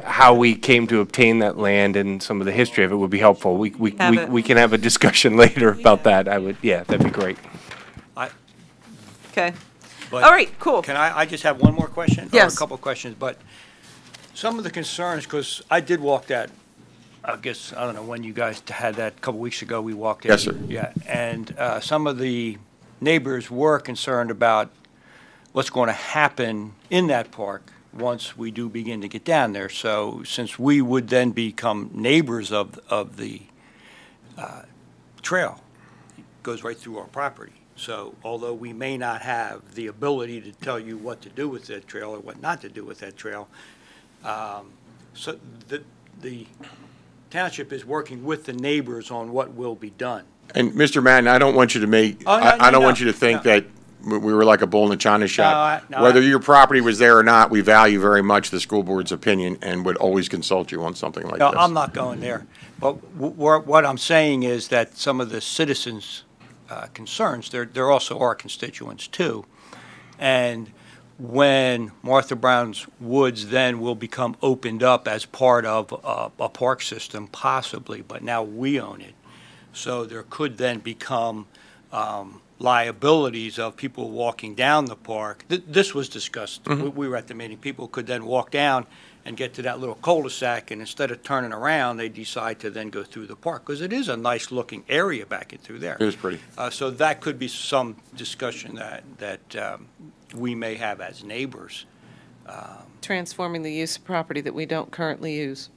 how we came to obtain that land and some of the history of it would be helpful. We can have a discussion later about that. That'd be great. Okay. But All right, cool. Can I just have one more question? Yes. Or a couple of questions, but some of the concerns, because I did walk that, I guess, I don't know when you guys had that, a couple weeks ago, we walked it. Yes, sir. Yeah, and some of the neighbors were concerned about what's going to happen in that park once we do begin to get down there. So since we would then become neighbors of the trail, it goes right through our property. So although we may not have the ability to tell you what to do with that trail or what not to do with that trail, so the township is working with the neighbors on what will be done. And Mr. Madden, I don't want you to make, Oh, no, I don't no, want you to think no. that we were like a bull in a china shop. No, Whether your property was there or not, we value very much the school board's opinion and would always consult you on something like No, this. I'm not going there. But what I'm saying is that some of the citizens' concerns, they're also our constituents too. And when Martha Brown's Woods then will become opened up as part of a park system, possibly, but now we own it. So there could then become liabilities of people walking down the park. This was discussed. Mhm. We were at the meeting. People could then walk down and get to that little cul-de-sac, and instead of turning around, they decide to then go through the park, because it is a nice-looking area back in through there. It is pretty. So that could be some discussion that we may have as neighbors. Transforming the use of property that we don't currently use.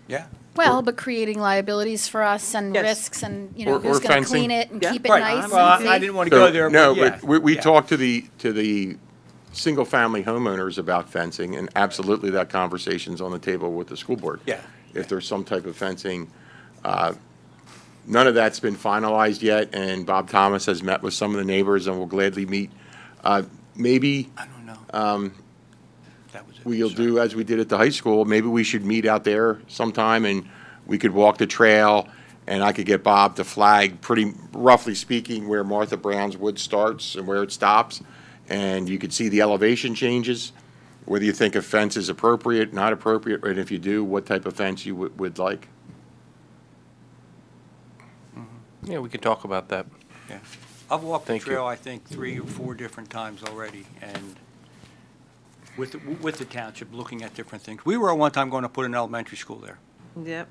Yeah. Well, but creating liabilities for us and Yes. risks and, Or who's going fencing. to clean it and Yeah. keep it Right. nice Well, and I safe? didn't want to go there, No, but yeah. but we Yeah. talked to the single-family homeowners about fencing, and absolutely that conversation's on the table with the school board. Yeah. If there's some type of fencing. None of that's been finalized yet, and Bob Thomas has met with some of the neighbors and will gladly meet. Maybe I don't know. That was a we'll concern. do as we did at the high school. Maybe we should meet out there sometime and we could walk the trail, and I could get Bob to flag, pretty roughly speaking, where Martha Brown's Wood starts and where it stops, and you could see the elevation changes, whether you think a fence is appropriate, not appropriate, and if you do, what type of fence you would like. Yeah, we could talk about that. Yeah. I've walked the Thank you. trail, I think, 3 or 4 different times already, and with the township, looking at different things. We were at one time going to put an elementary school there. Yep.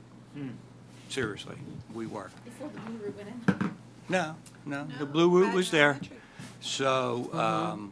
Seriously, we were. Before the blue route went in? No, the blue route was there. So,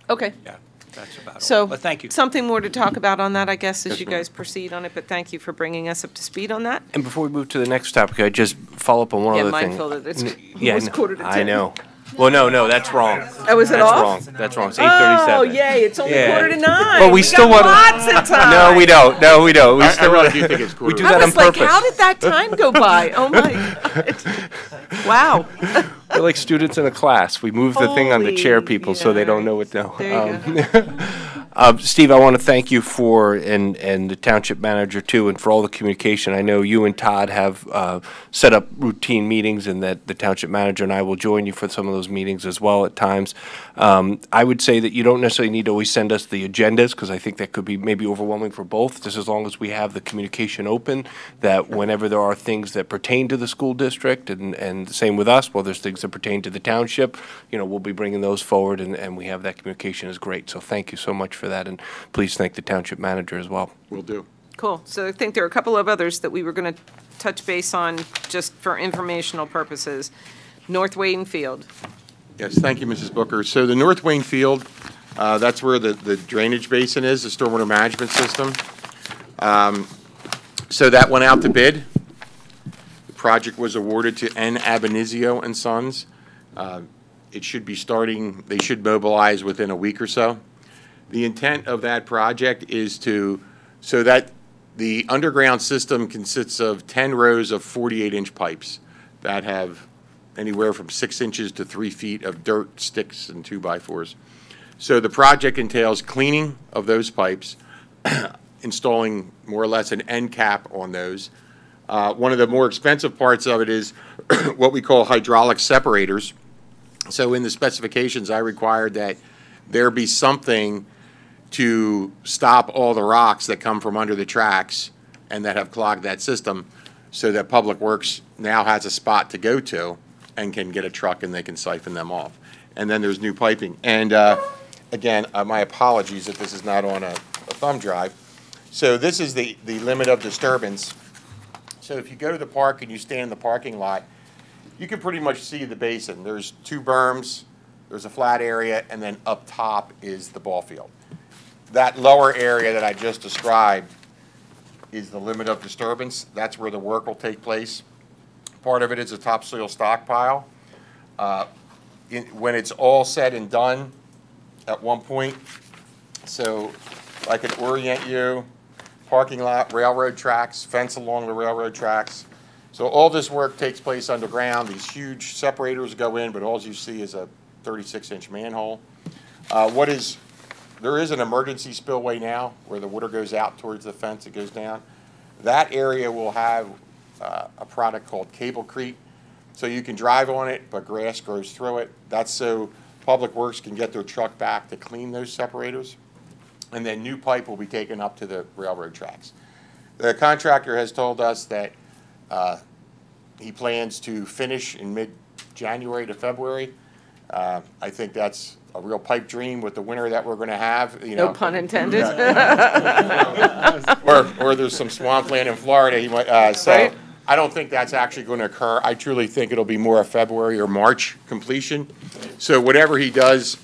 Okay. yeah, that's about all. So, But thank you. something more to talk about on that, I guess, as Yes, you ma'am. guys proceed on it, but thank you for bringing us up to speed on that. And before we move to the next topic, I just follow up on one Yeah, other thing. mindful that it's Yeah, almost quarter to 10. I know. Well, no, that's wrong. Oh, is it That's off? wrong. That's wrong. It's 8:37. Oh, yay, it's only Yeah. quarter to 9. But we still got want lots of time. No, we don't. No, we don't. We I still really do think it's we quarter do to that I on was like, purpose. how did that time go by? Oh, my God. Wow. We're like students in a class. We move the thing on the chair Holy, people so they don't yeah. know what to. There you Steve, I want to thank you for, and the township manager too, and for all the communication. I know you and Todd have set up routine meetings, and that the township manager and I will join you for some of those meetings as well at times. I would say that you don't necessarily need to always send us the agendas, because I think that could be maybe overwhelming for both, just as long as we have the communication open, that whenever there are things that pertain to the school district, and the same with us, well, there's things that pertain to the township, we'll be bringing those forward, and we have that communication is great. So thank you so much for that, and please thank the township manager as well. Will do. Cool. So I think there are a couple of others that we were going to touch base on just for informational purposes. North Wayne Field. Yes, thank you, Mrs. Booker. So the North Wayne Field, that's where the drainage basin is, the stormwater management system. So that went out to bid. The project was awarded to N. Abanizio and Sons. It should be starting, they should mobilize within a week or so. The intent of that project is so that the underground system consists of 10 rows of 48-inch pipes that have anywhere from 6 inches to 3 feet of dirt, sticks, and 2x4s. So the project entails cleaning of those pipes, installing more or less an end cap on those. One of the more expensive parts of it is what we call hydraulic separators. So in the specifications, I required that there be something to stop all the rocks that come from under the tracks and that have clogged that system, so that Public Works now has a spot to go to and can get a truck and they can siphon them off. And then there's new piping. And again, my apologies if this is not on a thumb drive. So this is the limit of disturbance. So if you go to the park and you stand in the parking lot, you can pretty much see the basin. There's 2 berms, there's a flat area, and then up top is the ball field. That lower area that I just described is the limit of disturbance. That's where the work will take place. Part of it is a topsoil stockpile. When it's all said and done, at one point, so I can orient you, parking lot, railroad tracks, fence along the railroad tracks. So all this work takes place underground. These huge separators go in, but all you see is a 36-inch manhole. There is an emergency spillway now where the water goes out towards the fence, it goes down. That area will have a product called cablecrete. So you can drive on it, but grass grows through it. That's so Public Works can get their truck back to clean those separators. And then new pipe will be taken up to the railroad tracks. The contractor has told us that he plans to finish in mid-January to February. I think that's a real pipe dream with the winter that we're going to have. No pun intended. Or there's some swampland in Florida. He might. So right? I don't think that's actually going to occur. I truly think it'll be more a February or March completion. So whatever he does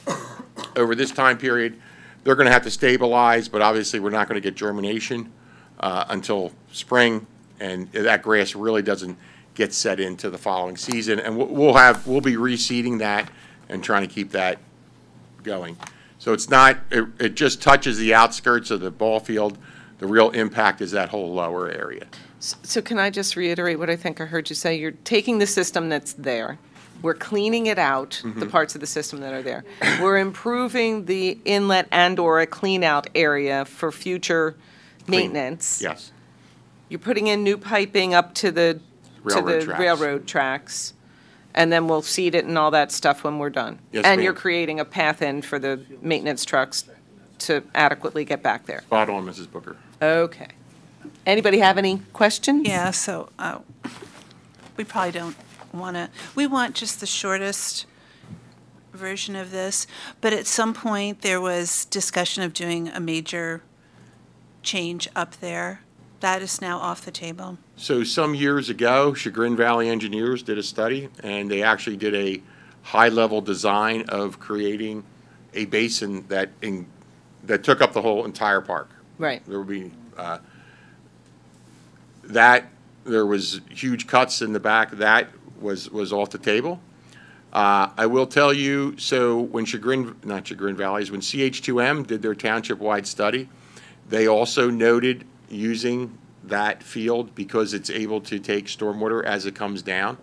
over this time period, they're going to have to stabilize. But obviously, we're not going to get germination until spring, and that grass really doesn't get set into the following season. And we'll be reseeding that and trying to keep that going. So it's not, it just touches the outskirts of the ball field. The real impact is that whole lower area. So can I just reiterate what I think I heard you say? You're taking the system that's there. We're cleaning it out, the parts of the system that are there. We're improving the inlet and/or a clean-out area for future maintenance. Yes. You're putting in new piping up to the railroad tracks, and then we'll seed it and all that stuff when we're done. Yes, And ma'am. you're creating a path in for the maintenance trucks to adequately get back there. Spot on, Mrs. Booker. Okay. Anybody have any questions? Yeah, so we probably don't want to, we want just the shortest version of this, but at some point there was discussion of doing a major change up there. That is now off the table. So some years ago, Chagrin Valley Engineers did a study, and they actually did a high-level design of creating a basin that took up the whole entire park. Right. There would be there was huge cuts in the back. That was off the table. I will tell you, so when not Chagrin Valleys, when CH2M did their township-wide study, they also noted using that field because it's able to take stormwater as it comes down.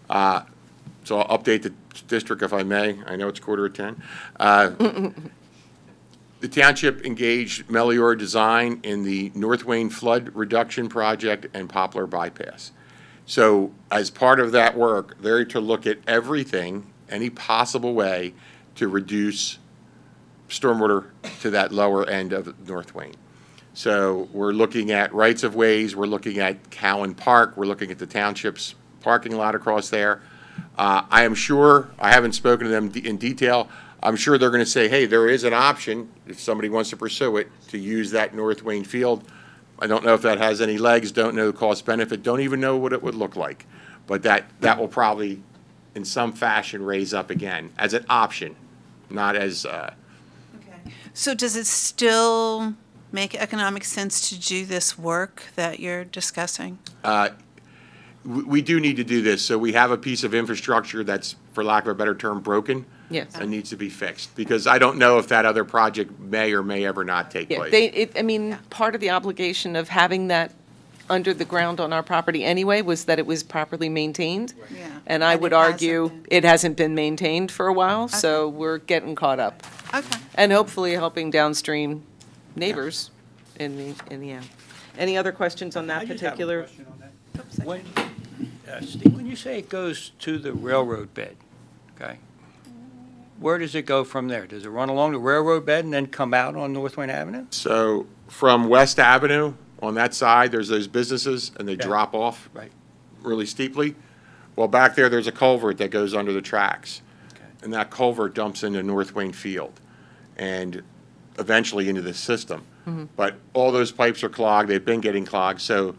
So I'll update the district if I may. I know it's 9:45. The township engaged Melior Design in the North Wayne Flood Reduction Project and Poplar Bypass. So as part of that work, they're to look at everything, any possible way to reduce stormwater to that lower end of North Wayne. So we're looking at rights-of-ways, we're looking at Cowan Park, we're looking at the township's parking lot across there. I am sure, I haven't spoken to them in detail, I'm sure they're going to say, hey, there is an option, if somebody wants to pursue it, to use that North Wayne field. I don't know if that has any legs, don't know the cost-benefit, don't even know what it would look like. But that will probably, in some fashion, raise up again as an option, not as... Okay. So does it still make economic sense to do this work that you're discussing? We do need to do this. So we have a piece of infrastructure that's, for lack of a better term, broken. Yes. And needs to be fixed, because I don't know if that other project may or may ever not take place. Part of the obligation of having that under the ground on our property anyway was that it was properly maintained. Yeah. And I would argue it hasn't been maintained for a while, so we're getting caught up. Okay. And hopefully helping downstream neighbors in the end. Any other questions on that particular? I just have a question on that. Steve, when you say it goes to the railroad bed, okay, where does it go from there? Does it run along the railroad bed and then come out on North Wayne Avenue? So from West Avenue, on that side, there's those businesses, and they drop off really steeply. Well, back there, there's a culvert that goes under the tracks. Okay. And that culvert dumps into North Wayne Field and eventually into the system. Mm-hmm. But all those pipes are clogged. They've been getting clogged. So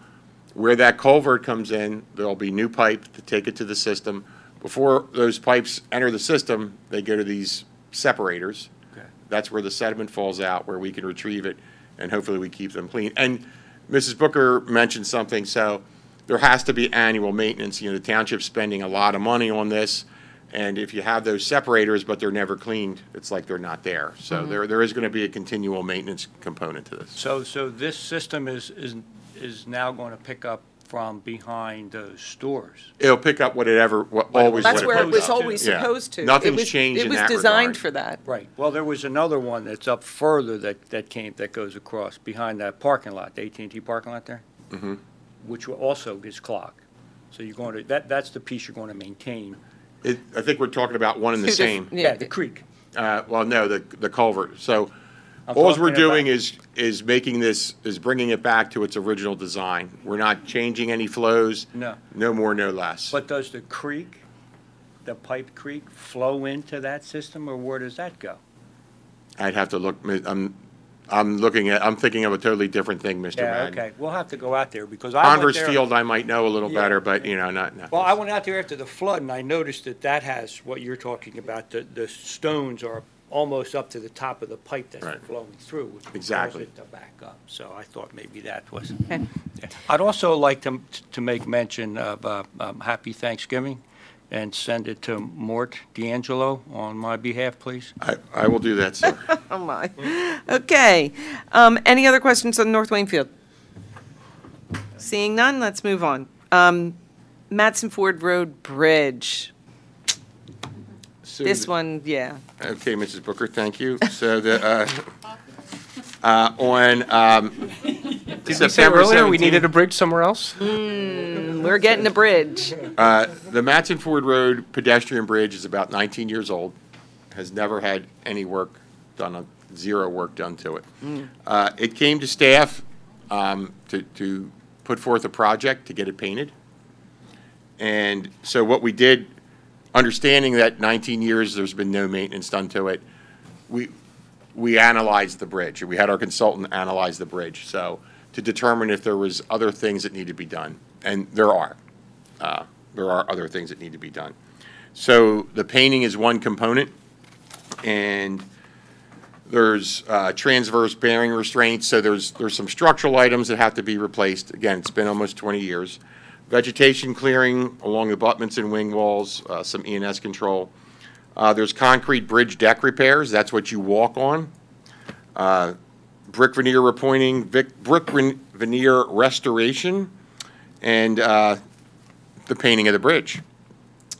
where that culvert comes in, there'll be new pipe to take it to the system. Before those pipes enter the system, they go to these separators. Okay. That's where the sediment falls out, where we can retrieve it, and hopefully we keep them clean. And Mrs. Booker mentioned something, so there has to be annual maintenance. You know, the township's spending a lot of money on this, and if you have those separators but they're never cleaned, it's like they're not there. So there is going to be a continual maintenance component to this. So this system is now going to pick up from behind those stores. It'll pick up always. That's where it was always supposed to. Nothing's changed in that regard. It was designed for that. Right. Well, there was another one that's up further that goes across behind that parking lot, the AT&T parking lot there, which also gets clogged. So you're going to that's the piece you're going to maintain. I think we're talking about one and the same. Yeah, the creek. Well, no, the culvert. So all we're doing is making this, is bringing it back to its original design. We're not changing any flows. No more, no less. But does the creek, the pipe creek, flow into that system, or where does that go? I'd have to look. I'm thinking of a totally different thing, Mr. Madden. Okay. We'll have to go out there because I Converse Field I might know a little better, but not. Well, I went out there after the flood and I noticed that has what you're talking about. The stones are almost up to the top of the pipe that's flowing through, which exactly causes it to back up. So I thought maybe that was. Okay. Yeah. I'd also like to make mention of Happy Thanksgiving and send it to Mort D'Angelo on my behalf, please. I will do that, sir. Oh, my. Okay. Any other questions on North Wayne Field? Seeing none, let's move on. Madsen Ford Road Bridge. So this one, yeah. Okay, Mrs. Booker, thank you. So the on Did we say September earlier we 17th. needed a bridge somewhere else? We're getting a bridge. The Matson Ford Road pedestrian bridge is about 19 years old, has never had any work done, zero work done to it. It came to staff to put forth a project to get it painted. And so what we did, understanding that 19 years there's been no maintenance done to it, we analyzed the bridge. We had our consultant analyze the bridge, so to determine if there was other things that need to be done. And there are. There are other things that need to be done. So the painting is one component, and there's transverse bearing restraints, so there's some structural items that have to be replaced. Again, it's been almost 20 years. Vegetation clearing along the abutments and wing walls, some E&S control. There's concrete bridge deck repairs. That's what you walk on. Brick veneer repointing, brick veneer restoration, and the painting of the bridge.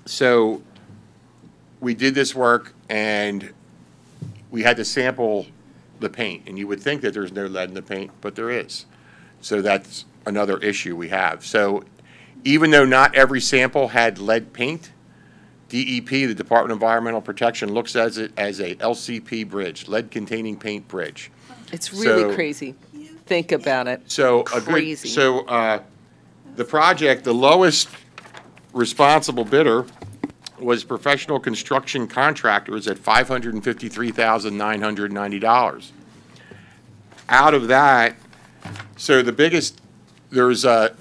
So we did this work, and we had to sample the paint. And you would think that there's no lead in the paint, but there is. So that's another issue we have. So even though not every sample had lead paint, DEP, the Department of Environmental Protection, looks at it as a LCP bridge, lead-containing paint bridge. It's really crazy. Think about it. So Crazy. The project, the lowest responsible bidder was Professional Construction Contractors at $553,990. Out of that, so the biggest, there's a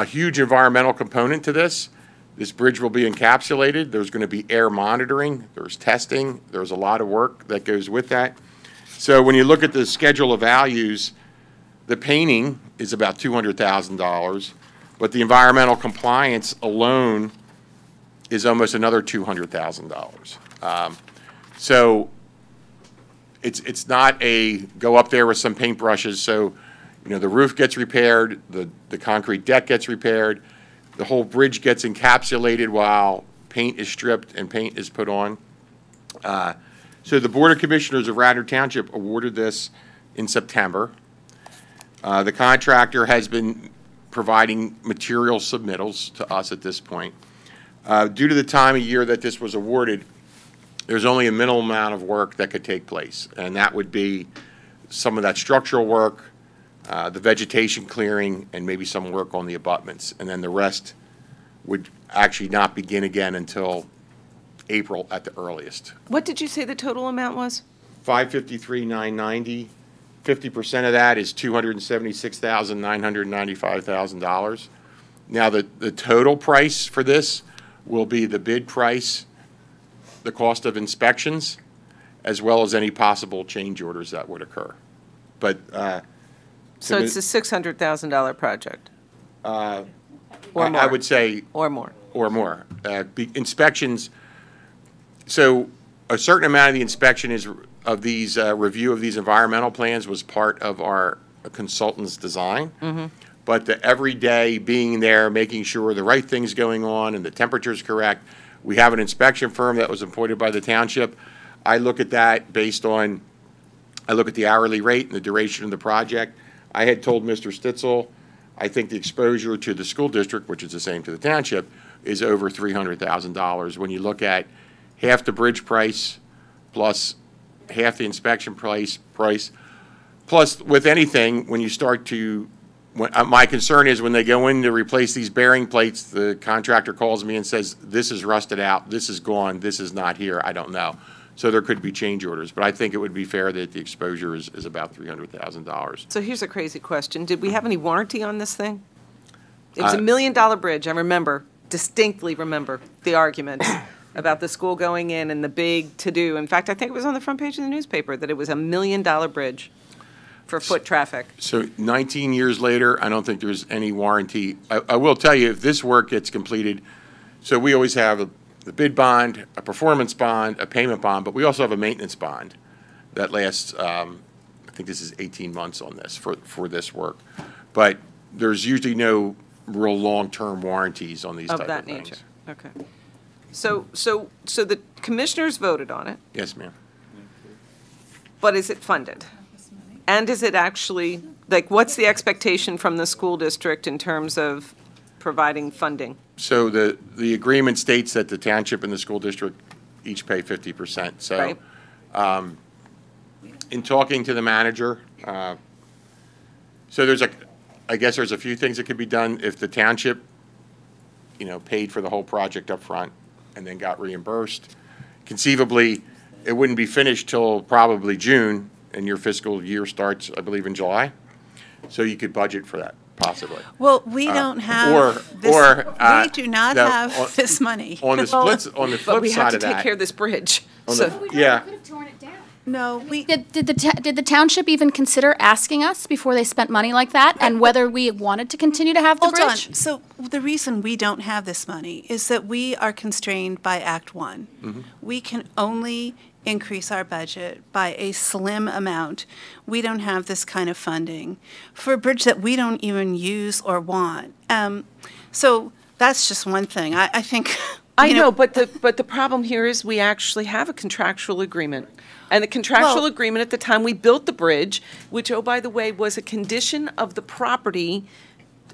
huge environmental component to this. This bridge will be encapsulated. There's going to be air monitoring. There's testing. There's a lot of work that goes with that. So when you look at the schedule of values, the painting is about $200,000, but the environmental compliance alone is almost another $200,000. So it's not a go up there with some paintbrushes. So, you know, the roof gets repaired, the concrete deck gets repaired, the whole bridge gets encapsulated while paint is stripped and paint is put on. So the Board of Commissioners of Radnor Township awarded this in September. The contractor has been providing material submittals to us at this point. Due to the time of year that this was awarded, there's only a minimal amount of work that could take place, and that would be some of that structural work, the vegetation clearing, and maybe some work on the abutments. And then the rest would actually not begin again until April at the earliest. What did you say the total amount was? $553,990. 50% of that is $276,995,000. Now the total price for this will be the bid price, the cost of inspections, as well as any possible change orders that would occur. But so it's a $600,000 project. Or more. I would say or more. Or more. Inspections. So a certain amount of the inspection is of these review of these environmental plans was part of our consultant's design. But the everyday being there, making sure the right thing's going on and the temperature's correct. We have an inspection firm that was appointed by the township. I look at that based on, I look at the hourly rate and the duration of the project. I had told Mr. Stitzel, I think the exposure to the school district, which is the same to the township, is over $300,000. When you look at half the bridge price plus half the inspection price, plus with anything, when you start to, my concern is when they go in to replace these bearing plates, the contractor calls me and says, this is rusted out, this is gone, this is not here, I don't know. So there could be change orders, but I think it would be fair that the exposure is about $300,000. So here's a crazy question. Did we have any warranty on this thing? It was a $1 million bridge. I remember, distinctly remember the arguments about the school going in and the big to-do. In fact, I think it was on the front page of the newspaper that it was a $1 million bridge for foot traffic. So 19 years later, I don't think there's any warranty. I will tell you, if this work gets completed, so we always have the bid bond, a performance bond, a payment bond, but we also have a maintenance bond that lasts, I think this is 18 months on this for this work. But there's usually no real long-term warranties on these type of things. Of that nature. Okay. So the commissioners voted on it. Yes, ma'am. But is it funded? And is it actually like, what's the expectation from the school district in terms of providing funding? So the agreement states that the township and the school district each pay 50%. So Right. In talking to the manager, so I guess there's a few things that could be done if the township, paid for the whole project up front and then got reimbursed. Conceivably, it wouldn't be finished till probably June, and your fiscal year starts, I believe, in July. So you could budget for that, possibly. Well, we don't have this. We do not have this money. On the flip But we have side to of take that. care of this bridge. Yeah. No, we. Did the township even consider asking us before they spent money like that, and whether we wanted to continue to have the Hold bridge? on. So the reason we don't have this money is that we are constrained by Act 1. Mm-hmm. We can only increase our budget by a slim amount. We don't have this kind of funding for a bridge that we don't even use or want. So that's just one thing. I think. I know, but the problem here is we actually have a contractual agreement. And the contractual agreement at the time we built the bridge, which, oh, by the way, was a condition of the property,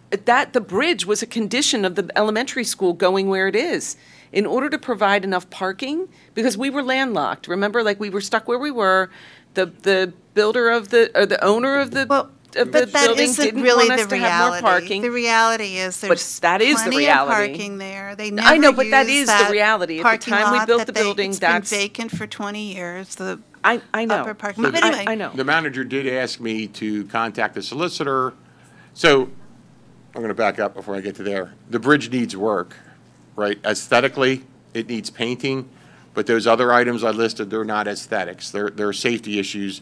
that the bridge was a condition of the elementary school going where it is. In order to provide enough parking, because we were landlocked, remember, like we were stuck where we were, the builder of the owner of the But that building isn't didn't really want us the to have more reality. parking. The reality is there's that is the plenty reality. of parking there. They never I know, but that use is the reality. At the parking time we lot built that the they- building, it's that's been vacant for 20 years. I know. Upper parking lot. But anyway, I know. The manager did ask me to contact the solicitor. So I'm going to back up before I get to there. The bridge needs work, right? Aesthetically, it needs painting, but those other items I listed, they're not aesthetics. They're safety issues.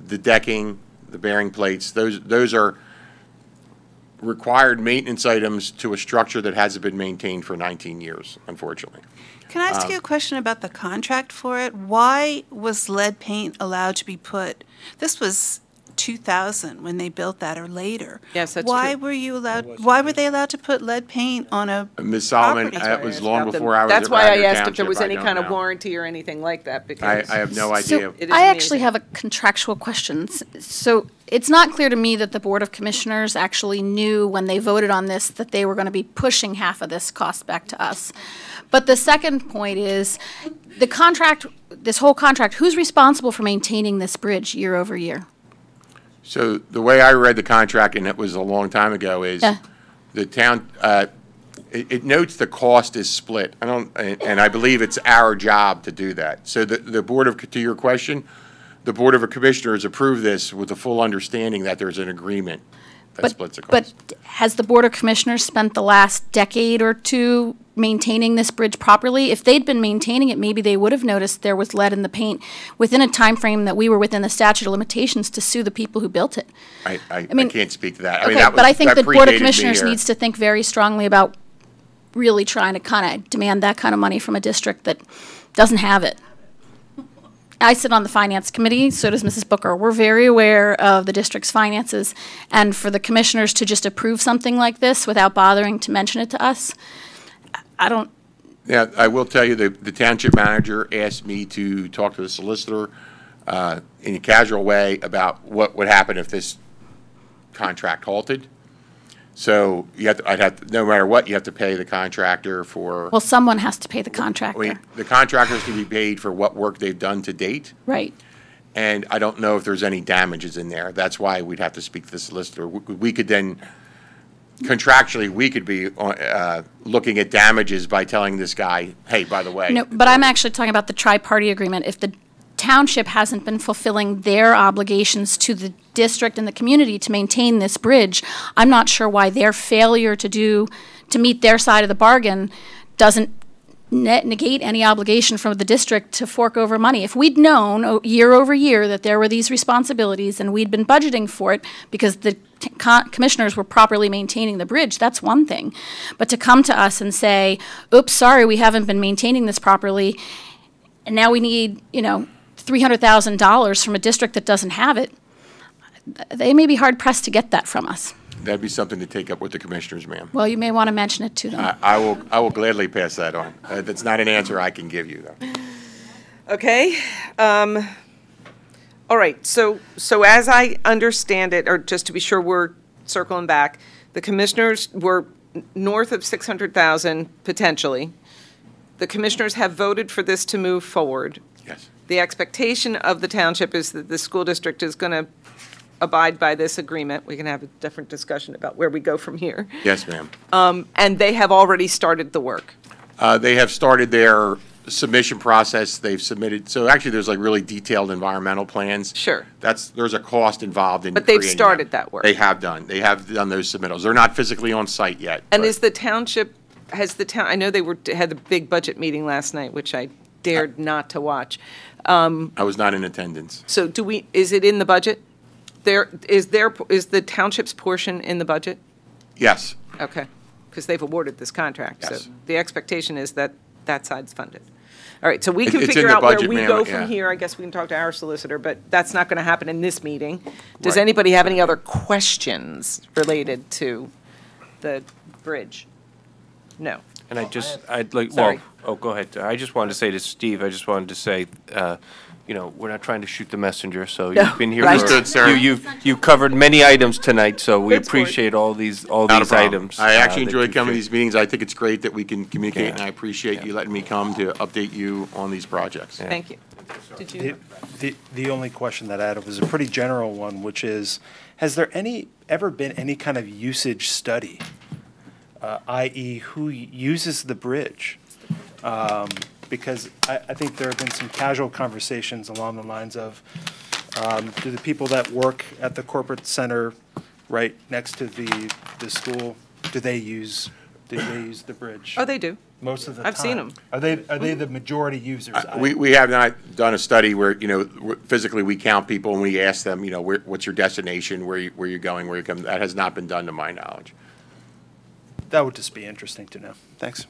The decking, the bearing plates, those are required maintenance items to a structure that hasn't been maintained for 19 years, unfortunately. can I ask you a question about the contract for it? Why was lead paint allowed to be put? This was 2000 when they built that, or later. Yes, that's Why true. were you allowed? Why were they allowed to put lead paint on a Ms. Solomon, property? that was long before I was That's at why I Radnor asked if there Township. was I any don't kind of know. warranty or anything like that, because. I have no idea. It is I actually amazing. have a contractual question. So it's not clear to me that the Board of Commissioners actually knew when they voted on this that they were going to be pushing half of this cost back to us. But the second point is the contract, this whole contract, who's responsible for maintaining this bridge year over year? So the way I read the contract, and it was a long time ago, is Yeah. the town, it notes the cost is split. And I believe it's our job to do that. So the Board of, to your question, the Board of Commissioners approved this with the full understanding that there's an agreement that splits the cost. But has the Board of Commissioners spent the last decade or two maintaining this bridge properly? If they'd been maintaining it, maybe they would have noticed there was lead in the paint within a time frame that we were within the statute of limitations to sue the people who built it. I mean, can't speak to that. I mean, Okay, that was, but I think that the Board of predated me Commissioners here. needs to think very strongly about really trying to kind of demand that kind of money from a district that doesn't have it. I sit on the Finance Committee, so does Mrs. Booker. We're very aware of the district's finances, and for the commissioners to just approve something like this without bothering to mention it to us, I don't. Yeah, I will tell you, the township manager asked me to talk to the solicitor in a casual way about what would happen if this contract halted. So you have to, I'd have to, no matter what, you have to pay the contractor for. Well, someone has to pay the I contractor. mean, the contractors can be paid for what work they've done to date. Right. And I don't know if there's any damages in there. That's why we'd have to speak to the solicitor. We could then, contractually, we could be looking at damages by telling this guy, hey, by the way. No, but I'm actually talking about the tri-party agreement. If the township hasn't been fulfilling their obligations to the district and the community to maintain this bridge, I'm not sure why their failure to meet their side of the bargain doesn't negate any obligation from the district to fork over money. If we'd known year over year that there were these responsibilities and we'd been budgeting for it because the commissioners were properly maintaining the bridge, that's one thing. But to come to us and say, oops, sorry, we haven't been maintaining this properly, and now we need, $300,000 from a district that doesn't have it, they may be hard-pressed to get that from us. That'd be something to take up with the commissioners, ma'am. Well, you may want to mention it to them. I will gladly pass that on. That's not an answer I can give you, though. Okay. All right, so as I understand it, or just to be sure we're circling back, the commissioners were north of 600,000 potentially. The commissioners have voted for this to move forward. Yes. The expectation of the township is that the school district is going to abide by this agreement. We can have a different discussion about where we go from here. Yes, ma'am. And they have already started the work. They have started their submission process. They've submitted, so actually there's like really detailed environmental plans. Sure. There's a cost involved in But they've creating started them. that work. They have done those submittals. They're not physically on site yet. And but- is the township, I know they had the big budget meeting last night, which I dared not to watch. I was not in attendance. So is it in the budget? Is the township's portion in the budget? Yes. Okay, because they've awarded this contract. Yes. So the expectation is that that side's funded. All right, so we can It's in figure the out where budget, we ma'am, go yeah. from here. I guess we can talk to our solicitor, but that's not going to happen in this meeting. Does Right. anybody have any other questions related to the bridge? No. And I'd like, Sorry. go ahead. I just wanted to say to Steve, we're not trying to shoot the messenger, so No, you've been here. right. Understood, sir. You've covered many items tonight, so we Good sport. appreciate all these Not a problem. items. I actually that enjoy you coming to shared. these meetings. I think it's great that we can communicate, Yeah. and I appreciate you letting me come to update you on these projects. Yeah. Thank you. Did you? The only question that I had was a pretty general one, which is, has there ever been any kind of usage study, i.e. who uses the bridge? Because I think there have been some casual conversations along the lines of, do the people that work at the corporate center right next to the school, do they use the bridge? Oh, they do. Most of the I've seen time. 'em. Are they the majority users? We have not done a study where, physically we count people and we ask them, what's your destination, where you're going, where you come. That has not been done to my knowledge. That would just be interesting to know. Thanks.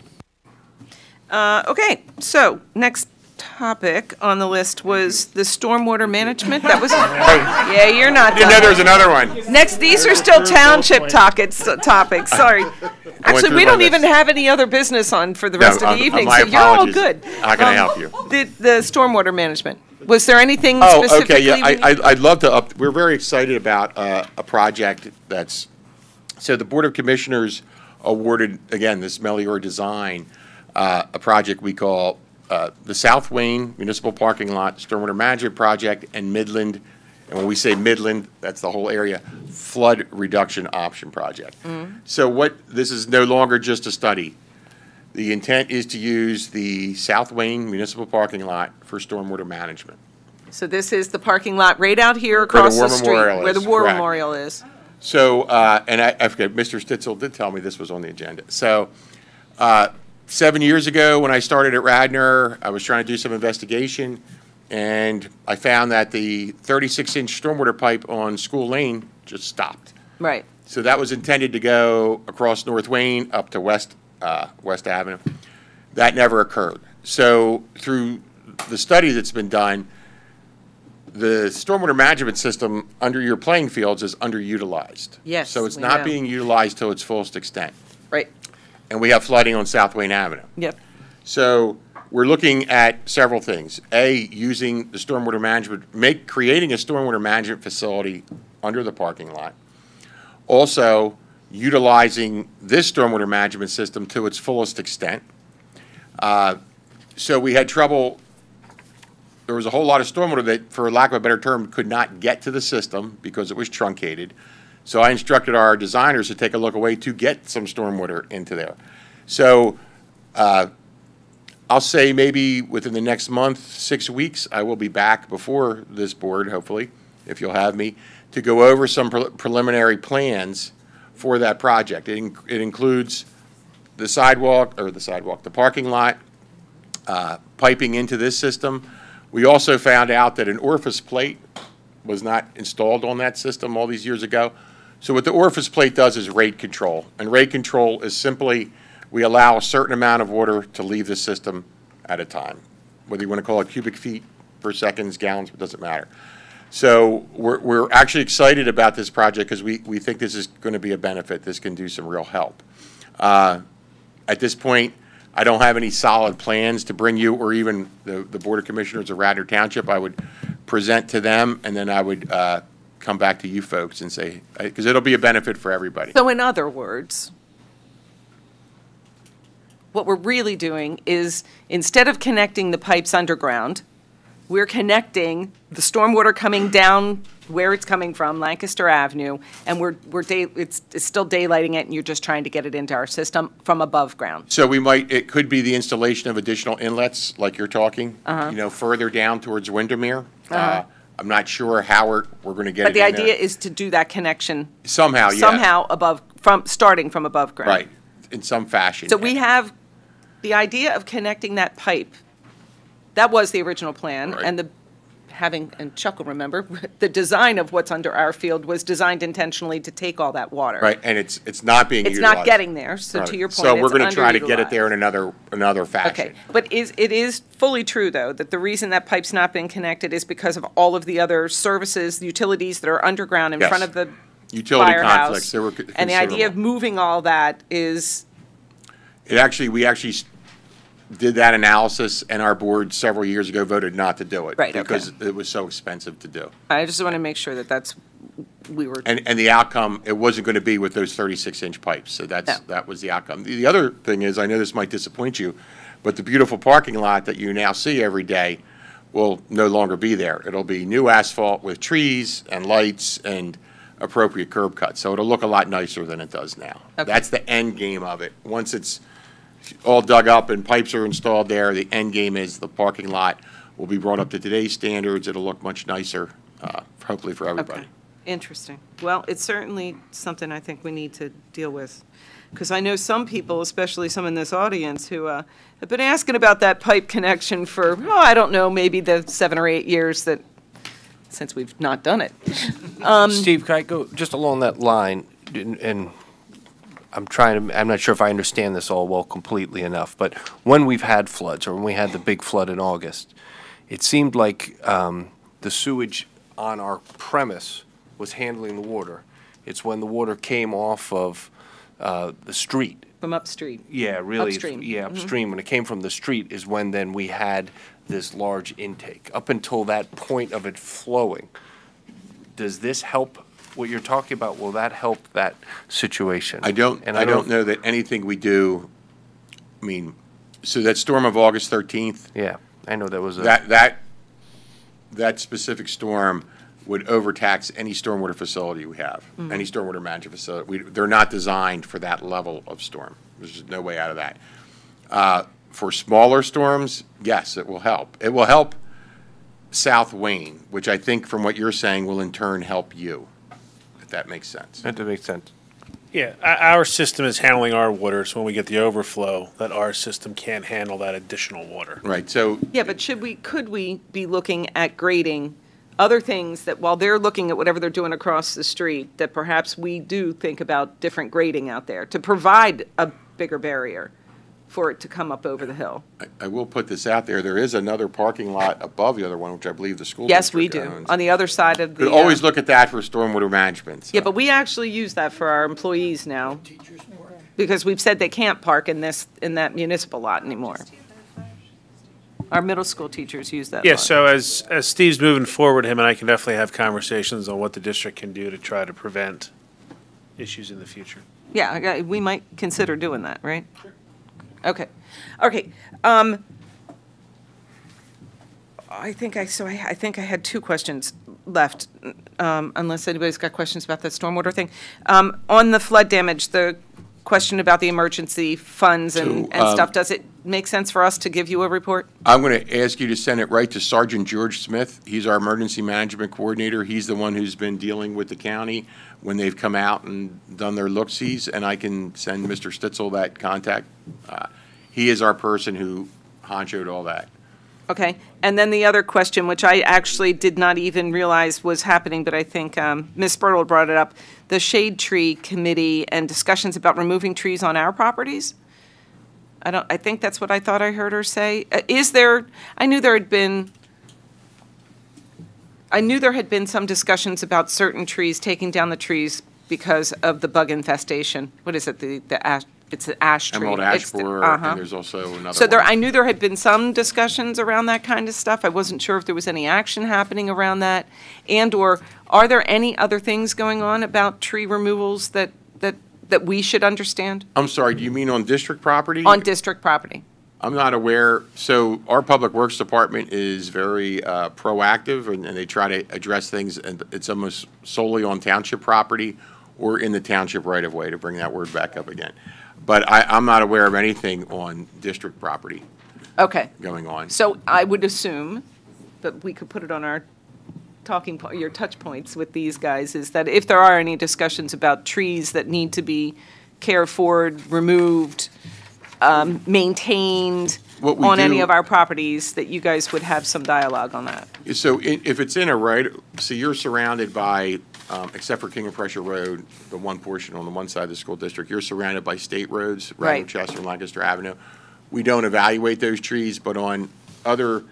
Okay, so next topic on the list was the stormwater management. That was, yeah, you're not Didn't know done. there was another one. Next, these are still township topics, sorry. Actually, through we my don't even list. have any other business on for the No, rest of the evening, my so you're all apologies. good. How can I help you? The stormwater management, was there anything Oh, specifically? okay, yeah, we need- I'd love to we're very excited about a project so the Board of Commissioners awarded, again, this Melior Design, a project we call the South Wayne Municipal Parking Lot Stormwater Management Project and Midland, and when we say Midland, that's the whole area, Flood Reduction Option Project. So this is no longer just a study. The intent is to use the South Wayne Municipal Parking Lot for stormwater management. So this is the parking lot right out here across War the street, Memorial where the is, War correct. Memorial is. So, and I forget, Mr. Stitzel did tell me this was on the agenda. So, 7 years ago, when I started at Radnor, I was trying to do some investigation, and I found that the 36-inch stormwater pipe on School Lane just stopped. Right. So that was intended to go across North Wayne up to West Avenue. That never occurred. So through the study that's been done, the stormwater management system under your playing fields is underutilized. Yes, So it's we not know. being utilized to its fullest extent. Right. And we have flooding on South Wayne Avenue. Yep. So we're looking at several things. A, using the stormwater management, creating a stormwater management facility under the parking lot. Also, utilizing this stormwater management system to its fullest extent. So we had trouble. There was a whole lot of stormwater that, for lack of a better term, could not get to the system because it was truncated. So I instructed our designers to take a look away to get some stormwater into there. So I'll say maybe within the next month, 6 weeks, I will be back before this board, hopefully, if you'll have me, to go over some preliminary plans for that project. It includes the the parking lot, piping into this system. We also found out that an orifice plate was not installed on that system all these years ago. So what the orifice plate does is rate control. And rate control is simply, we allow a certain amount of water to leave the system at a time. Whether you want to call it cubic feet per seconds, gallons, it doesn't matter. So we're actually excited about this project because we think this is going to be a benefit. This can do some real help. At this point, I don't have any solid plans to bring you, or even the Board of Commissioners of Radnor Township. I would present to them, and then I would come back to you folks and say, because it'll be a benefit for everybody. So in other words, what we're really doing is, instead of connecting the pipes underground, we're connecting the stormwater coming down where it's coming from, Lancaster Avenue, and it's still daylighting it, and you're just trying to get it into our system from above ground. So it could be the installation of additional inlets, like you're talking, further down towards Windermere. I'm not sure how we're going to get it in there. But the idea is to do that connection somehow, yeah. Somehow starting from above ground. Right, in some fashion. So we have the idea of connecting that pipe. That was the original plan, Right. and and Chuck will remember, the design of what's under our field was designed intentionally to take all that water. Right, and it's not being It's utilized. not getting there, so Right. to your point, So we're it's going to try to get it underutilized. there in another fashion. Okay, but it is fully true, though, that the reason that pipe's not been connected is because of all of the other services, the utilities that are underground in Yes. front of the Utility firehouse. conflicts, there were And the idea of considerable. moving all that is, We actually did that analysis, and our board several years ago voted not to do it. Right, okay. Because it was so expensive to do. I just want to make sure that we were. And the outcome, it wasn't going to be with those 36-inch pipes, so that was the outcome. The other thing is, I know this might disappoint you, but the beautiful parking lot that you now see every day will no longer be there. It'll be new asphalt with trees and lights and appropriate curb cuts, so it'll look a lot nicer than it does now. Okay. That's the end game of it. Once it's all dug up and pipes are installed there, the end game is the parking lot will be brought up to today's standards. It'll look much nicer, hopefully for everybody. Okay, interesting. Well, it's certainly something I think we need to deal with, because I know some people, especially some in this audience, who have been asking about that pipe connection for, I don't know, maybe the 7 or 8 years since we've not done it. Steve, can I go just along that line, and I'm not sure if I understand this all completely enough, but when we've had floods, or when we had the big flood in August, it seemed like the sewage on our premise was handling the water. It's when the water came off of the street. From upstream. Yeah, really. Upstream. Yeah, upstream. When it came from the street is when then we had this large intake. Up until that point of it flowing, does this help what you're talking about? Will that help that situation? I don't know that anything we do, so that storm of August 13th. Yeah, I know that was that specific storm would overtax any stormwater facility we have, any stormwater management facility. They're not designed for that level of storm. There's just no way out of that. For smaller storms, yes, it will help. It will help South Wayne, which I think from what you're saying will in turn help you, if that makes sense. That makes sense. Yeah, our system is handling our water, so when we get the overflow, that our system can't handle that additional water. Right, so. Yeah, but could we be looking at grading other things that while they're looking at whatever they're doing across the street, that perhaps we do think about different grading out there to provide a bigger barrier for it to come up over the hill? I will put this out there. There is another parking lot above the other one, which I believe the school Yes, we district do, owns. on the other side of the. Could always look at that for stormwater management. Yeah, but we actually use that for our employees now, because we've said they can't park in that municipal lot anymore. Our middle school teachers use that Yeah, lot. so as Steve's moving forward, him and I can definitely have conversations on what the district can do to try to prevent issues in the future. Yeah, we might consider doing that, right? Sure. Okay. Okay. I think I had 2 questions left, unless anybody's got questions about that stormwater thing. On the flood damage, the question about the emergency funds and stuff, does it make sense for us to give you a report? I'm going to ask you to send it right to Sergeant George Smith. He's our emergency management coordinator. He's the one who's been dealing with the county when they've come out and done their look-sees, and I can send Mr. Stitzel that contact. He is our person who honchoed all that. Okay. And then the other question, which I actually did not even realize was happening, but I think Ms. Spurtle brought it up, the Shade Tree Committee and discussions about removing trees on our properties? I think that's what I thought I heard her say. I knew there had been some discussions about certain trees, taking down the trees because of the bug infestation. What is it, the It's an ash tree. Emerald ash borer, uh-huh. and there's also another So one. I knew there had been some discussions around that kind of stuff. I wasn't sure if there was any action happening around that. And/or are there any other things going on about tree removals that we should understand? I'm sorry, do you mean on district property? On district property? I'm not aware. So our Public Works Department is very proactive, and they try to address things, and it's almost solely on township property or in the township right-of-way, to bring that word back up again. But I'm not aware of anything on district property Okay. going on. So I would assume that we could put it on our your touch points with these guys, is that if there are any discussions about trees that need to be cared for, removed, maintained What we on any do- of our properties, that you guys would have some dialogue on that. So if it's in a right, so you're surrounded by, except for King of Prussia Road, the one portion on the one side of the school district, you're surrounded by state roads, Radnor, Right. Chester, and Lancaster Avenue. We don't evaluate those trees, but on other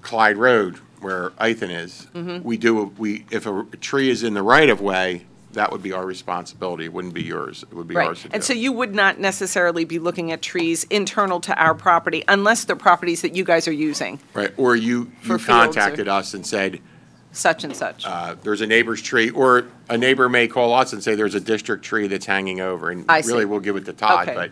Clyde Road, where Ethan is, if a tree is in the right of way, that would be our responsibility. It wouldn't be yours. It would be ours to do. And so you would not necessarily be looking at trees internal to our property unless they're properties that you guys are using, Right, or you For fields or- contacted us and said, such and such. there's a neighbor's tree, or a neighbor may call us and say there's a district tree that's hanging over, and I see. really we'll give it to Todd, Okay. but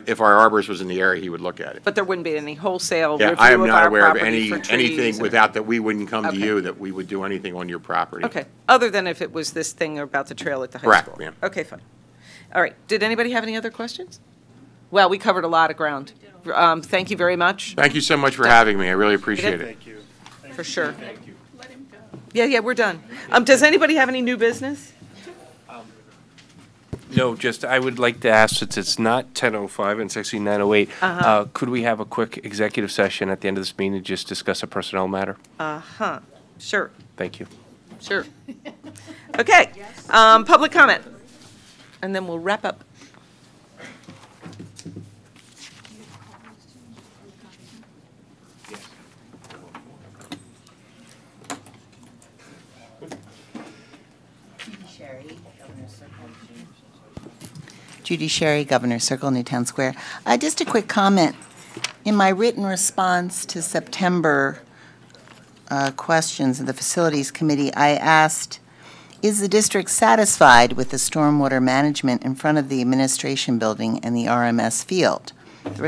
if our arborist was in the area, he would look at it. But there wouldn't be any wholesale Yeah, review I am of not our aware of property for trees anything or- without that we wouldn't come to Okay. you, that we would do anything on your property. Okay, other than if it was this thing about the trail at the high Correct, school? ma'am. Okay, fine. All right, did anybody have any other questions? Well, we covered a lot of ground. Thank you very much, Thank you so much for having me. I really appreciate it. Thank you. for sure. Yeah, we're done. Does anybody have any new business? No, just, I would like to ask, since it's not 10:05 and it's actually 9:08, could we have a quick executive session at the end of this meeting to just discuss a personnel matter? Sure, Thank you. sure. Okay, public comment, and then we'll wrap up. Judy Sherry, Governor Circle, Newtown Square. Just a quick comment. In my written response to September questions of the Facilities Committee, I asked, is the district satisfied with the stormwater management in front of the administration building and the RMS field? The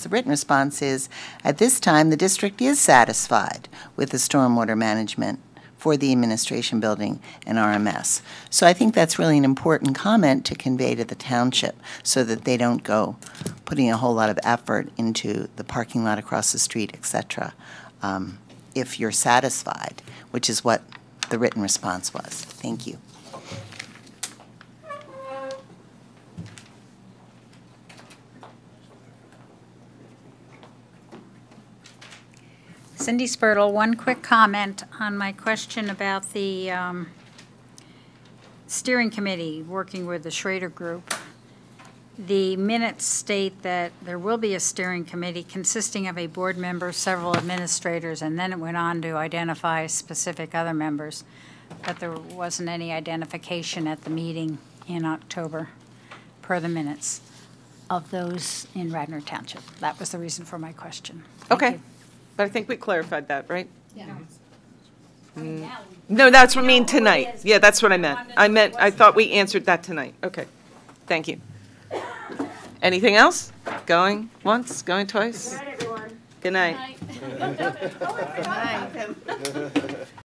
written response is, at this time, the district is satisfied with the stormwater management for the administration building and RMS. So I think that's really an important comment to convey to the township so that they don't go putting a whole lot of effort into the parking lot across the street, et cetera, if you're satisfied, which is what the written response was. Thank you. Cindy Spurtle, one quick comment on my question about the steering committee working with the Schrader Group. The minutes state that there will be a steering committee consisting of a board member, several administrators, and then it went on to identify specific other members, but there wasn't any identification at the meeting in October, per the minutes, of those in Radnor Township. That was the reason for my question. Thank Okay, you. but I think we clarified that, right? No, that's what I mean tonight. Yeah, that's what I meant. I thought we answered that tonight. Okay, thank you. Anything else? Going once, going twice? Good night, everyone. Good night.